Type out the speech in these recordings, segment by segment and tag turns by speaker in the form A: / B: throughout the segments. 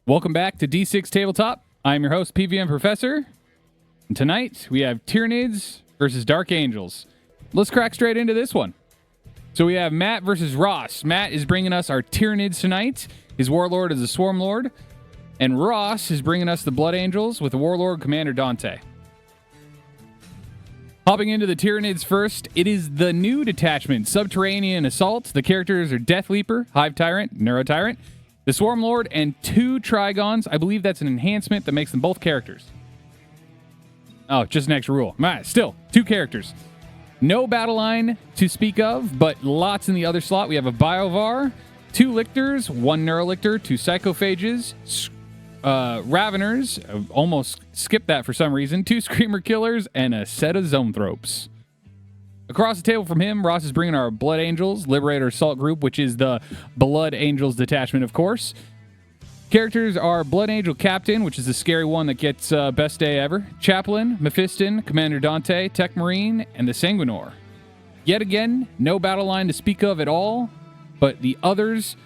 A: Welcome back to D6 Tabletop. I'm your host, PVM Professor. And tonight, we have Tyranids versus Dark Angels. Let's crack straight into this one. So we have Matt versus Ross. Matt is bringing us our Tyranids tonight. His Warlord is a Swarm Lord. And Ross is bringing us the Blood Angels with the Warlord Commander Dante. Hopping into the Tyranids first, it is the new detachment, Subterranean Assault. The characters are Death Leaper, Hive Tyrant, Neuro Tyrant, the Swarm Lord, and 2 Trigons. I believe that's an enhancement that makes them both characters. Oh, just an extra rule. Still, 2 characters. No battle line to speak of, but lots in the other slot. We have a Biovar, 2 Lictors, 1 Neurolictor, 2 Psychophages, Raveners, almost skipped that for some reason, 2 Screamer Killers, and a set of Zoanthropes. Across the table from him, Ross is bringing our Blood Angels, Liberator Assault Group, which is the Blood Angels detachment, of course. Characters are Blood Angel Captain, which is the scary one that gets best day ever, Chaplain, Mephiston, Commander Dante, Tech Marine, and the Sanguinor. Yet again, no battle line to speak of at all, but the others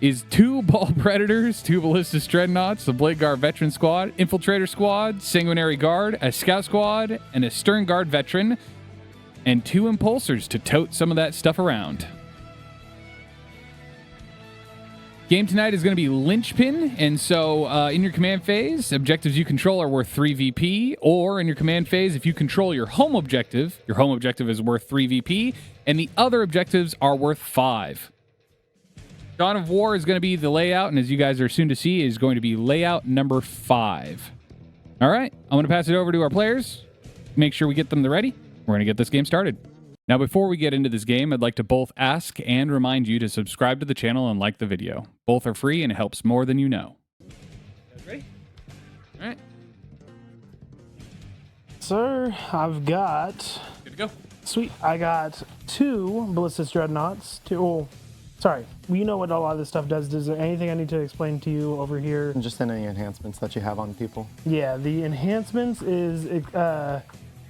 A: is 2 Ball Predators, 2 Ballista Dreadnoughts, the Blade Guard Veteran Squad, Infiltrator Squad, Sanguinary Guard, a Scout Squad, and a Stern Guard Veteran, and 2 Impulsors to tote some of that stuff around. Game tonight is going to be Linchpin, and so in your command phase, objectives you control are worth 3 VP, or in your command phase, if you control your home objective is worth 3 VP, and the other objectives are worth 5. Dawn of War is going to be the layout, and as you guys are soon to see, is going to be layout number 5. All right, I'm going to pass it over to our players. Make sure we get them ready. We're going to get this game started. Now, before we get into this game, I'd like to both ask and remind you to subscribe to the channel and like the video. Both are free and it helps more than you know. Ready? All right.
B: Sir, I've got...
A: Good to go.
B: Sweet. I got 2 Ballista Dreadnoughts. Sorry. You know what a lot of this stuff does. Is there anything I need to explain to you over here?
C: Just any enhancements that you have on people.
B: Yeah, the enhancements is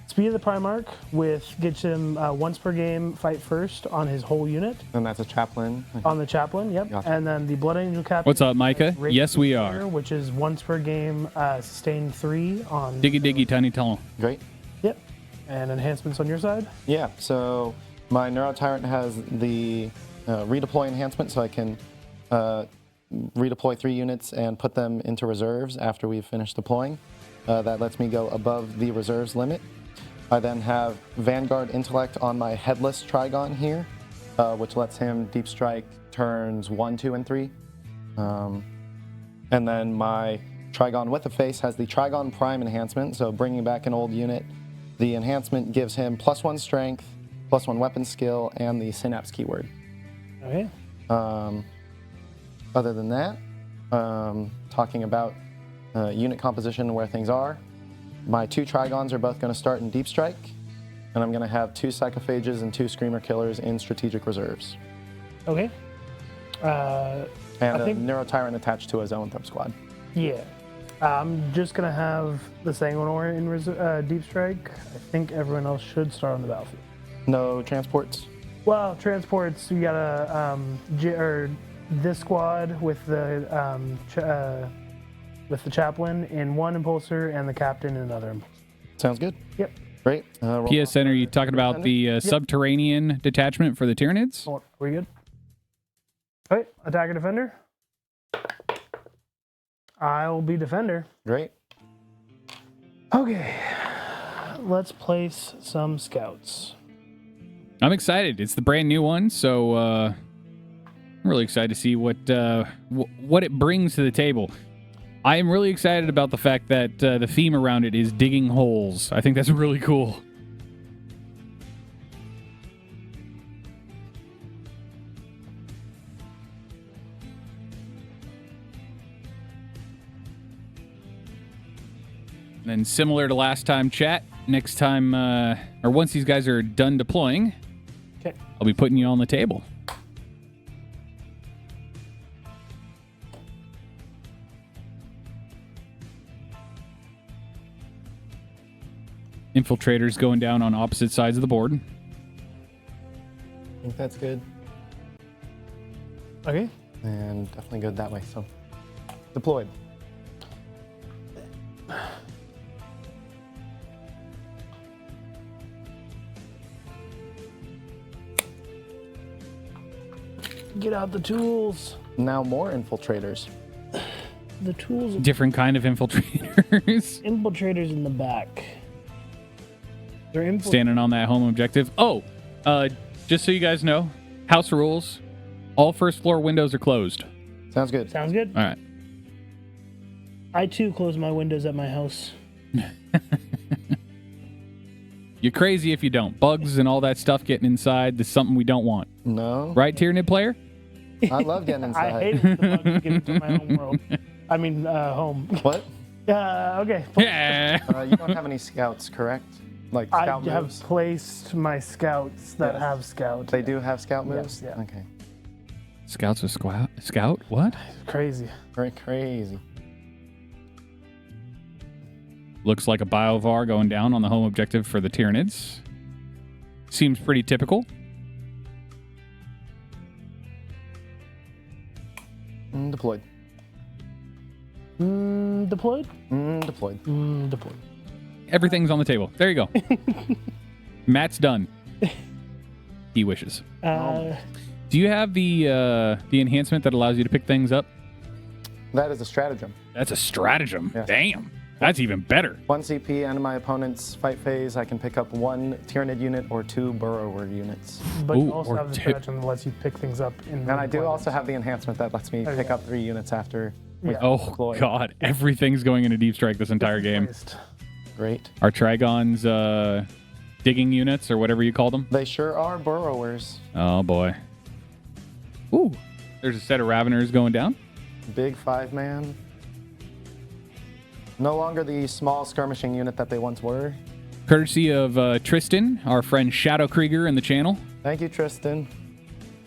B: Speed of the Primarch gets him once per game fight first on his whole unit.
C: And that's a Chaplain.
B: On the Chaplain, yep.
C: Gotcha.
B: And then the Blood Angel Captain.
A: What's up, Micah? Yes, we are.
B: Which is once per game, sustain 3 on...
A: Diggy, tiny tunnel.
C: Great.
B: Yep. And enhancements on your side?
C: Yeah, so my Neuro Tyrant has the redeploy enhancement, so I can redeploy 3 units and put them into reserves after we've finished deploying. That lets me go above the reserves limit. I then have Vanguard Intellect on my Headless Trigon here, which lets him Deep Strike turns 1, 2, and 3. And then my Trigon with a Face has the Trigon Prime enhancement, so bringing back an old unit. The enhancement gives him +1 Strength, +1 Weapon Skill, and the Synapse keyword.
B: Okay.
C: Other than that, talking about unit composition and where things are, my 2 Trigons are both going to start in Deep Strike, and I'm going to have 2 Psychophages and 2 Screamer Killers in Strategic Reserves.
B: Okay.
C: And a Neuro Tyrant attached to a Zoanthrope squad.
B: Yeah. I'm just going to have the Sanguinor in Deep Strike. I think everyone else should start on the battlefield.
C: No transports?
B: Well, transports, you got this squad with the Chaplain in 1 Impulsor and the Captain in another Impulsor.
C: Sounds good.
B: Yep.
C: Great.
A: PSN, are you talking about the Subterranean detachment for the Tyranids?
B: Are we good? All right, attacker defender. I'll be defender.
C: Great.
B: Okay, let's place some scouts.
A: I'm excited. It's the brand new one, so I'm really excited to see what it brings to the table. I am really excited about the fact that the theme around it is digging holes. I think that's really cool. And then similar to last time, chat, next time, or once these guys are done deploying,
B: okay,
A: I'll be putting you on the table. Infiltrators going down on opposite sides of the board.
C: I think that's good.
B: Okay.
C: And definitely good that way. So Deployed.
B: Get out the tools.
C: Now more infiltrators.
B: The tools.
A: Different kind of infiltrators.
B: Infiltrators in the back. They're
A: Standing on that home objective. Oh, just so you guys know, house rules. All first floor windows are closed.
C: Sounds good.
B: Sounds good.
A: All right.
B: I too close my windows at my house.
A: You're crazy if you don't. Bugs and all that stuff getting inside is something we don't want.
C: No.
A: Right, Tyranid player?
C: I love getting inside.
B: I hate it. The bugs get into my home world. I mean, home.
C: What?
B: Okay.
A: Yeah.
C: You don't have any scouts, correct? Like
B: I
C: scout
B: have
C: moves?
B: placed my scouts that
C: Yes.
B: have scouts.
C: They do have scout moves?
B: Yes, yeah.
C: Okay.
A: Scouts with scout? What?
B: Crazy.
C: Very crazy.
A: Looks like a biovar going down on the home objective for the Tyranids. Seems pretty typical.
C: Deployed.
B: Deployed?
C: Deployed.
B: Deployed.
A: Everything's on the table. There you go. Matt's done. He wishes. Do you have the enhancement that allows you to pick things up?
C: That is a stratagem.
A: That's a stratagem.
C: Yes.
A: Damn. That's even better.
C: 1 CP and in my opponent's fight phase, I can pick up 1 Tyranid unit or 2 Burrower units.
B: But
A: Ooh,
B: you also
A: or
B: have the
A: two.
B: stratagem that lets you pick things up in
C: And I do also have the enhancement that lets me
B: There you
C: pick
B: go.
C: up 3 units after we
B: Yeah.
A: Oh,
C: deploy.
A: God. Everything's going into Deep Strike this entire game.
B: Placed.
C: Great.
A: Our Trigons digging units or whatever you call them.
C: They sure are Burrowers.
A: Oh, boy. Ooh. There's a set of Raveners going down.
C: Big 5-man. No longer the small skirmishing unit that they once were.
A: Courtesy of Tristan, our friend Shadow Krieger in the channel,
C: Thank you, Tristan.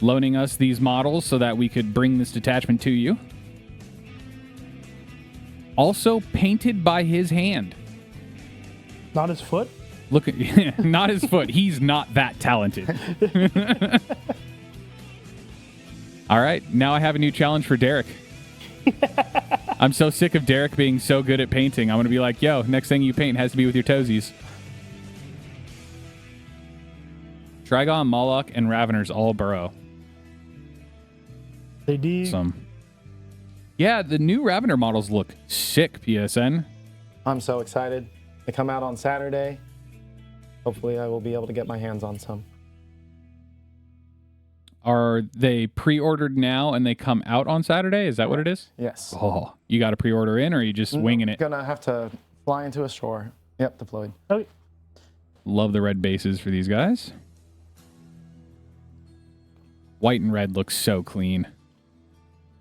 A: loaning us these models so that we could bring this detachment to you. Also painted by his hand.
B: Not his foot?
A: Look at not his foot. He's not that talented. All right, now I have a new challenge for Derek. I'm so sick of Derek being so good at painting. I'm going to be like, yo, next thing you paint has to be with your toesies. Trigon, Moloch, and Raveners all burrow.
B: They do.
A: Yeah, the new Ravener models look sick, PSN.
C: I'm so excited. They come out on Saturday. Hopefully I will be able to get my hands on some.
A: Are they pre-ordered now and they come out on Saturday? Is that what it is?
C: Yes.
A: Oh, you got to pre-order in or are you just winging it?
C: Gonna have to fly into a shore. Yep, deployed.
B: Okay.
A: Love the red bases for these guys. White and red looks so clean.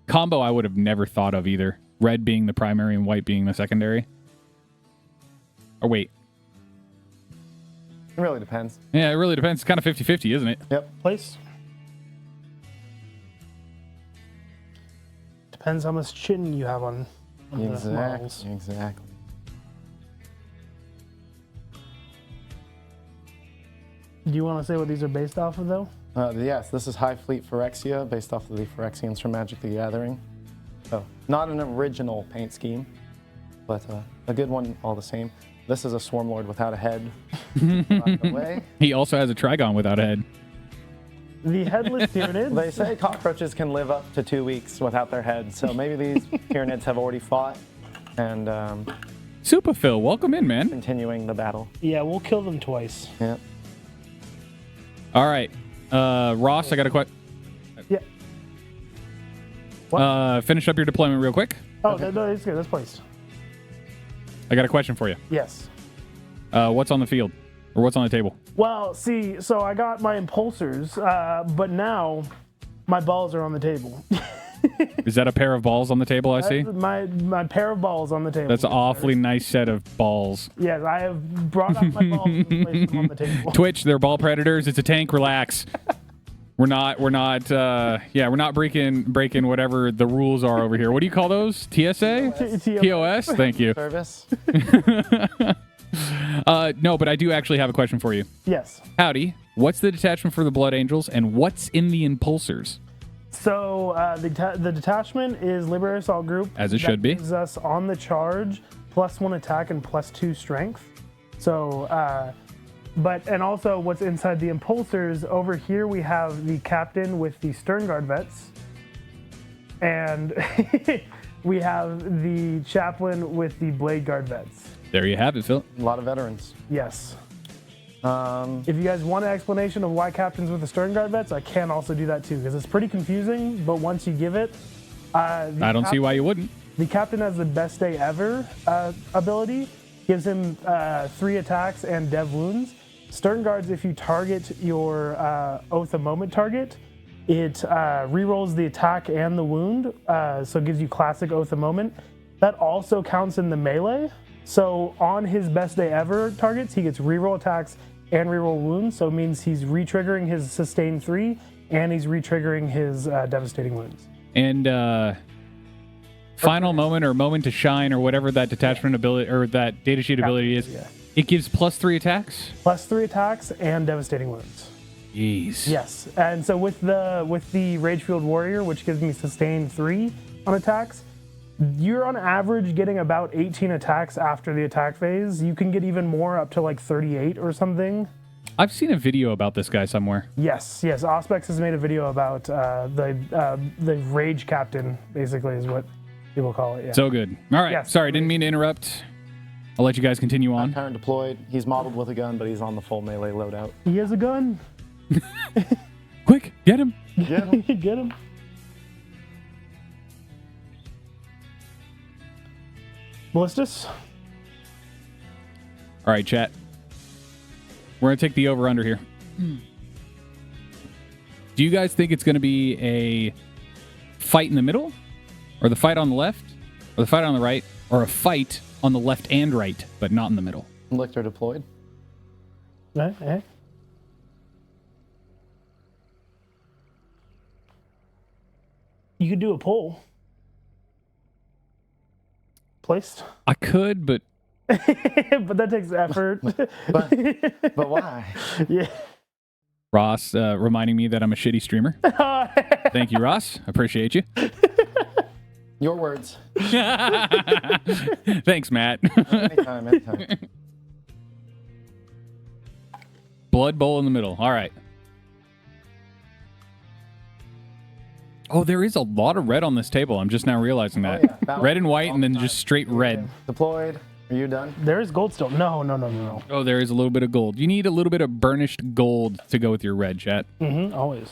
A: Combo I would have never thought of either. Red being the primary and white being the secondary. Or wait.
C: It really depends.
A: Yeah, it really depends. It's kind of 50-50, isn't it?
C: Yep.
B: Place. Depends how much chin you have on the models.
C: Exactly.
B: Do you want to say what these are based off of, though?
C: Yes, this is High Fleet Phyrexia, based off of the Phyrexians from Magic the Gathering. So, not an original paint scheme, but a good one all the same. This is a Swarmlord without a head. By the way,
A: He also has a Trigon without a head.
B: The headless Tyranids.
C: they say cockroaches can live up to 2 weeks without their head, so maybe these Tyranids have already fought and
A: Super Phil, welcome in, man.
C: continuing the battle.
B: Yeah, we'll kill them twice.
C: Yep.
A: All right. Ross, I got a question.
B: Yeah. What?
A: Finish up your deployment real quick.
B: Oh, no, it's good. That's placed.
A: I got a question for you.
B: Yes.
A: What's on the field? Or what's on the table?
B: Well, see, so I got my impulsors, but now my balls are on the table.
A: Is that a pair of balls on the table I see?
B: My pair of balls on the table.
A: That's an awfully nice set of balls.
B: Yes, I have brought out my balls and placed them on the table.
A: Twitch, they're ball predators. It's a tank. Relax. We're not breaking whatever the rules are over here. What do you call those? TSA? TOS? Thank you.
C: Service.
A: No, but I do actually have a question for you.
B: Yes.
A: Howdy. What's the detachment for the Blood Angels and what's in the Impulsors?
B: So the detachment is Liberator Assault Group.
A: As it should be.
B: Gives us on the charge +1 attack and +2 strength. So, and also what's inside the impulsors, over here we have the captain with the Stern Guard vets. And we have the chaplain with the Blade Guard vets.
A: There you have it, Phil.
C: A lot of veterans.
B: Yes. If you guys want an explanation of why captains with the Stern Guard vets, I can also do that too, because it's pretty confusing, but once you give it...
A: I don't see why you wouldn't.
B: The captain has the best day ever ability, gives him 3 attacks and dev wounds. Stern Guards, if you target your Oath of Moment target, it rerolls the attack and the wound, so it gives you classic Oath of Moment. That also counts in the melee. So on his best day ever targets, he gets reroll attacks and reroll wounds, so it means he's re-triggering his sustain 3 and he's re-triggering his devastating wounds.
A: And final moment or moment to shine or whatever that detachment ability or that datasheet ability is, it gives +3 attacks?
B: +3 attacks and devastating wounds.
A: Jeez.
B: Yes, and so with the Ragefield Warrior, which gives me sustain 3 on attacks, you're on average getting about 18 attacks after the attack phase. You can get even more, up to like 38 or something.
A: I've seen a video about this guy somewhere.
B: Yes. Auspex has made a video about the Rage Captain, basically, is what people call it. Yeah.
A: So good. All right.
B: Yes.
A: Sorry, didn't mean to interrupt. I'll let you guys continue on.
C: Tyrant deployed. He's modeled with a gun, but he's on the full melee loadout.
B: He has a gun.
A: Quick, get him.
C: Get him.
B: Get him. Ballistus.
A: All right, chat. We're going to take the over-under here. Do you guys think it's going to be a fight in the middle? Or the fight on the left? Or the fight on the right? Or a fight on the left and right, but not in the middle?
C: Lictor deployed.
B: Right. You could do a poll. Placed.
A: I could, but...
B: but that takes effort.
C: But why?
B: Yeah.
A: Ross reminding me that I'm a shitty streamer. Thank you, Ross. Appreciate you.
C: Your words.
A: Thanks, Matt.
C: Anytime.
A: Blood Bowl in the middle. All right. Oh, there is a lot of red on this table. I'm just now realizing that.
C: Yeah.
A: Red and white, and then just straight red.
C: Deployed. Are you done?
B: There is gold still. No.
A: Oh, there is a little bit of gold. You need a little bit of burnished gold to go with your red, chat.
B: Mm-hmm. Always.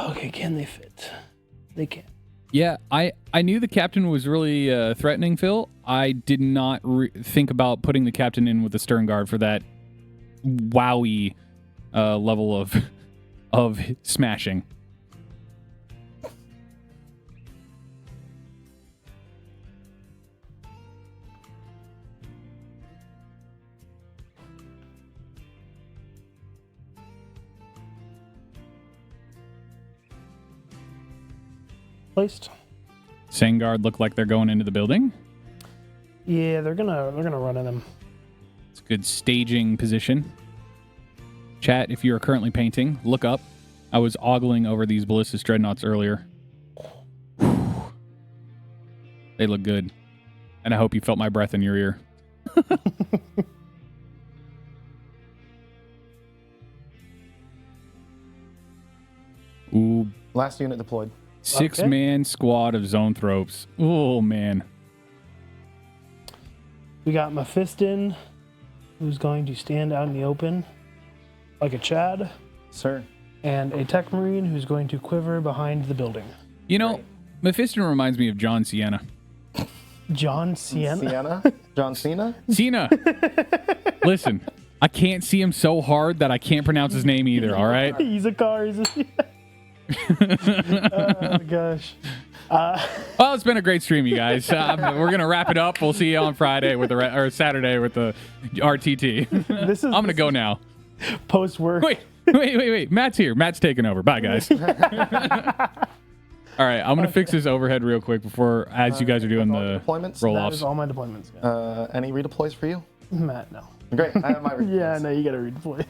B: Okay, can they fit? They can.
A: Yeah, I knew the captain was really threatening, Phil. I did not think about putting the captain in with the Stern Guard for that wowie level of smashing.
B: Placed.
A: Sangard look like they're going into the building.
B: Yeah, they're gonna run at him.
A: It's a good staging position. Chat, if you are currently painting, look up. I was ogling over these Ballistus Dreadnoughts earlier. They look good. And I hope you felt my breath in your ear. Ooh.
C: Last unit deployed.
A: 6-man squad of Zoanthropes. Oh, man.
B: We got Mephiston, who's going to stand out in the open like a Chad.
C: Sir.
B: And a Tech Marine who's going to quiver behind the building.
A: You know, Mephiston reminds me of John Sienna.
B: John Sienna?
C: Sienna? John Cena?
A: Cena. Listen, I can't see him so hard that I can't pronounce his name either, all right?
B: He's a car. Oh, gosh.
A: Well, it's been a great stream, you guys. We're going to wrap it up. We'll see you on Friday with or Saturday with the RTT. I'm going to go now.
B: Post-work.
A: Wait. Matt's here. Matt's taking over. Bye, guys. All right, I'm going to fix this overhead real quick before, as you guys are doing the
C: deployments?
B: That
A: roll-offs.
B: is all my deployments. Yeah.
C: Any redeploys for you?
B: Matt, no.
C: Great. I have my redeploys.
B: Yeah, no, you got to redeploy.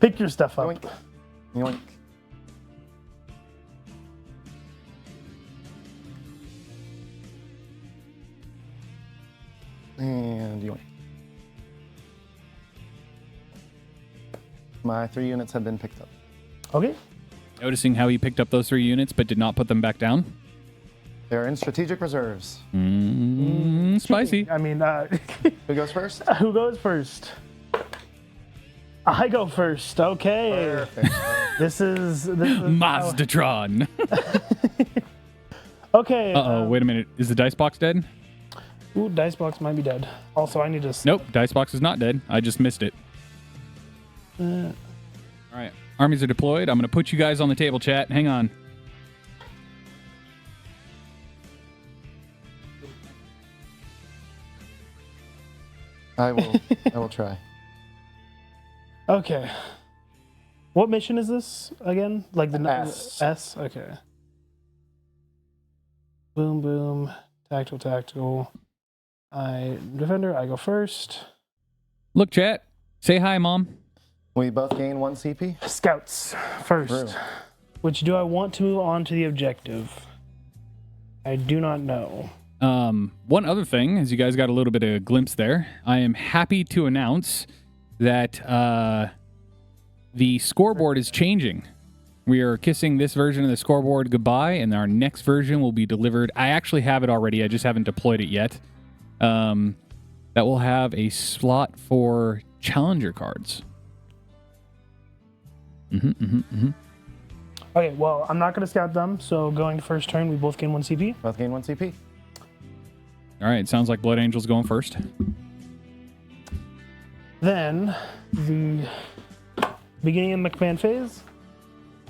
B: Pick your stuff up.
C: Yoink. Yoink. And yoink. My 3 units have been picked up.
B: Okay.
A: Noticing how he picked up those 3 units but did not put them back down.
C: They're in strategic reserves.
A: Spicy.
B: I mean,
C: Who goes first?
B: who goes first? I go first. Okay.
C: Perfect.
B: This is
A: Mazdatron.
B: okay.
A: Uh-oh, wait a minute. Is the dice box dead?
B: Ooh, dice box might be dead. Also, I need to.
A: Nope, dice box is not dead. I just missed it. All right, armies are deployed. I'm going to put you guys on the table, chat. Hang on.
C: I will try.
B: Okay. What mission is this again? Like the
C: S.
B: S? Okay. Boom, boom. Tactical. Defender, I go first.
A: Look, chat. Say hi, Mom.
C: We both gain 1 CP.
B: Scouts first.
C: True.
B: Which do I want to move on to the objective? I do not know.
A: One other thing, as you guys got a little bit of a glimpse there, I am happy to announce that the scoreboard is changing. We are kissing this version of the scoreboard goodbye, and our next version will be delivered. I actually have it already. I just haven't deployed it yet. That will have a slot for challenger cards.
B: Okay, well, I'm not going to scout them, so going to first turn, we both gain 1 CP.
C: Both gain 1 CP.
A: All right, sounds like Blood Angel's going first.
B: Then, the beginning of the command phase,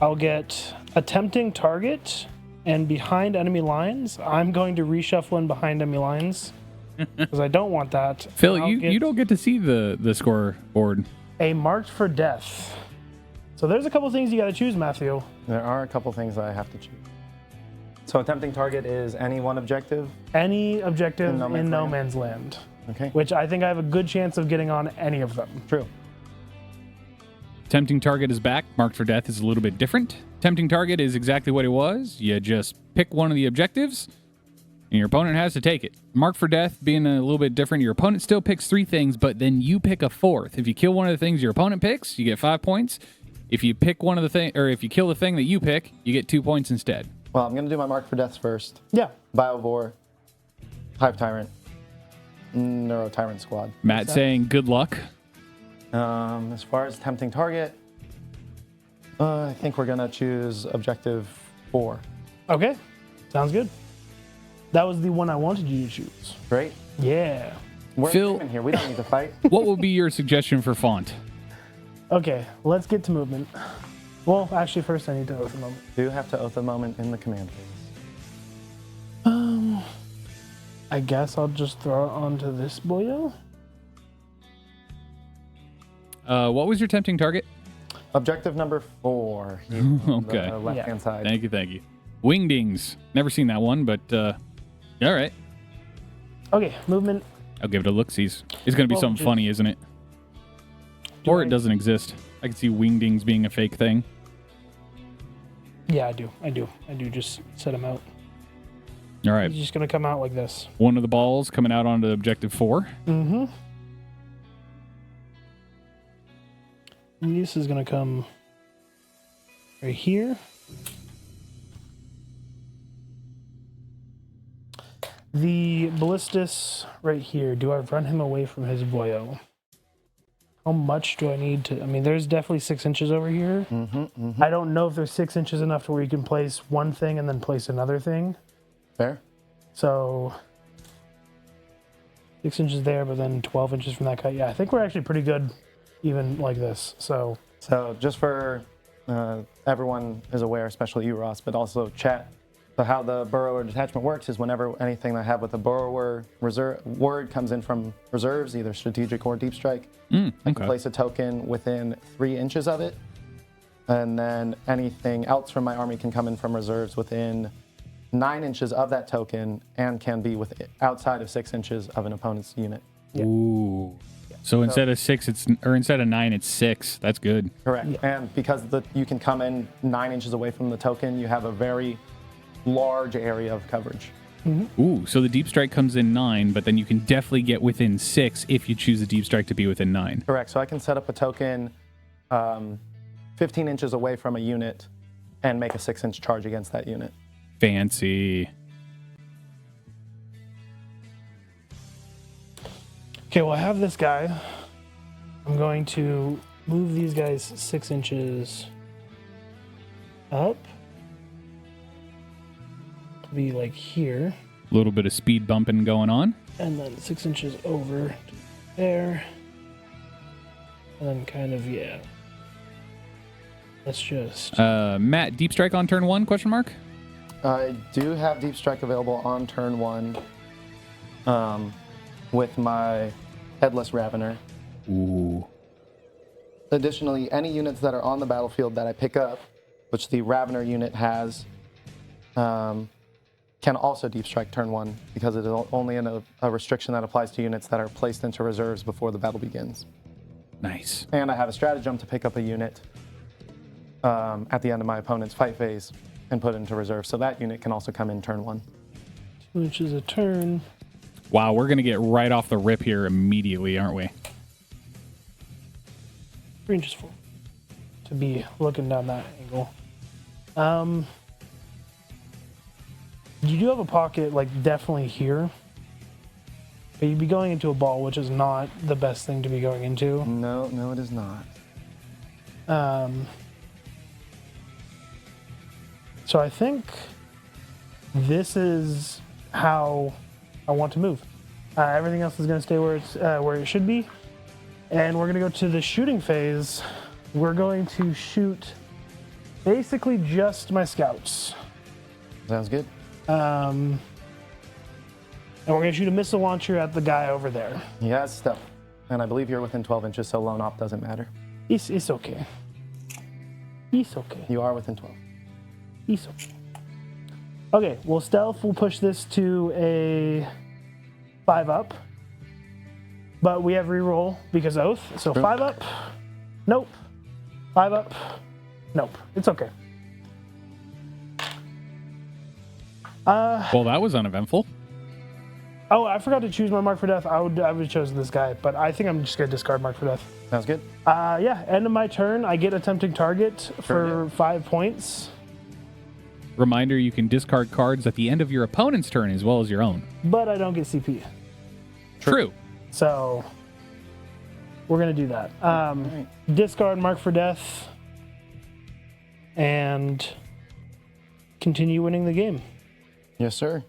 B: I'll get attempting target, and behind enemy lines, I'm going to reshuffle in behind enemy lines, because I don't want that.
A: Phil,
B: I'll
A: you don't get to see the scoreboard.
B: A marked for death. So there's a couple things you got to choose, Matthew.
C: There are a couple things I have to choose. So attempting target is any one objective.
B: Any objective
C: In
B: in
C: no
B: no
C: man's
B: man's land,
C: Okay.
B: which I think I have a good chance of getting on any of them.
C: True.
A: Tempting target is back. Marked for death is a little bit different. Tempting target is exactly what it was. You just pick one of the objectives, and your opponent has to take it. Marked for death being a little bit different. Your opponent still picks 3 things, but then you pick a 4th. If you kill one of the things your opponent picks, you get 5 points. If you pick one of the thing, or if you kill the thing that you pick, you get 2 points instead.
C: Well, I'm going to do my mark for deaths first.
B: Yeah.
C: Biovore, Hive Tyrant, Neuro Tyrant Squad.
A: Matt saying good luck.
C: As far as tempting target, I think we're going to choose objective 4.
B: Okay. Sounds good. That was the one I wanted you to choose.
C: Great.
B: Yeah.
C: We're
A: Phil-
C: in here. We don't need to fight.
A: What will be your suggestion for font?
B: Okay, let's get to movement. Well, actually, first I need to oath a moment.
C: Do have to oath a moment in the command phase.
B: I guess I'll just throw it onto this boyo.
A: What was your tempting target?
C: Objective number 4.
A: Okay.
C: The left-hand side.
A: Thank you. Wingdings. Never seen that one, but all right.
B: Okay, movement.
A: I'll give it a look-sees. It's going to be
B: Well,
A: something
B: just-
A: funny, isn't it?
B: Do
A: Or
B: I-
A: it doesn't exist. I can see wingdings being a fake thing.
B: Yeah, I do. I do just set him out.
A: All right.
B: He's just going to come out like this.
A: One of the balls coming out onto objective 4.
B: Mm-hmm. This is going to come right here. The ballistus right here. Do I run him away from his boyo? How much do I need to... I mean, there's definitely 6 inches over here. I don't know if there's 6 inches enough to where you can place one thing and then place another thing.
C: Fair.
B: So 6 inches there, but then 12 inches from that cut. Yeah, I think we're actually pretty good even like this. So
C: just for everyone is aware, especially you, Ross, but also chat. So how the burrower detachment works is whenever anything I have with a burrower word comes in from reserves, either strategic or deep strike, I can place a token within 3 inches of it. And then anything else from my army can come in from reserves within 9 inches of that token and can be outside of 6 inches of an opponent's unit.
B: Yeah.
A: Ooh. So instead of 6, instead of 9, it's 6. That's good.
C: Correct. And because you can come in 9 inches away from the token, you have a very large area of coverage.
A: Ooh, so the deep strike comes in 9, but then you can definitely get within 6 if you choose the deep strike to be within 9.
C: Correct. So I can set up a token 15 inches away from a unit and make a 6-inch charge against that unit.
A: Fancy.
B: Okay, well, I have this guy. I'm going to move these guys 6 inches up. Be like here.
A: A little bit of speed bumping going on.
B: And then 6 inches over to there. And then kind of, yeah. Let's just...
A: Matt, deep strike on turn 1, question mark?
C: I do have deep strike available on turn 1 with my headless Ravener.
A: Ooh.
C: Additionally, any units that are on the battlefield that I pick up, which the Ravener unit has, can also deep strike turn 1 because it is only a restriction that applies to units that are placed into reserves before the battle begins.
A: Nice.
C: And I have a stratagem to pick up a unit at the end of my opponent's fight phase and put it into reserve. So that unit can also come in turn 1.
B: 2 inches a turn.
A: Wow, we're going to get right off the rip here immediately, aren't we?
B: 3 inches full. To be looking down that angle. You do have a pocket, like, definitely here. But you'd be going into a ball, which is not the best thing to be going into.
C: No, it is not.
B: So I think this is how I want to move. Everything else is going to stay where it should be. And we're going to go to the shooting phase. We're going to shoot basically just my scouts.
C: Sounds good.
B: And we're going to shoot a missile launcher at the guy over there.
C: He has stealth. And I believe you're within 12 inches, so lone op doesn't matter.
B: It's okay. It's okay.
C: You are within 12.
B: It's okay. Okay, well, stealth will push this to a 5 up. But we have reroll because oath. So 5 up. Nope. 5 up. Nope. It's okay.
A: Well, that was uneventful.
B: Oh, I forgot to choose my mark for death. I would have chosen this guy, but I think I'm just gonna discard mark for death.
C: Sounds good.
B: Yeah. End of my turn, I get a tempting target for 5 points.
A: Reminder, you can discard cards at the end of your opponent's turn as well as your own.
B: But I don't get CP.
A: True.
B: So we're gonna do that. Discard mark for death and continue winning the game.
C: Yes, sir.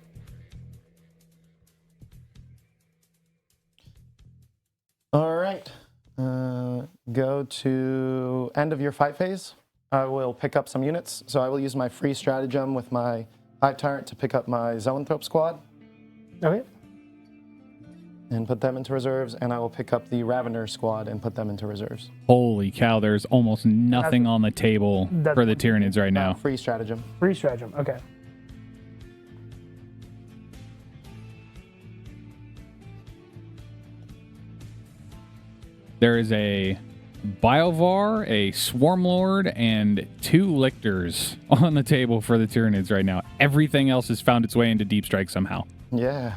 C: All right. Go to end of your fight phase. I will pick up some units. So I will use my free stratagem with my Hive Tyrant to pick up my Zoanthrope squad.
B: Okay.
C: And put them into reserves, and I will pick up the Ravener squad and put them into reserves.
A: Holy cow, there's almost nothing on the table for the Tyranids right now.
C: Free stratagem.
B: Free stratagem. Okay.
A: There is a Biovar, a Swarmlord, and 2 Lictors on the table for the Tyranids right now. Everything else has found its way into Deep Strike somehow.
C: Yeah.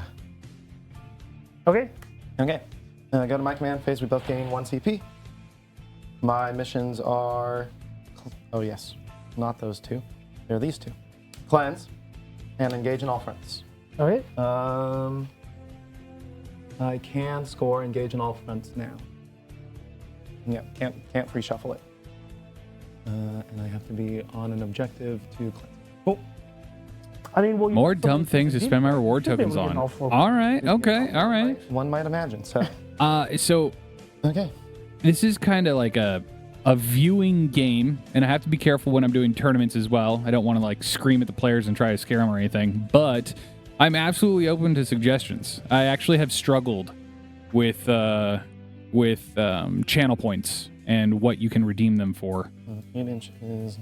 B: Okay.
C: Okay. Go to my command phase. We both gain 1 CP. My missions are... Oh, yes. Not those 2. They're these 2. Cleanse and engage in all fronts.
B: Okay.
C: I can score engage in all fronts now. Yeah, can't free shuffle it. And I have to be on an objective to cleanse. Cool.
B: I mean, well,
A: More dumb things to spend my reward tokens on. All right, okay, all right.
C: One might imagine. So.
A: So
C: Okay.
A: this is kind of like a viewing game, and I have to be careful when I'm doing tournaments as well. I don't want to like scream at the players and try to scare them or anything, but I'm absolutely open to suggestions. I actually have struggled with channel points and what you can redeem them for.
C: 8 inches.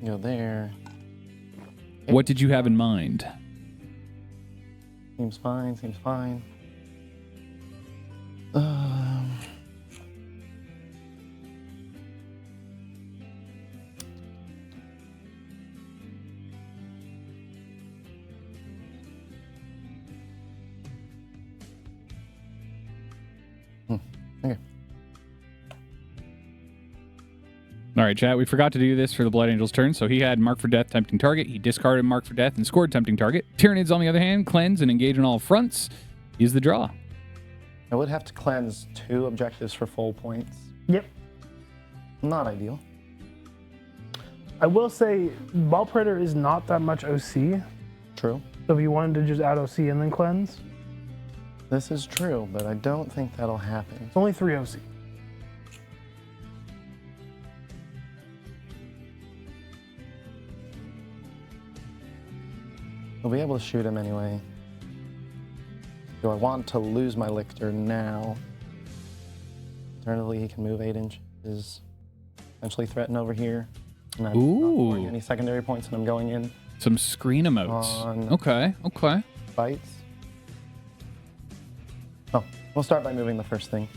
C: Go there.
A: What did you have in mind?
C: Seems fine. Seems fine. Okay.
A: All right, chat. We forgot to do this for the Blood Angel's turn, so he had Mark for Death, Tempting Target. He discarded Mark for Death and scored Tempting Target. Tyranids, on the other hand, cleanse and engage on all fronts. Use the draw.
C: I would have to cleanse 2 objectives for full points.
B: Yep.
C: Not ideal.
B: I will say, Ball Predator is not that much OC.
C: True.
B: So if you wanted to just add OC and then cleanse,
C: This is true, but I don't think that'll happen.
B: it's only 3 OC.
C: We'll be able to shoot him anyway. Do I want to lose my Lictor now? Alternatively, he can move 8 inches. Essentially threaten over here. And I'm not scoring any secondary points, and I'm going in.
A: Some screen emotes. Okay.
C: Bites. Oh, we'll start by moving the first thing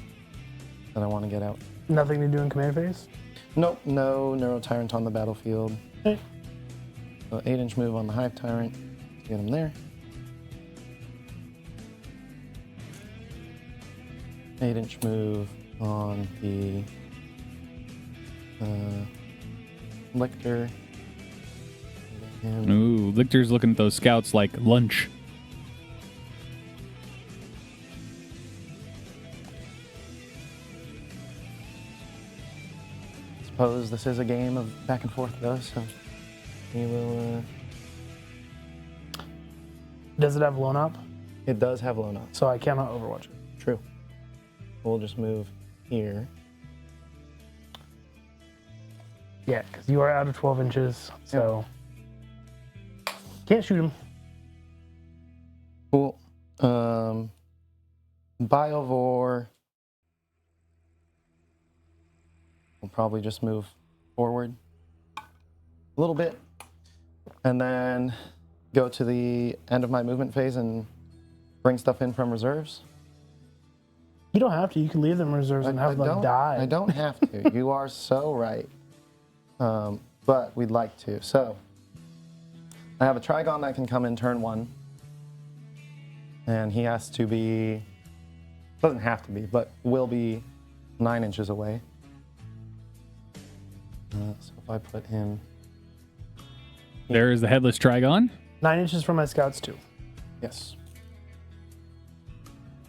C: that I want to get out.
B: Nothing to do in command phase?
C: Nope, no Neuro Tyrant on the battlefield.
B: Okay.
C: So 8-inch move on the Hive Tyrant. Get him there. 8-inch move on the Lictor.
A: Ooh, Lictor's looking at those scouts like lunch.
C: Suppose this is a game of back and forth though, so we will.
B: Does it have Lone Up?
C: It does have Lone Up.
B: So I cannot Overwatch it.
C: True. We'll just move here.
B: Yeah, because you are out of 12 inches, so can't shoot him.
C: Cool. Biovore. We'll probably just move forward a little bit, and then go to the end of my movement phase and bring stuff in from reserves.
B: You don't have to. You can leave them in reserves and have them die.
C: I don't have to. You are so right. But we'd like to. So I have a Trigon that can come in turn 1. And he has to be, doesn't have to be, but will be 9 inches away. So if I put him...
A: There is the Headless Trigon.
B: 9 inches from my scouts too.
C: Yes.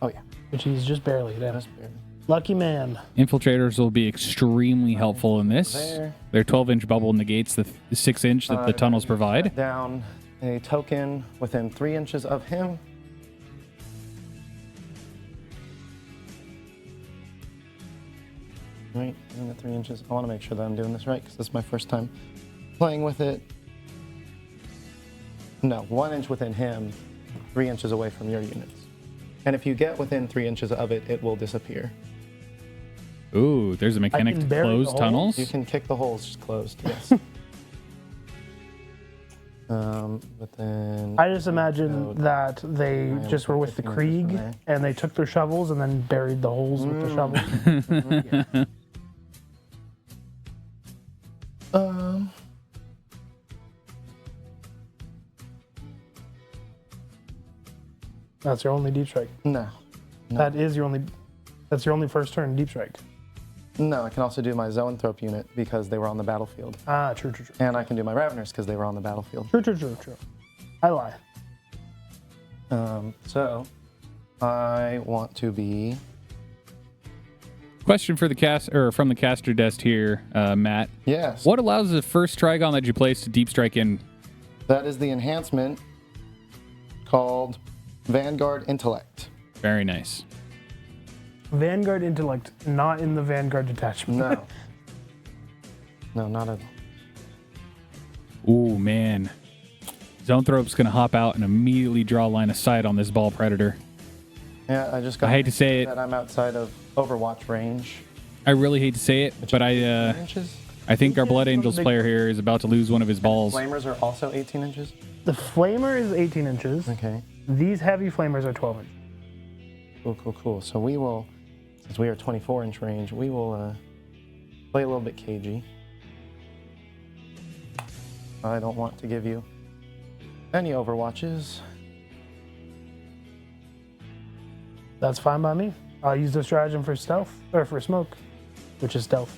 C: Oh yeah.
B: Which he's just barely hit.
C: Just barely.
B: Lucky man.
A: Infiltrators will be extremely helpful in this.
C: There.
A: Their 12-inch bubble negates the 6-inch that the tunnels provide.
C: Down a token within 3 inches of him. Right, in the 3 inches. I want to make sure that I'm doing this right because this is my first time playing with it. No, 1 inch within him, 3 inches away from your units. And if you get within 3 inches of it, it will disappear.
A: Ooh, there's a mechanic to close tunnels.
C: You can kick the holes closed, yes. But then...
B: I just imagine that they just were with the Krieg and they took their shovels and then buried the holes with the shovels. Yeah. That's your only deep strike.
C: No.
B: That is your only. That's your only first turn deep strike.
C: No, I can also do my Zoanthrope unit because they were on the battlefield.
B: Ah, true.
C: And I can do my Raveners because they were on the battlefield.
B: True. I lie.
C: So, I want to be...
A: Question for the cast or from the caster desk here, Matt.
C: Yes.
A: What allows the first Trigon that you place to deep strike in?
C: That is the enhancement called Vanguard Intellect.
A: Very nice.
B: Vanguard Intellect, not in the Vanguard detachment.
C: No. No, not at all.
A: Ooh, man. Zoanthrope's going to hop out and immediately draw a line of sight on this ball predator.
C: Yeah, I just got
A: I hate to say it.
C: that I'm outside of Overwatch range.
A: I really hate to say it, but I think our Blood Angels player here is about to lose one of his balls.
C: Flamers are also 18 inches?
B: The Flamer is 18 inches.
C: Okay.
B: These heavy Flamers are 12 inches.
C: Cool. So we will, since we are 24-inch range, we will play a little bit cagey. I don't want to give you any Overwatches.
B: That's fine by me. I'll use the stratagem for stealth, or for smoke, which is stealth.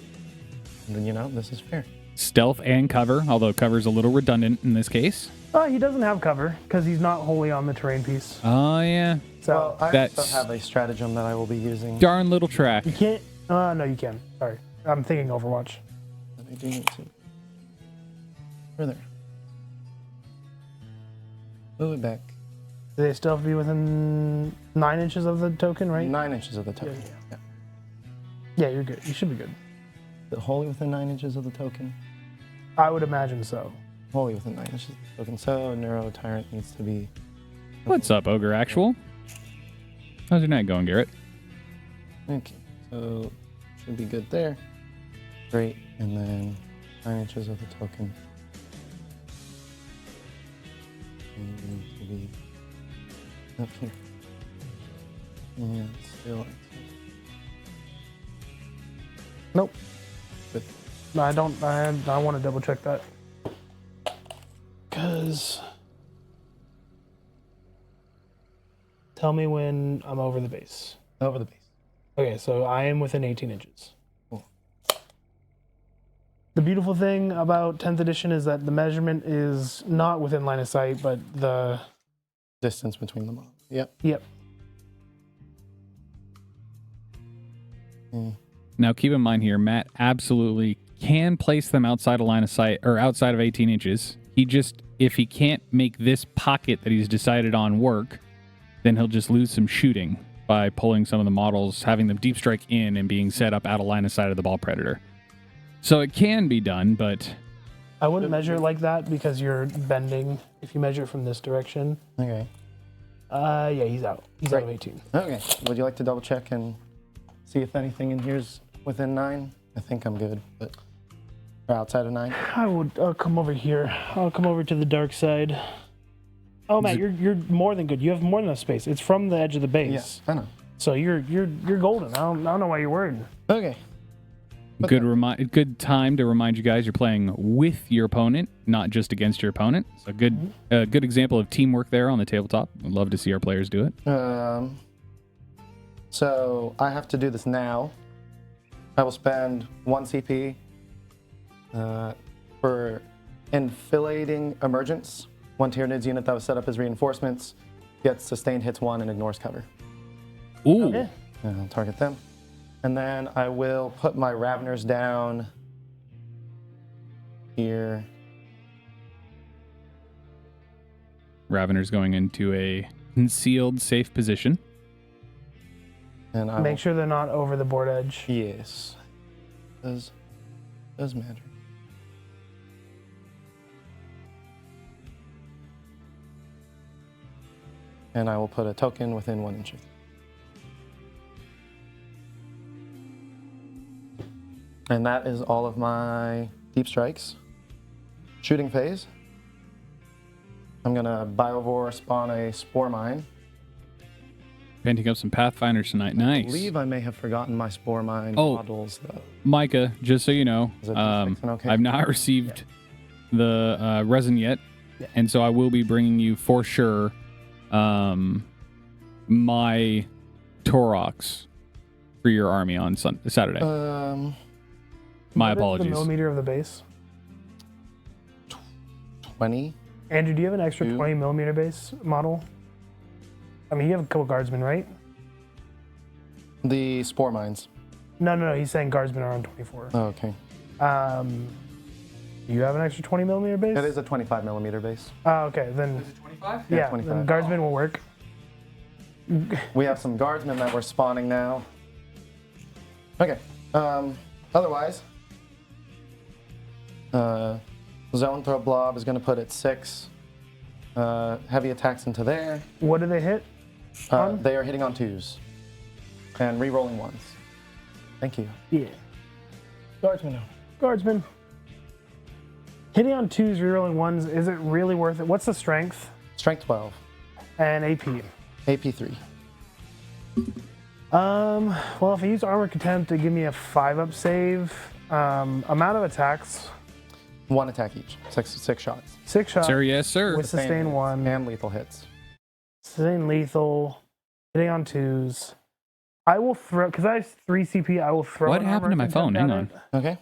C: And then, you know, this is fair.
A: Stealth and cover, although cover's a little redundant in this case.
B: He doesn't have cover, because he's not wholly on the terrain piece.
A: Oh, yeah.
B: So,
C: Well, I
A: That's-
C: also have a stratagem that I will be using.
A: Darn little track.
B: you can't, no, you can. Sorry. I'm thinking Overwatch.
C: That I do need to. Further. Move it back.
B: Do they still have to be within 9 inches of the token, right?
C: 9 inches of the token.
B: Yeah. Yeah, you're good. You should be good.
C: Wholly within 9 inches of the token.
B: I would imagine so.
C: Wholly within 9 inches of the token. So Neuro Tyrant needs to be.
A: What's up, Ogre Actual? How's your night going, Garrett?
C: Okay. So should be good there. Great. And then 9 inches of the token. Need to be up here. And still.
B: Nope.
C: Good.
B: No, I don't. I want to double check that. Because. Tell me when I'm over the base.
C: Over the base.
B: Okay, so I am within 18 inches.
C: Cool.
B: The beautiful thing about 10th edition is that the measurement is not within line of sight, but the.
C: Distance between the models. Yep.
B: Yep.
A: Now, keep in mind here, Matt absolutely can place them outside of line of sight or outside of 18 inches. He just, if he can't make this pocket that he's decided on work, then he'll just lose some shooting by pulling some of the models, having them deep strike in and being set up out of line of sight of the ball predator. So it can be done, but
B: I wouldn't measure it like that because you're bending. If you measure it from this direction.
C: Okay.
B: Yeah, he's out. He's out of 18.
C: Okay. Would you like to double check and see if anything in here's within 9? I think I'm good, but or outside of 9.
B: I'll come over here. I'll come over to the dark side. Oh man, you're more than good. You have more than enough space. It's from the edge of the base.
C: Yes, I know.
B: So you're golden. I don't know why you're worried.
C: Okay.
A: good time to remind you guys you're playing with your opponent, not just against your opponent. So good example of teamwork there on the tabletop. I'd love to see our players do it.
C: So I have to do this now. I will spend 1 CP for enfilading emergence. 1 Tyranids unit that was set up as reinforcements gets sustained hits 1 and ignores cover.
A: Ooh.
B: Okay.
C: And I'll target them. And then I will put my Raveners down here.
A: Ravener's going into a concealed, safe position.
C: And I
B: Make
C: will,
B: sure they're not over the board edge.
C: Yes. Does matter. And I will put a token within 1 inch of. And that is all of my deep strikes. Shooting phase. I'm gonna Biovore spawn a Spore Mine.
A: Painting up some Pathfinders tonight.
C: I
A: Nice.
C: believe I may have forgotten my Spore Mine
A: Oh.
C: models though.
A: Micah, just so you know,
C: Is it D6 and okay?
A: I've not received the resin yet,
B: Yeah.
A: and so I will be bringing you for sure my Torox for your army on Saturday. My
B: What is
A: apologies.
B: The millimeter of the base.
C: 20.
B: Andrew, do you have an extra
C: 2.
B: 20 millimeter base model? I mean, you have a couple guardsmen, right?
C: The Spore Mines.
B: No. He's saying guardsmen are on 24.
C: Oh, okay.
B: Do you have an extra 20 millimeter base?
C: It is a 25 millimeter base.
B: Oh, okay. Then
A: Is it 25?
B: yeah,
C: 25.
B: then guardsmen will work.
C: We have some guardsmen that we're spawning now. Okay. Otherwise, Zone Throw Blob is going to put it 6 heavy attacks into there.
B: What do they hit?
C: They are hitting on 2s and re-rolling 1s. Thank you.
B: Yeah. Guardsmen now. Guardsmen. Hitting on 2s, rerolling 1s, is it really worth it? What's the strength
C: Strength 12.
B: and AP?
C: AP 3.
B: Well, if I use Armor Contempt to give me a 5-up save, amount of attacks,
C: 1 attack each. 6 shots.
B: 6 shots
A: Sir, yes, sir.
B: with sustain
C: hits
B: 1,
C: and lethal hits.
B: sustain lethal, hitting on 2s. I will throw, because I have 3 CP, I will throw
A: What
B: an
A: happened to my
B: armor
A: phone?
B: contempt
A: Hang
B: at
A: on.
B: it,
C: Okay.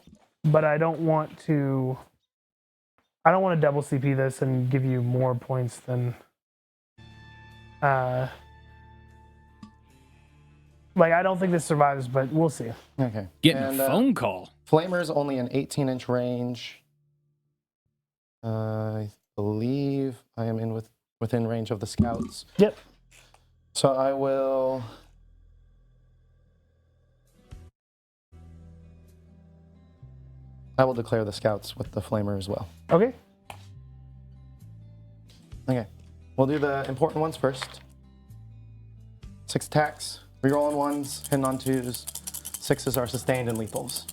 B: but I don't want to double CP this and give you more points than like I don't think this survives, but we'll see.
C: Okay.
A: Getting
C: And,
A: a phone call.
C: Flamer's only an 18-inch range. I believe I am within range of the scouts.
B: Yep.
C: So I will. Declare the scouts with the flamer as well.
B: Okay.
C: Okay. We'll do the important ones first. 6 attacks, reroll on 1s, hitting on 2s. 6s are sustained and lethals.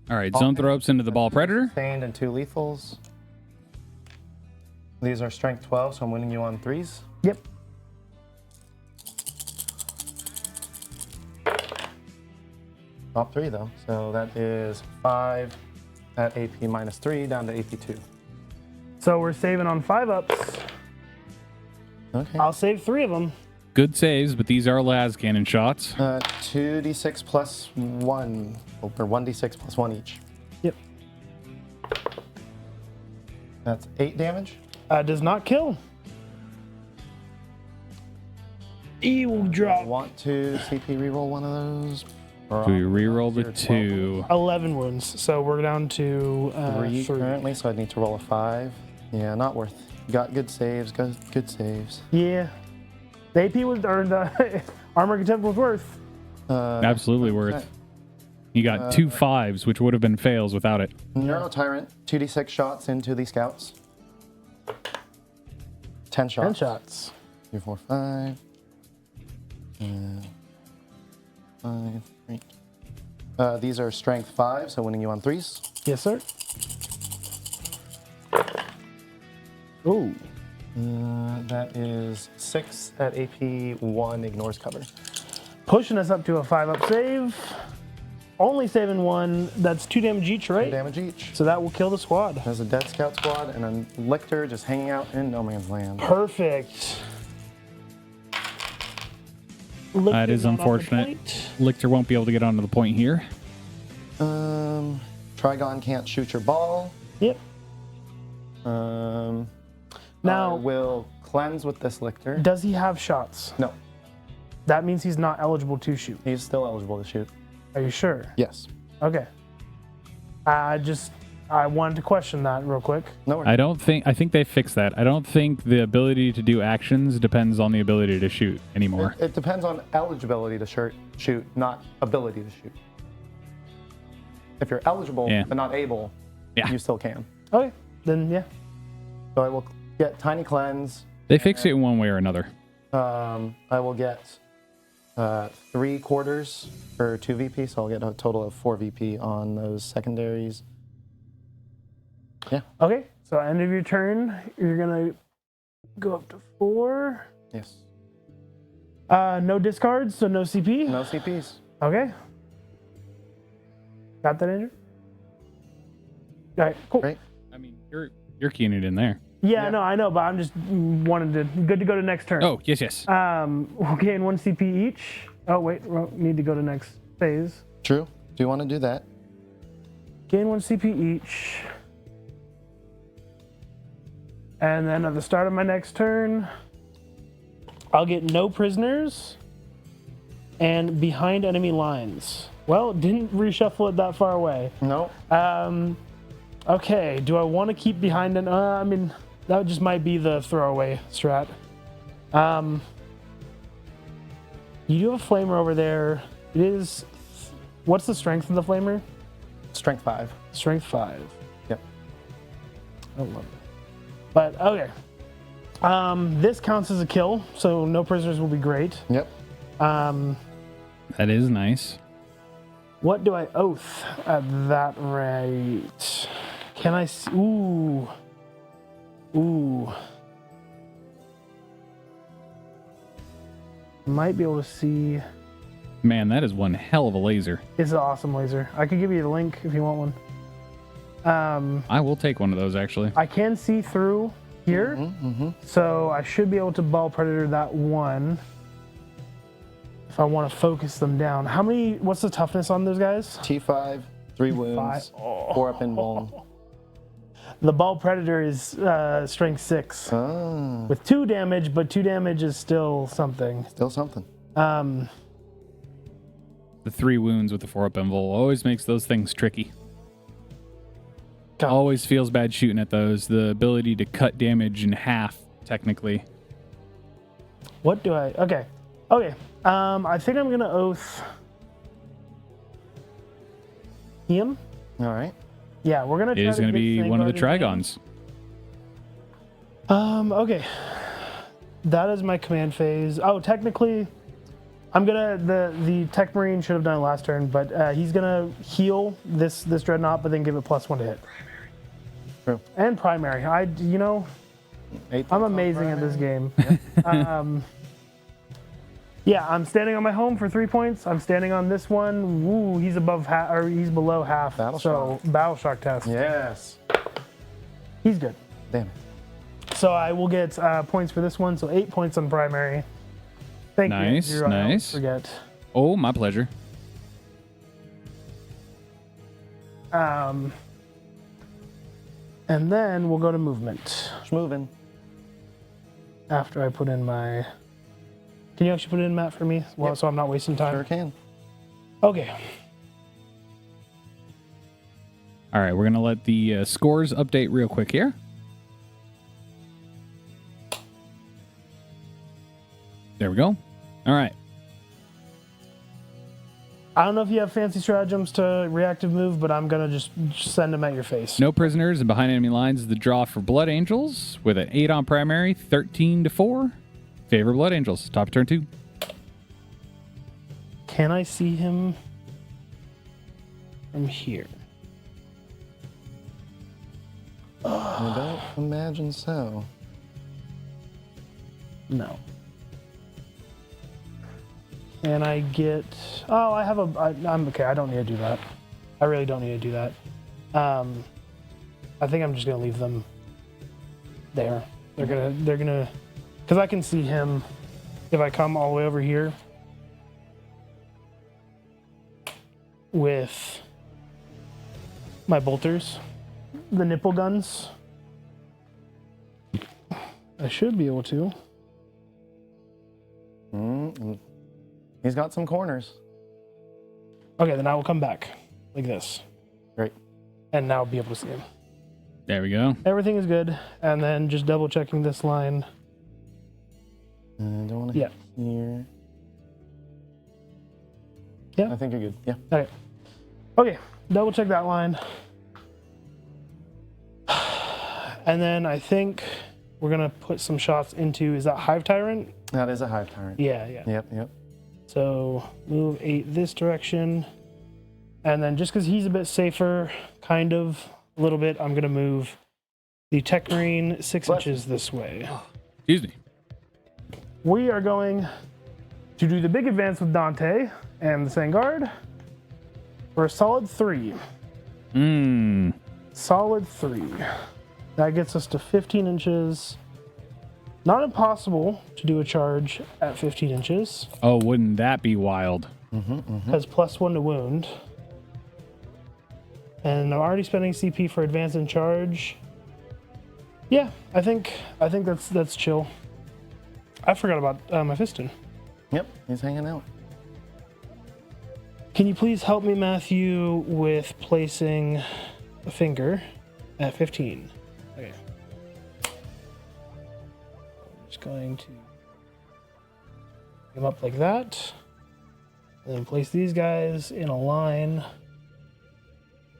A: All right, zone throws into the ball predator.
C: Sustained and 2 lethals. These are strength 12, so I'm winning you on 3s.
B: Yep.
C: Top 3 though, so that is 5 at AP -3 down to AP 2.
B: So we're saving on 5-ups.
C: Okay.
B: I'll save 3 of them.
A: Good saves, but these are las cannon shots.
C: 2d6 plus 1, or 1d6 plus 1 each.
B: Yep.
C: That's 8 damage.
B: Does not kill. You will drop
C: Want to CP reroll one of those? Or
A: Do we reroll the
C: your 12
A: 2?
B: 11 wounds, so we're down to
C: 3
B: 3.
C: currently, so I need to roll a 5. Yeah, not worth. Got good saves, good saves.
B: Yeah. The AP was, or the armor contempt was worth.
A: Absolutely worth. You got 2 5s, which would have been fails without it.
C: Neuro Tyrant, 2d6 shots into the scouts. 10 shots.
B: 10 shots.
C: 2, 4, 5. 5, 3. These are strength 5, so winning you on 3s.
B: Yes, sir. Ooh.
C: That is 6 at AP 1, ignores cover.
B: Pushing us up to a 5-up save. Only saving 1. That's 2 damage each,
C: 2
B: right?
C: damage each.
B: So that will kill the squad.
C: There's a dead scout squad and a lictor just hanging out in no man's land.
B: Perfect.
A: That is unfortunate. Lictor won't be able to get onto the point here.
C: Trigon can't shoot your ball.
B: Yep.
C: I
B: Now,
C: will cleanse with this lictor.
B: does he have shots?
C: No,
B: That means he's not eligible to shoot.
C: he's still eligible to shoot.
B: Are you sure?
C: Yes.
B: Okay. I wanted to question that real quick.
C: No worries.
A: I think they fixed that. I don't think the ability to do actions depends on the ability to shoot anymore.
C: It depends on eligibility to shoot, not ability to shoot. If you're eligible but not able, you still can.
B: Okay, then yeah.
C: So I will get Tiny Cleanse.
A: They fixed it in one way or another.
C: I will get 3 quarters for 2 VP, so I'll get a total of 4 VP on those secondaries. Yeah.
B: Okay, so end of your turn, you're gonna go up to 4.
C: Yes.
B: No discards, so no CP.
C: No CPs.
B: Okay. Got that, Andrew? All right, cool.
C: Great.
A: I mean, you're keying it in there.
B: Yeah,
C: Yeah.
B: no, I know, but I'm just good to go to next turn.
A: Oh, yes.
B: We'll gain 1 CP each. Oh, wait, we need to go to next phase.
C: True. Do you want to do that?
B: Gain 1 CP each. And then at the start of my next turn, I'll get no prisoners and behind enemy lines. Well, it didn't reshuffle it that far away.
C: No.
B: Okay, do I want to keep behind an... I mean, that just might be the throwaway strat. You do have a flamer over there. It is... What's the strength of the flamer?
C: Strength 5.
B: Strength 5.
C: Yep.
B: I love it. But, okay. This counts as a kill, so no prisoners will be great.
C: Yep.
A: That is nice.
B: What do I oath at that rate? Can I... Ooh. Might be able to see...
A: Man, that is one hell of a laser.
B: It's an awesome laser. I could give you the link if you want one.
A: I will take one of those, actually.
B: I can see through here, so I should be able to ball predator that one. if I want to focus them down. What's the toughness on those guys?
C: T5, 3 wounds, 4 up in bone.
B: The ball predator is strength 6
C: Oh,
B: with 2 damage, but 2 damage is still something.
C: still something.
A: The 3 wounds with the 4 up invul always makes those things tricky.
B: God.
A: Always feels bad shooting at those. The ability to cut damage in half, technically.
B: What do I? Okay. I think I'm gonna oath him.
C: All right.
B: Yeah, we're gonna.
A: It is going to be one of the Trigons.
B: Okay. That is my command phase. Oh, technically, I'm gonna the Tech Marine should have done it last turn, but he's gonna heal this Dreadnought, but then give it +1 to hit.
C: True.
B: And primary. I'm amazing at this game. Yeah, I'm standing on my home for 3 points. I'm standing on this one. Woo, he's above half, or he's below half.
C: Battle
B: so
C: shock.
B: battle shock test.
C: Yes.
B: He's good.
C: Damn it.
B: So I will get points for this one. So 8 points on primary. Thank you.
A: Nice,
B: Andrew. I always
A: nice.
B: forget.
A: Oh, my pleasure.
B: And then we'll go to movement
C: Moving.
B: after I put in my. Can you actually put it in, Matt, for me? Well,
C: Yep.
B: so I'm not wasting time.
C: Sure can.
B: Okay.
A: All right, we're going to let the scores update real quick here. There we go. All right.
B: I don't know if you have fancy stratagems to reactive move, but I'm gonna just send them at your face.
A: No prisoners and behind enemy lines is the draw for Blood Angels with an 8 on primary, 13-4. Favor Blood Angels. Top of turn 2.
B: Can I see him from here?
C: I don't imagine so.
B: No. Can I get? Oh, I have I'm okay. I don't need to do that. I really don't need to do that. I think I'm just gonna leave them there. They're gonna, because I can see him if I come all the way over here with my bolters, the nipple guns. I should be able to.
C: He's got some corners.
B: Okay, then I will come back like this.
C: Great.
B: And now I'll be able to see him.
A: There we go.
B: Everything is good. And then just double checking this line.
C: I don't want to
B: Yeah.
C: here.
B: Yeah.
C: I think you're good. Yeah.
B: Okay. Okay, double check that line. And then I think we're going to put some shots into, is that Hive Tyrant?
C: That is a Hive Tyrant.
B: Yeah.
C: Yep.
B: So move 8 this direction. And then just because he's a bit safer, kind of, a little bit, I'm going to move the Tech Marine 6 inches this way.
A: Excuse me.
B: We are going to do the big advance with Dante and the Vanguard for a solid 3. Solid 3. That gets us to 15 inches. Not impossible to do a charge at 15 inches.
A: Oh, wouldn't that be wild?
B: Has +1 to wound. And I'm already spending CP for advance and charge. Yeah, I think that's chill. I forgot about my Fiston.
C: Yep. He's hanging out.
B: Can you please help me, Matthew, with placing a finger at 15? Okay. I'm just going to come up like that. And then place these guys in a line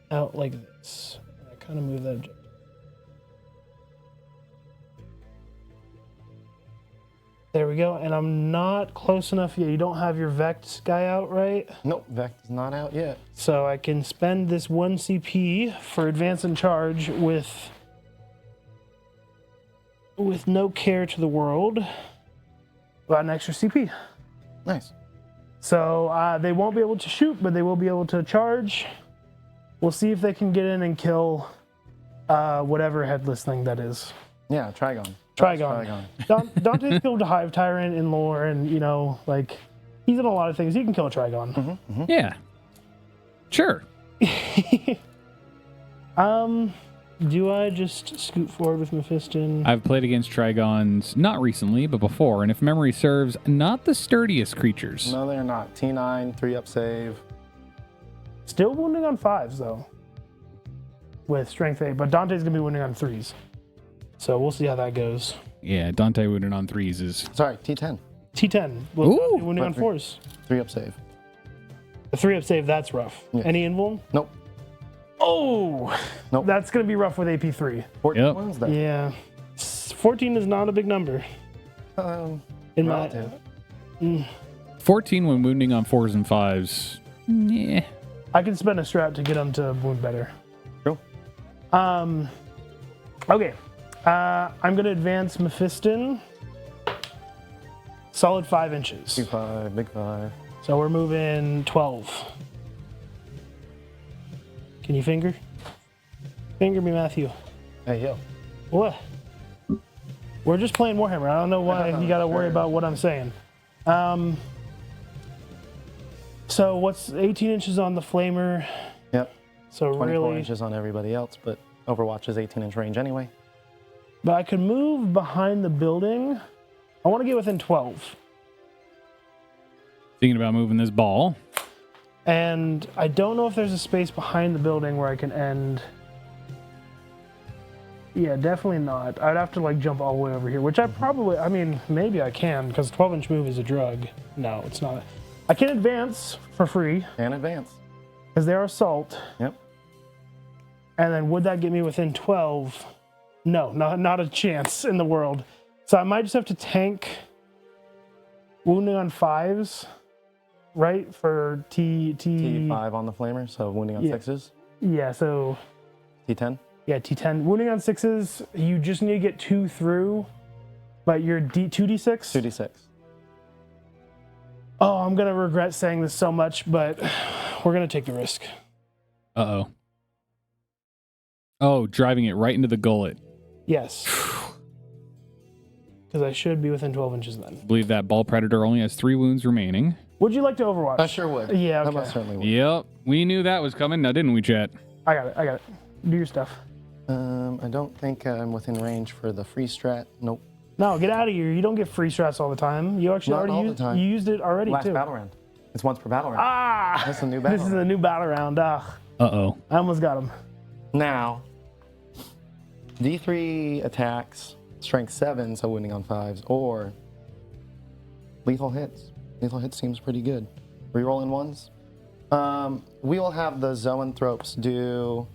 B: out like this. And I kind of move that objective. There we go. And I'm not close enough yet. You don't have your Vect guy out, right?
C: Nope. Vec's not out yet.
B: So I can spend this 1 CP for advance and charge with no care to the world. About an extra CP.
C: Nice.
B: So they won't be able to shoot, but they will be able to charge. We'll see if they can get in and kill whatever headless thing that is.
C: Yeah. Trigon.
B: Trigon. Dante's killed a Hive Tyrant in lore, and He's in a lot of things. He can kill a Trigon.
A: Yeah. Sure.
B: Do I just scoot forward with Mephiston?
A: I've played against Trigons, not recently, but before, and if memory serves, not the sturdiest creatures.
C: No, they're not. T9, 3-up save.
B: Still wounding on 5s, though. With Strength 8, but Dante's going to be wounding on 3s. So we'll see how that goes.
A: Yeah, Dante wounded on 3s is...
C: Sorry, T10.
B: T10. Well,
A: Ooh.
B: Dante wounding on 4s.
C: 3-up save.
B: The 3-up save, that's rough.
C: Yeah.
B: Any invuln?
C: Nope.
B: Oh!
C: Nope.
B: That's going to be rough with AP3.
C: 14
A: Yep.
C: wounds there.
B: Yeah. 14 is not a big number. In
C: relative.
B: my...
A: 14 when wounding on 4s and 5s. Yeah.
B: I can spend a strat to get him to wound better.
C: True.
B: Okay. I'm going to advance Mephiston. Solid 5 inches.
C: Big 5, big 5.
B: So we're moving 12. Can you finger? Finger me, Matthew.
C: Hey, yo.
B: What? We're just playing Warhammer. I don't know why you got to worry about what I'm saying. So what's 18 inches on the flamer?
C: Yep.
B: So
C: 24
B: really,
C: inches on everybody else, but Overwatch is 18-inch range anyway.
B: but I could move behind the building. I want to get within 12.
A: Thinking about moving this ball.
B: And I don't know if there's a space behind the building where I can end. Yeah, definitely not. I'd have to like jump all the way over here, which I mean, maybe I can because 12-inch move is a drug. No, it's not. I can advance for free
C: And advance.
B: because they're assault.
C: Yep.
B: And then would that get me within 12? No, not a chance in the world. So I might just have to tank wounding on 5s, right? For
C: T5 on the flamer, so wounding on
B: Yeah.
C: 6s.
B: Yeah, so
C: T10.
B: yeah, T10. Wounding on 6s, you just need to get 2 through, but you're 2d6?
C: 2d6.
B: Oh, I'm going to regret saying this so much, but we're going to take the risk.
A: Uh-oh. Oh, driving it right into the gullet.
B: Yes. Because I should be within 12 inches then.
A: I believe that ball predator only has 3 wounds remaining.
B: Would you like to Overwatch?
C: I sure would.
B: Yeah,
C: I
B: okay.
C: most certainly would.
A: Yep. We knew that was coming, now didn't we, chat?
B: I got it. Do your stuff.
C: I don't think I'm within range for the free strat. Nope.
B: No, get out of here. You don't get free strats all the time. You actually
C: Not
B: already
C: all the
B: used
C: time.
B: You used it already
C: Last
B: too.
C: battle round. It's once per battle round.
B: Ah!
C: That's a new battle
B: This is a
C: round.
B: new battle round. Ah,
A: Uh-oh.
B: I almost got him.
C: Now, D3 attacks, strength 7, so wounding on 5s, or lethal hits. Lethal hits seems pretty good. Rerolling 1s. We will have the zoanthropes do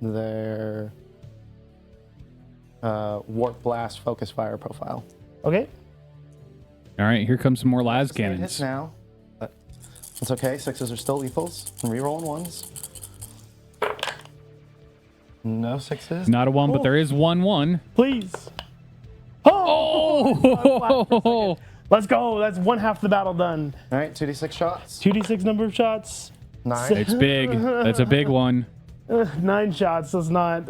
C: their warp blast focus fire profile.
B: Okay.
A: All right, here comes some more las
C: Standard hits
A: cannons.
C: now, but it's okay. 6s are still lethals. Rerolling 1s. No 6s.
A: Not a 1, but
B: Oh.
A: there is 1-1.
B: Please.
A: Oh!
B: Let's go. That's one half the battle done.
C: All right, 2d6 shots.
B: 2d6 number of shots.
C: 9.
A: It's big. That's a big one.
B: 9 shots. That's not.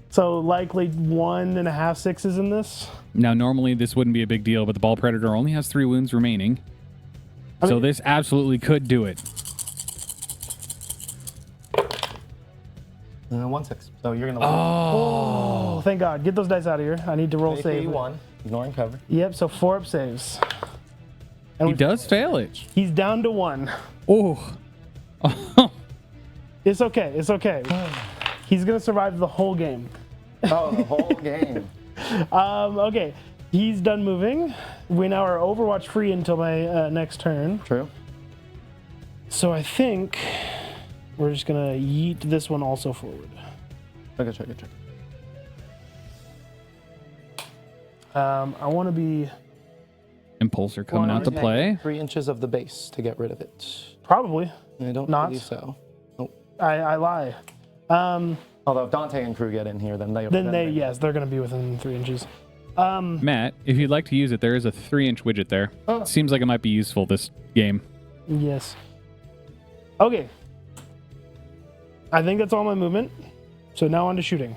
B: So likely 1.5 6s in this.
A: Now, normally this wouldn't be a big deal, but the ball predator only has 3 wounds remaining.
B: I
A: So
B: mean-
A: this absolutely could do it.
C: 1-6. So you're gonna.
B: Oh, thank God. Get those dice out of here. I need to roll save.
C: 1. Ignoring cover.
B: Yep, so 4 up saves. And
A: He does fail it.
B: He's down to 1.
A: Oh.
B: It's okay. It's okay. He's going to survive the whole game.
C: Oh, the whole game.
B: Okay. He's done moving. We now are Overwatch free until my next turn.
C: True.
B: So I think we're just going to yeet this one also forward.
C: Check.
B: I want to be
A: Impulsor coming out to
C: Take
A: play.
C: 3 inches of the base to get rid of it.
B: probably.
C: I don't
B: Not.
C: believe so. Nope.
B: I lie.
C: Although if Dante and crew get in here, then they.
B: Yes, they're going to be within 3 inches.
A: Matt, if you'd like to use it, there is a 3-inch widget there.
C: Oh.
A: Seems like it might be useful this game.
B: Yes. Okay. I think that's all my movement. So now on to shooting.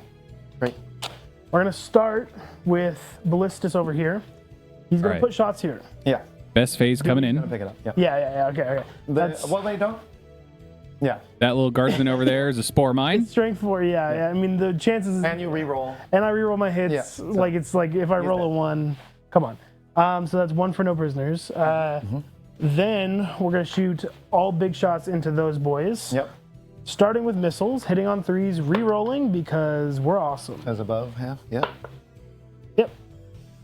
C: Great.
B: We're gonna start with Ballistus over here. He's gonna
A: Alright.
B: put shots here.
C: Yeah.
A: Best phase coming
C: Gonna
A: in.
C: pick it up. Yeah.
B: Yeah. Okay. That's
C: Well, they don't. Yeah.
A: That little guardsman over there is a spore mine.
B: strength 4. Yeah. I mean, the chances.
C: And you re-roll.
B: And I reroll my hits.
C: Yeah, so
B: like it's like if I roll a 1, come on. So that's 1 for no prisoners. Then we're gonna shoot all big shots into those boys.
C: Yep.
B: Starting with missiles, hitting on 3s, re-rolling because we're awesome.
C: As above, half. Yep.
B: Yep.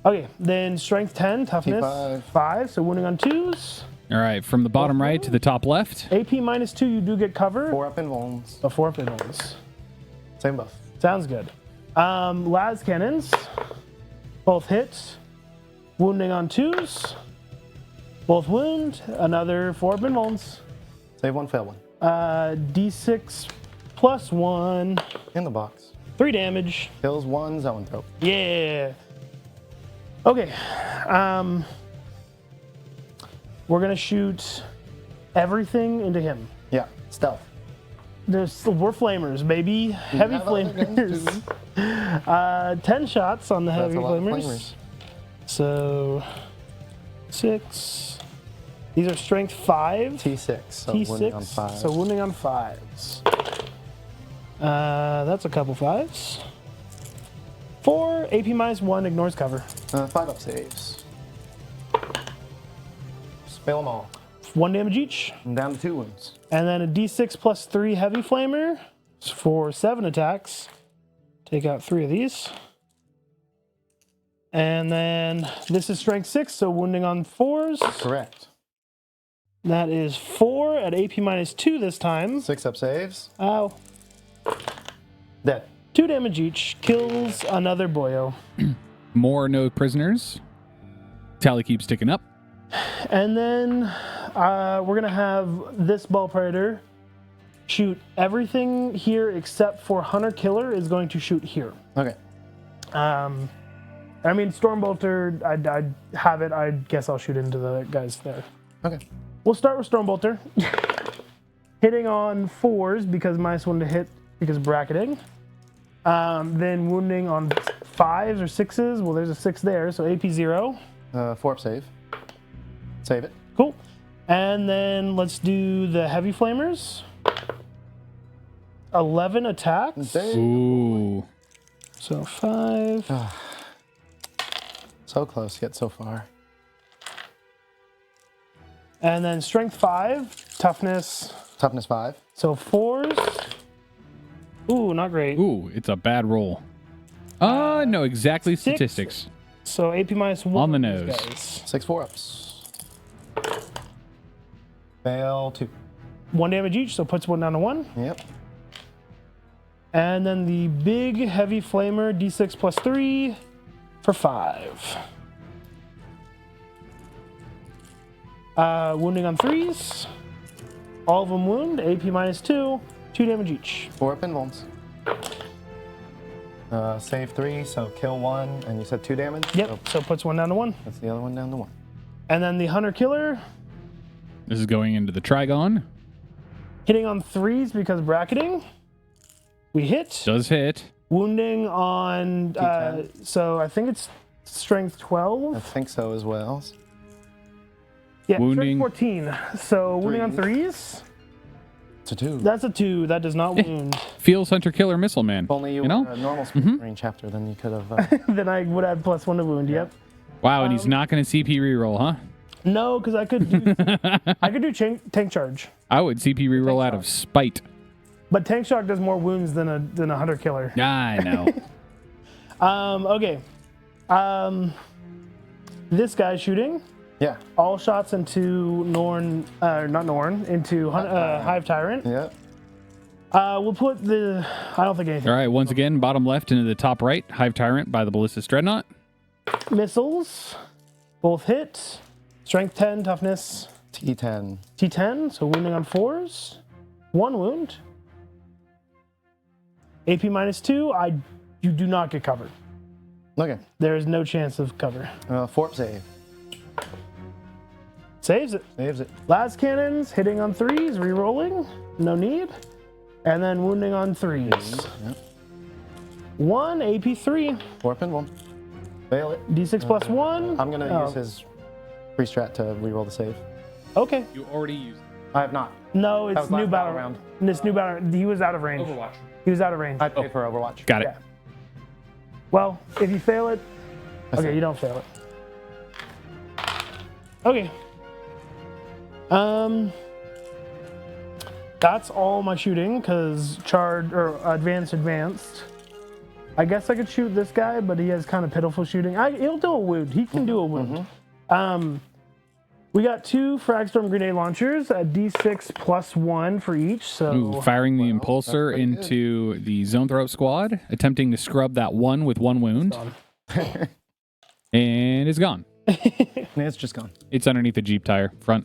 B: Okay, then strength 10, toughness
C: T5.
B: 5, so wounding on 2s.
A: All right, from the bottom right to the top left.
B: AP -2, you do get cover.
C: 4 up in wounds.
B: But 4 up in wounds.
C: Same buff.
B: Sounds good. Las cannons, both hit, wounding on 2s, both wound, another 4 up in wounds.
C: Save 1, fail 1.
B: D6 plus 1,
C: In the box.
B: 3 damage.
C: Kills 1 zoanthrope.
B: Yeah. Okay. We're gonna shoot everything into him.
C: Yeah. Stealth.
B: We're flamers, baby. Heavy
C: have other guns,
B: flamers. 10 shots on the
C: That's
B: heavy
C: a lot of
B: flamers.
C: flamers.
B: So 6. These are strength 5.
C: T6. So wounding on
B: T6.
C: 5.
B: So wounding on 5s. That's a couple 5s. 4. AP -1 ignores cover.
C: 5 up saves. Fail them all.
B: 1 damage each.
C: I'm down to 2 wounds.
B: And then a D6 plus 3 heavy flamer for 7 attacks. Take out 3 of these. And then this is strength 6, so wounding on 4s.
C: Correct.
B: That is 4 at AP -2 this time.
C: 6 up saves.
B: Ow.
C: Dead.
B: 2 damage each. Kills another boyo.
A: More no prisoners. Tally keeps ticking up.
B: And then we're going to have this ball predator shoot everything here except for Hunter Killer is going to shoot here.
C: Okay.
B: I mean, Stormbolter, I'd have it. I guess I'll shoot into the guys there.
C: Okay.
B: We'll start with Stormbolter. Hitting on 4s because -1 to hit because bracketing. Then wounding on 5s or 6s. Well, there's a 6 there, so AP 0.
C: 4 up save. Save it.
B: Cool. And then let's do the heavy flamers. 11 attacks.
C: Save.
A: Ooh.
B: So 5.
C: So close, yet so far.
B: And then strength 5. Toughness.
C: Toughness 5.
B: So 4s. Ooh, not great.
A: Ooh, it's a bad roll. No, exactly
B: 6.
A: statistics.
B: So AP -1.
A: On the
B: these
A: nose.
B: guys.
C: 6 4-ups. Fail 2.
B: 1 damage each, so puts 1 down to 1.
C: Yep.
B: And then the big heavy flamer, D6 plus 3 for 5. Wounding on 3s. All of them wound, AP -2, 2 damage each.
C: 4 up in wounds. Save 3, so kill 1, and you said 2 damage?
B: Yep, so puts 1 down to 1.
C: That's the other one down to 1.
B: And then the Hunter Killer,
A: This is going into the Trigon.
B: hitting on 3s because bracketing. We hit.
A: Does hit.
B: Wounding on,
C: D10.
B: so I think it's strength 12.
C: I think so as well.
B: Yeah,
A: Wounding.
B: strength 14. So wounding on 3s.
C: It's a 2.
B: That's a 2. That does not wound.
A: Feels Hunter Killer Missile Man.
C: If only you,
A: you know?
C: were a normal Space Marine chapter, then you could have...
B: Then I would add +1 to wound. Yep.
A: Wow, and he's not going to CP reroll, huh?
B: No, because I could do tank charge,
A: I would CP reroll out of spite.
B: but tank shock does more wounds than a Hunter Killer.
A: I know.
B: Okay. This guy's shooting.
C: Yeah.
B: All shots into Norn, not Norn, into Hive Tyrant.
C: Yep.
B: We'll put the. I don't think anything.
A: All right, once again, bottom left into the top right, Hive Tyrant by the Ballistus Dreadnought.
B: Missiles, both hit. Strength 10, toughness
C: T10.
B: T10, so wounding on 4s. 1 wound. AP -2. You do not get covered.
C: Okay.
B: There is no chance of cover.
C: 4 up save.
B: Saves it.
C: Saves it.
B: Las cannons hitting on 3s, re-rolling. No need. And then wounding on 3s.
C: Yep.
B: 1 AP3.
C: Warp and one. Fail it.
B: D6 plus 1.
C: I'm gonna use his free strat to reroll the save.
B: Okay.
A: You already used it.
C: I have not.
B: No,
C: That
B: it's
C: was
B: new
C: last
B: battle
C: round.
B: This new battle. He was out of range.
A: Overwatch.
B: He was out of range.
C: I paid for Overwatch.
A: Got it.
B: Yeah. Well, if you fail it,
C: I see.
B: okay, you don't fail it. Okay. That's all my shooting because charge or advanced. I guess I could shoot this guy, but he has kind of pitiful shooting. He'll do a wound. He can do a wound. We got 2 Fragstorm grenade launchers, a D6 plus 1 for each. So
A: Ooh, firing the impulsor
C: pretty good.
A: into the Zone Throat squad, attempting to scrub that one with 1 wound. And it's gone.
C: It's just gone.
A: It's underneath the Jeep tire. Front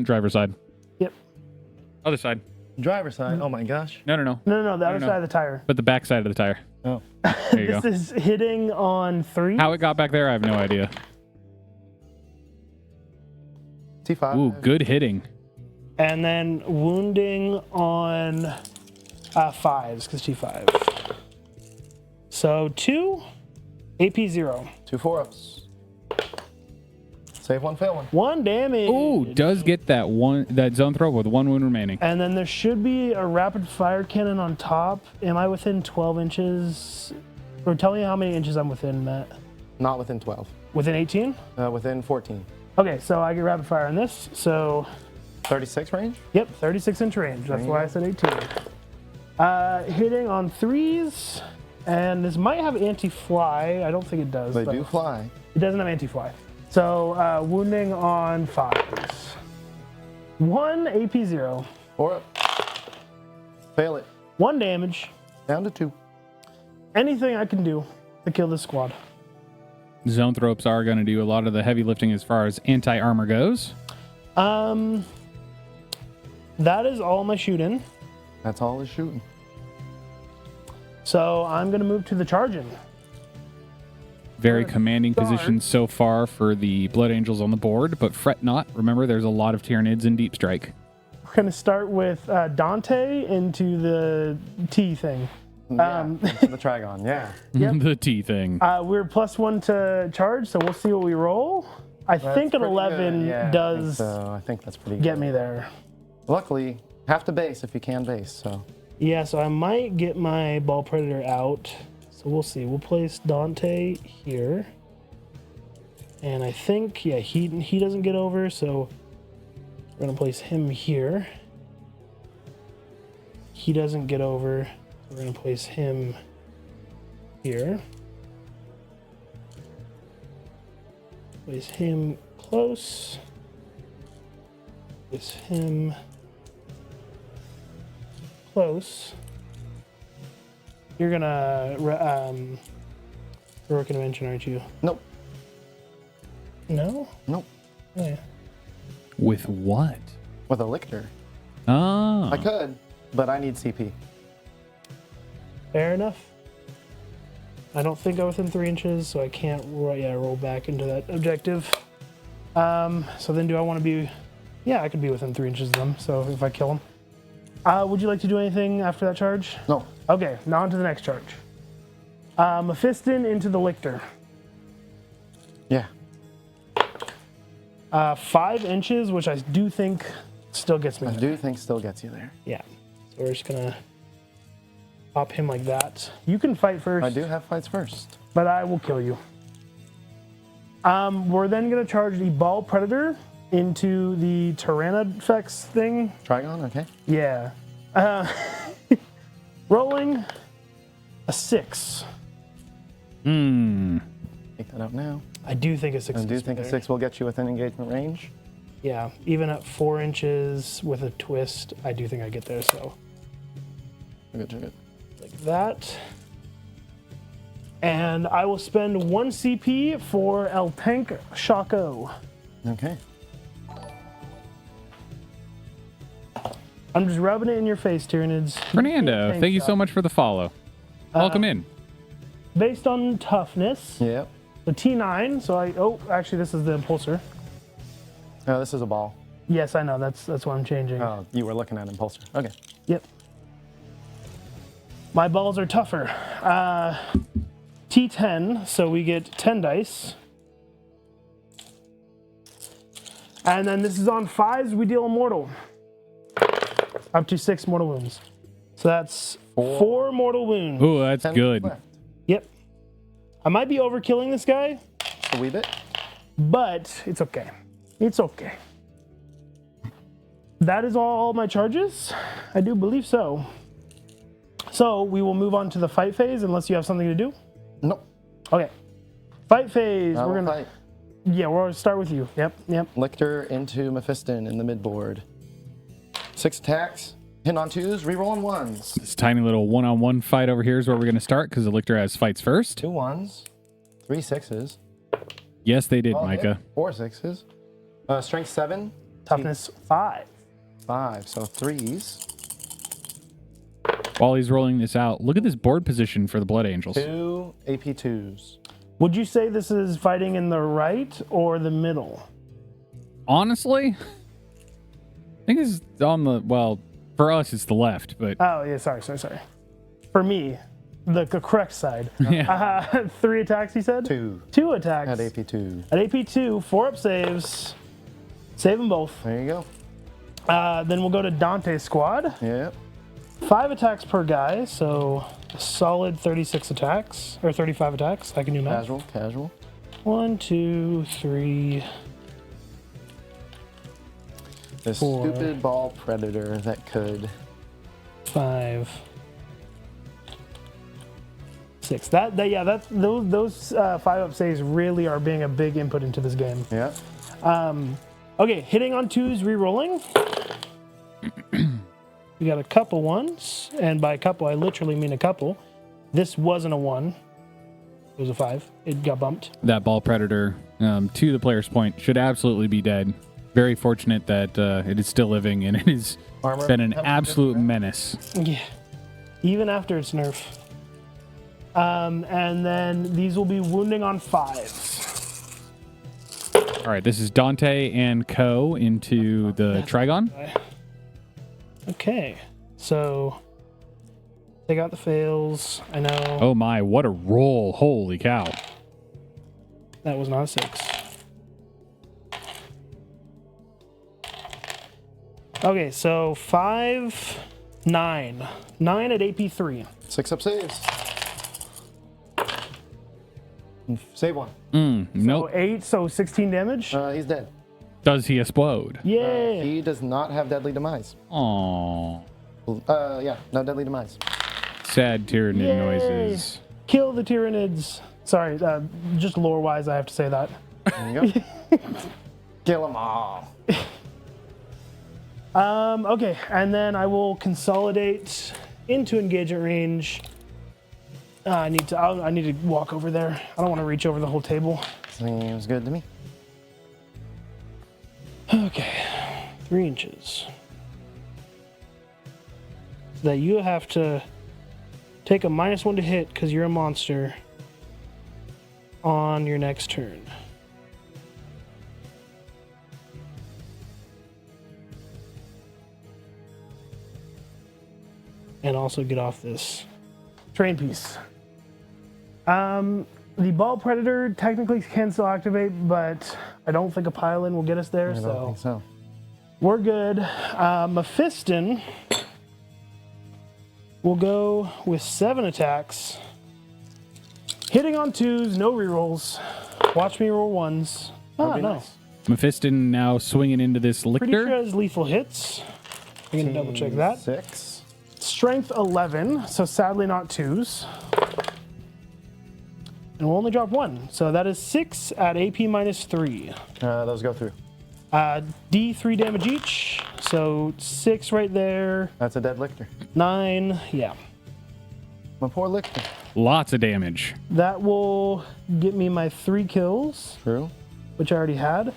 A: driver side.
B: Yep.
A: Other side.
C: Driver's side. Oh my gosh.
A: No.
B: No, the other side of the tire.
A: But the back side of the tire.
C: Oh.
A: There you go.
B: This is hitting on 3.
A: How it got back there, I have no idea.
C: T5.
A: Ooh, good hitting.
B: And then wounding on 5s, because T5. So 2, AP 0.
C: 2 4-ups. Save 1, fail 1.
B: 1 damage.
A: Ooh, does get that Zone Throat with 1 wound remaining.
B: And then there should be a rapid fire cannon on top. Am I within 12 inches? Or tell me how many inches I'm within, Matt.
C: Not within 12.
B: Within 18?
C: Within 14.
B: Okay, so I get rapid fire on this. So,
C: 36 range?
B: yep, 36-inch range. That's why I said 18. Hitting on 3s. And this might have anti-fly. I don't think it does.
C: They
B: but
C: do fly.
B: It doesn't have anti-fly. So, wounding on 5s. 1 AP 0.
C: 4 up. Fail it.
B: 1 damage.
C: Down to 2.
B: Anything I can do to kill this squad.
A: Zone Thropes are going to do a lot of the heavy lifting as far as anti-armor goes.
B: That is all my shooting.
C: That's all his shooting.
B: So I'm going to move to the charging.
A: Very commanding position so far for the Blood Angels on the board, but fret not. Remember, there's a lot of Tyranids in Deep Strike.
B: We're going to start with Dante into the T thing.
C: Yeah, into the Trigon, yeah.
B: Yep.
A: The T thing.
B: We're +1 to charge, so we'll see what we roll. I think an
C: pretty
B: 11
C: good. Yeah,
B: does
C: I think that's pretty
B: get
C: good.
B: me there.
C: Luckily, have to base if you can base, so.
B: Yeah, so I might get my Ball Predator out. So we'll see. We'll place Dante here. And I think, yeah, he doesn't get over, so we're going to place him here. He doesn't get over. We're going to place him here. Place him close. Place him close. You're gonna heroic intervention, aren't you?
C: Nope.
B: No?
C: Nope.
B: Oh, yeah.
A: With what?
C: With a lictor.
A: Ah.
C: I could, but I need CP.
B: Fair enough. I don't think I'm within 3 inches, so I can't roll back into that objective. So then do I want to be... Yeah, I could be within 3 inches of them, so if I kill them. Would you like to do anything after that charge?
C: No.
B: Okay, now on to the next charge. Mephiston into the Lictor.
C: Yeah.
B: 5 inches, which I do think still gets me
C: I
B: there.
C: do think still gets you there.
B: Yeah. So we're just gonna pop him like that. You can fight first.
C: I do have fights first.
B: But I will kill you. We're then gonna charge the Ball Predator into the Tyranid effects thing.
C: Trigon, okay.
B: Yeah. Rolling a 6.
C: Take that out now.
B: I do think a 6
C: I do
B: gets me
C: think a
B: there.
C: 6 will get you within engagement range.
B: Yeah, even at 4 inches with a twist, I do think I get there, so
C: Good.
B: like that. And I will spend 1 CP for El Tank Shaco.
C: Okay.
B: I'm just rubbing it in your face, Tyranids.
A: Fernando, thank you so much for the follow. Welcome in.
B: Based on toughness,
C: Yep.
B: the T9, so actually this is the impulsor.
C: Oh, this is a ball.
B: Yes, I know, that's what I'm changing.
C: Oh, you were looking at impulsor. Okay.
B: Yep. My balls are tougher. T10, so we get 10 dice. And then this is on 5s, we deal a mortal. Up to 6 mortal wounds. So that's 4 mortal wounds.
A: Ooh, that's
C: 10
A: good.
C: left.
B: Yep. I might be overkilling this guy,
C: A wee bit.
B: but it's okay. It's okay. That is all my charges? I do believe so. So we will move on to the fight phase unless you have something to do.
C: Nope.
B: Okay. Fight phase.
C: I
B: We're
C: will
B: gonna
C: fight.
B: Yeah, we're gonna start with you. Yep.
C: Lictor into Mephiston in the midboard. 6 attacks. Hit on 2s, reroll on 1s.
A: This tiny little one-on-one fight over here is where we're going to start because the Lictor has fights first.
C: 2 1s, 3 6s.
A: Yes, they did,
C: All
A: Micah.
C: hit. 4 6s. Strength 7.
B: Toughness 5.
C: 5, so 3s.
A: While he's rolling this out, look at this board position for the Blood Angels.
C: 2 AP2s.
B: Would you say this is fighting in the right or the middle?
A: Honestly, I think it's on the, well, for us, it's the left, but
B: Oh, yeah, sorry. For me, the correct side.
A: yeah.
B: 3 attacks, you said?
C: 2
B: 2 attacks.
C: at AP2.
B: At AP2, 4 up saves. Save them both.
C: There you go.
B: Then we'll go to Dante's squad.
C: Yep.
B: 5 attacks per guy, so a solid 36 attacks, or 35 attacks. I can do math.
C: Casual.
B: 1, 2, 3.
C: This
B: 4.
C: stupid ball predator that could.
B: 5, 6. Those 5 up saves really are being a big input into this game.
C: Yeah.
B: Okay, hitting on 2s, re-rolling. We got a couple 1s, and by couple I literally mean a couple. This wasn't a 1. It was a 5. It got bumped.
A: That ball predator, to the player's point, should absolutely be dead. Very fortunate that it is still living, and it has
C: Armor
A: been an
C: have
A: absolute
C: different-
A: menace.
B: Yeah, even after its nerf. And then these will be wounding on 5s.
A: All right, this is Dante and Co. into the Trigon.
B: Okay, so take out the fails. I know
A: Oh my, what a roll. Holy cow.
B: that was not a 6. Okay, so 5, 9. 9 at AP3.
C: 6 up saves. Save 1.
A: Nope.
B: So 8, so 16 damage.
C: He's dead.
A: Does he explode?
B: Yeah.
C: He does not have deadly demise.
A: Aww.
C: Yeah, no deadly demise.
A: Sad Tyranid
B: Yay.
A: noises.
B: Kill the Tyranids. Sorry, just lore-wise, I have to say that.
C: There you go. Kill them all.
B: Okay, and then I will consolidate into engagement range. I need to walk over there. I don't want to reach over the whole table.
C: Seems good to me.
B: Okay, 3 inches. So that you have to take a -1 to hit because you're a monster on your next turn. And also get off this terrain piece. The ball predator technically can still activate, but I don't think a pile-in will get us there,
C: I don't think so.
B: we're good. Mephiston will go with 7 attacks. Hitting on 2s, no rerolls. Watch me roll 1s.
C: That'd
B: Ah,
C: be
B: no.
C: nice.
A: Mephiston now swinging into this
B: Pretty
A: Lictor.
B: sure it has lethal hits. I'm going to double check that.
C: 6.
B: Strength 11, so sadly not 2s. And we'll only drop 1. So that is 6 at AP -3.
C: Those go through.
B: D3 damage each. So 6 right there.
C: That's a dead lictor.
B: 9, yeah.
C: My poor lictor.
A: Lots of damage.
B: That will get me my 3 kills,
C: True.
B: which I already had.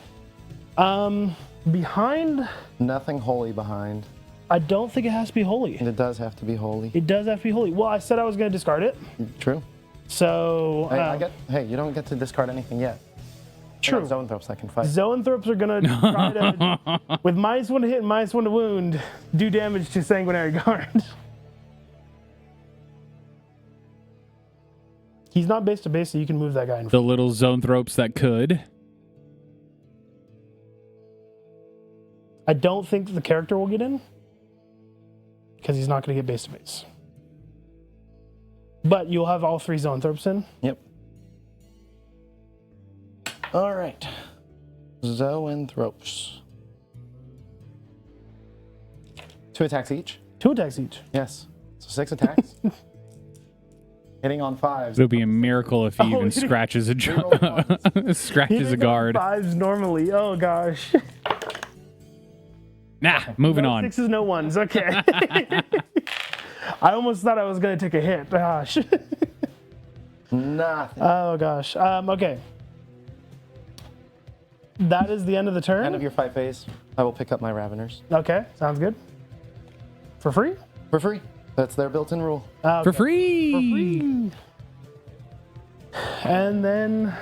B: Behind,
C: Nothing holy behind.
B: I don't think it has to be holy.
C: It does have to be holy.
B: It does have to be holy. Well, I said I was going to discard it.
C: True.
B: So,
C: Hey, you don't get to discard anything yet.
B: true.
C: Zoanthropes I can fight.
B: Zoanthropes are going to try to, with -1 to hit and -1 to wound, do damage to Sanguinary Guard. He's not base to base, so you can move that guy in.
A: The little zoanthropes that could.
B: I don't think the character will get in because he's not going to get base to base. But you'll have all 3 zoanthropes in.
C: Yep. All right. Zoanthropes. 2 attacks each.
B: 2 attacks each.
C: Yes. So 6 attacks. Hitting on 5s.
A: It'll be a miracle if he even
B: he-
A: scratches a scratches a guard.
B: 5s normally. Oh gosh.
A: Nah, moving
B: No
A: on.
B: 6s, no 1s. Okay. I almost thought I was going to take a hit. Gosh.
C: Nothing.
B: Oh gosh. Okay. That is the end of the turn.
C: End of your fight phase. I will pick up my Raveners.
B: Okay, sounds good. For free?
C: For free. That's their built-in rule.
B: Okay.
A: For free.
B: For free. And then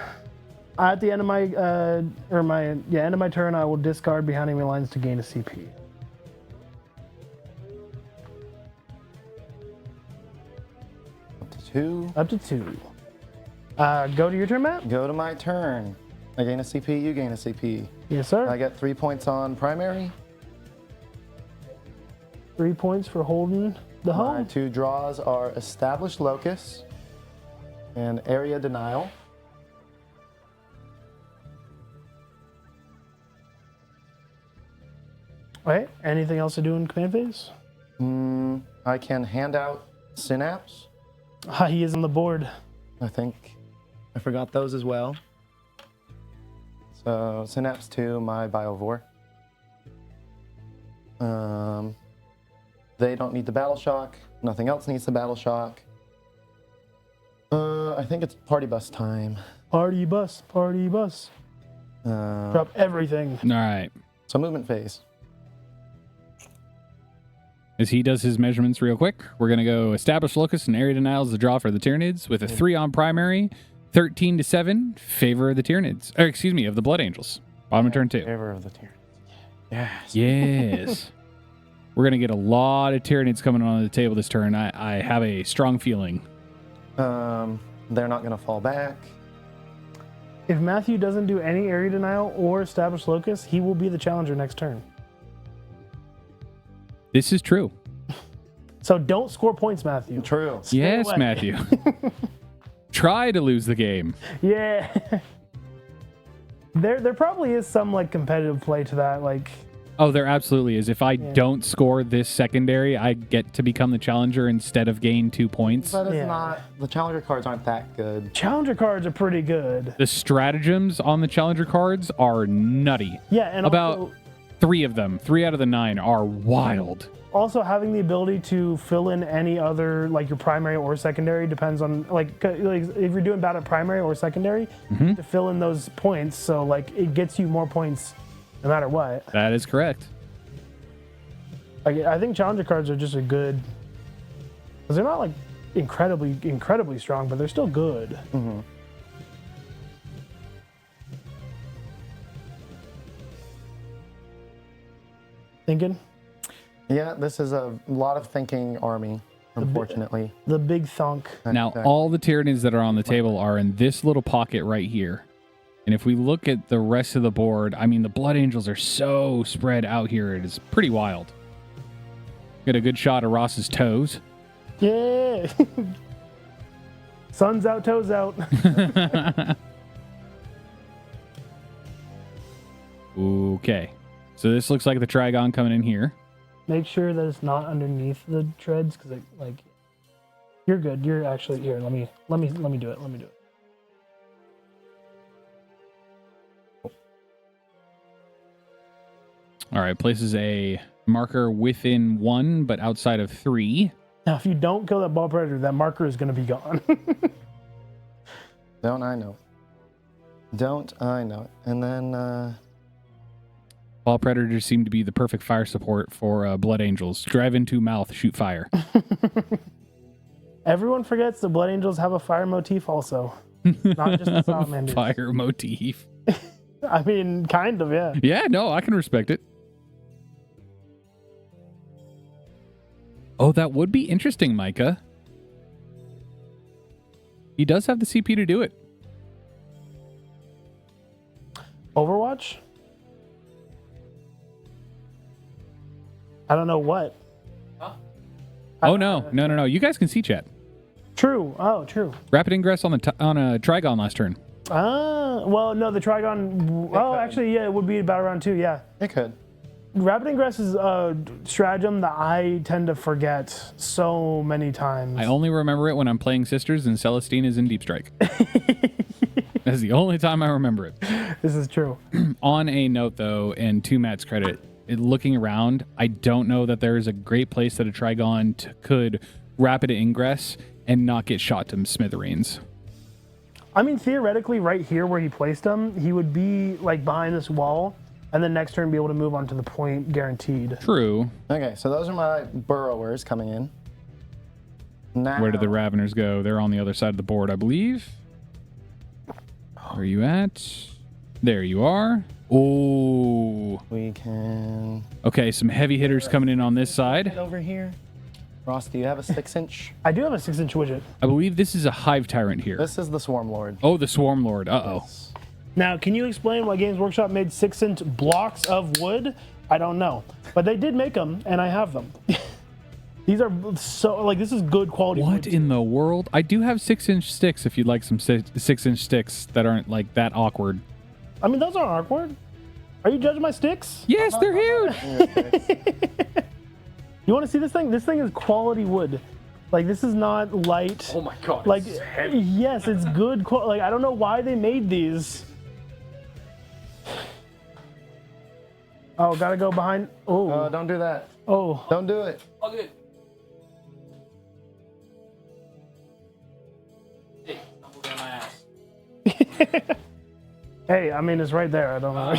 B: at the end of my end of my turn, I will discard behind enemy lines to gain a CP.
C: Up to 2.
B: Up to 2. Go to your turn, Matt.
C: Go to my turn. I gain a CP, you gain a CP.
B: Yes, sir.
C: I get 3 points on primary.
B: 3 points for holding the
C: My
B: home.
C: 2 draws are Established Locus and Area Denial.
B: Okay. Anything else to do in command phase?
C: I can hand out Synapse.
B: He is on the board.
C: I think I forgot those as well. So Synapse to my Biovore. They don't need the Battle Shock. Nothing else needs the Battle Shock. I think it's Party Bus time.
B: Party bus. Party bus. Drop everything.
A: All right.
C: So movement phase.
A: As he does his measurements real quick, we're going to go establish locus and area denial as the draw for the Tyranids with a 3 on primary, 13 to 7, favor of the Tyranids. Or excuse me, of the Blood Angels. Bottom of turn 2.
C: Favor of the Tyranid. Yes.
A: Yes. We're going to get a lot of Tyranids coming on the table this turn. I have a strong feeling.
C: They're not going to fall back.
B: If Matthew doesn't do any area denial or establish locus, he will be the challenger next turn.
A: This is true.
B: So don't score points, Matthew.
C: True.
A: Yes,
B: away.
A: Matthew. Try to lose the game.
B: Yeah. There probably is some like competitive play to that. Like,
A: Oh, there absolutely is. If I don't score this secondary, I get to become the challenger instead of gain 2 points.
C: But it's
B: Yeah.
C: not. The challenger cards aren't that good.
B: challenger cards are pretty good.
A: The stratagems on the challenger cards are nutty.
B: Yeah, and
A: About 3 of them, 3 out of the 9 are wild.
B: also having the ability to fill in any other, like your primary or secondary, depends on like if you're doing bad at primary or secondary, to fill in those points. So like it gets you more points no matter what.
A: That is correct.
B: Like, I think challenger cards are just a good, because they're not like incredibly strong, but they're still good. Thinking
C: Yeah, this is a lot of thinking army, unfortunately.
B: the big thunk.
A: Now,
C: Okay.
A: all the Tyranids that are on the table are in this little pocket right here. And if we look at the rest of the board, I mean, the Blood Angels are so spread out here. It is pretty wild. Get a good shot of Ross's toes.
B: Yeah. Sun's out, toes out.
A: Okay. So this looks like the Trigon coming in here.
B: Make sure that it's not underneath the treads, because like you're good. You're actually here. Let me do it. Let me do it.
A: All right. Places a marker within 1, but outside of 3.
B: Now, if you don't kill that ball predator, that marker is going to be gone.
C: Don't I know it? Don't I know it? And then,
A: Ball Predators seem to be the perfect fire support for Blood Angels. Drive into mouth, shoot fire.
B: Everyone forgets the Blood Angels have a fire motif also. Not just the Salamanders.
A: Fire motif.
B: I mean, kind of, yeah.
A: Yeah, no, I can respect it. Oh, that would be interesting, Micah. He does have the CP to do it.
B: Overwatch? I don't know what.
A: Oh, no. No. You guys can see chat.
B: True. Oh, true.
A: Rapid ingress on on a Trigon last turn.
B: Well, no, the Trigon. Oh, actually, yeah, it would be about around 2. Yeah.
C: It could.
B: Rapid ingress is a stratagem that I tend to forget so many times.
A: I only remember it when I'm playing Sisters and Celestine is in Deep Strike. That's the only time I remember it.
B: This is true.
A: On a note, though, and to Matt's credit, looking around, I don't know that there is a great place that a Trigon could rapid ingress and not get shot to smithereens.
B: I mean, theoretically, right here where he placed him, he would be like behind this wall, and then next turn be able to move on to the point guaranteed.
A: True.
C: Okay, so those are my burrowers coming in. Now,
A: Where did the Raveners go? They're on the other side of the board, I believe. Where are you at? There you are. Oh.
C: we can
A: Okay, some heavy hitters coming in on this side.
C: get over here. Ross, do you have a 6-inch?
B: I do have a 6-inch widget.
A: I believe this is a Hive Tyrant here.
C: This is the Swarm Lord.
A: Oh, the Swarm Lord. Uh-oh.
B: Now, can you explain why Games Workshop made 6-inch blocks of wood? I don't know, but they did make them, and I have them. These are so like this is good quality.
A: What
B: wood.
A: in the world? I do have 6-inch sticks if you'd like some 6-inch sticks that aren't like that awkward.
B: I mean, those aren't awkward. Are you judging my sticks?
A: Yes, they're huge.
B: You want to see this thing? This thing is quality wood. Like, this is not light.
C: Oh my god.
B: Like, yes, it's good. Like, I don't know why they made these. Oh, gotta go behind. Oh,
C: don't do that.
B: oh.
C: Don't do it.
A: Okay. Hey, I'm looking at my ass.
B: Hey, I mean, it's right there. I don't know.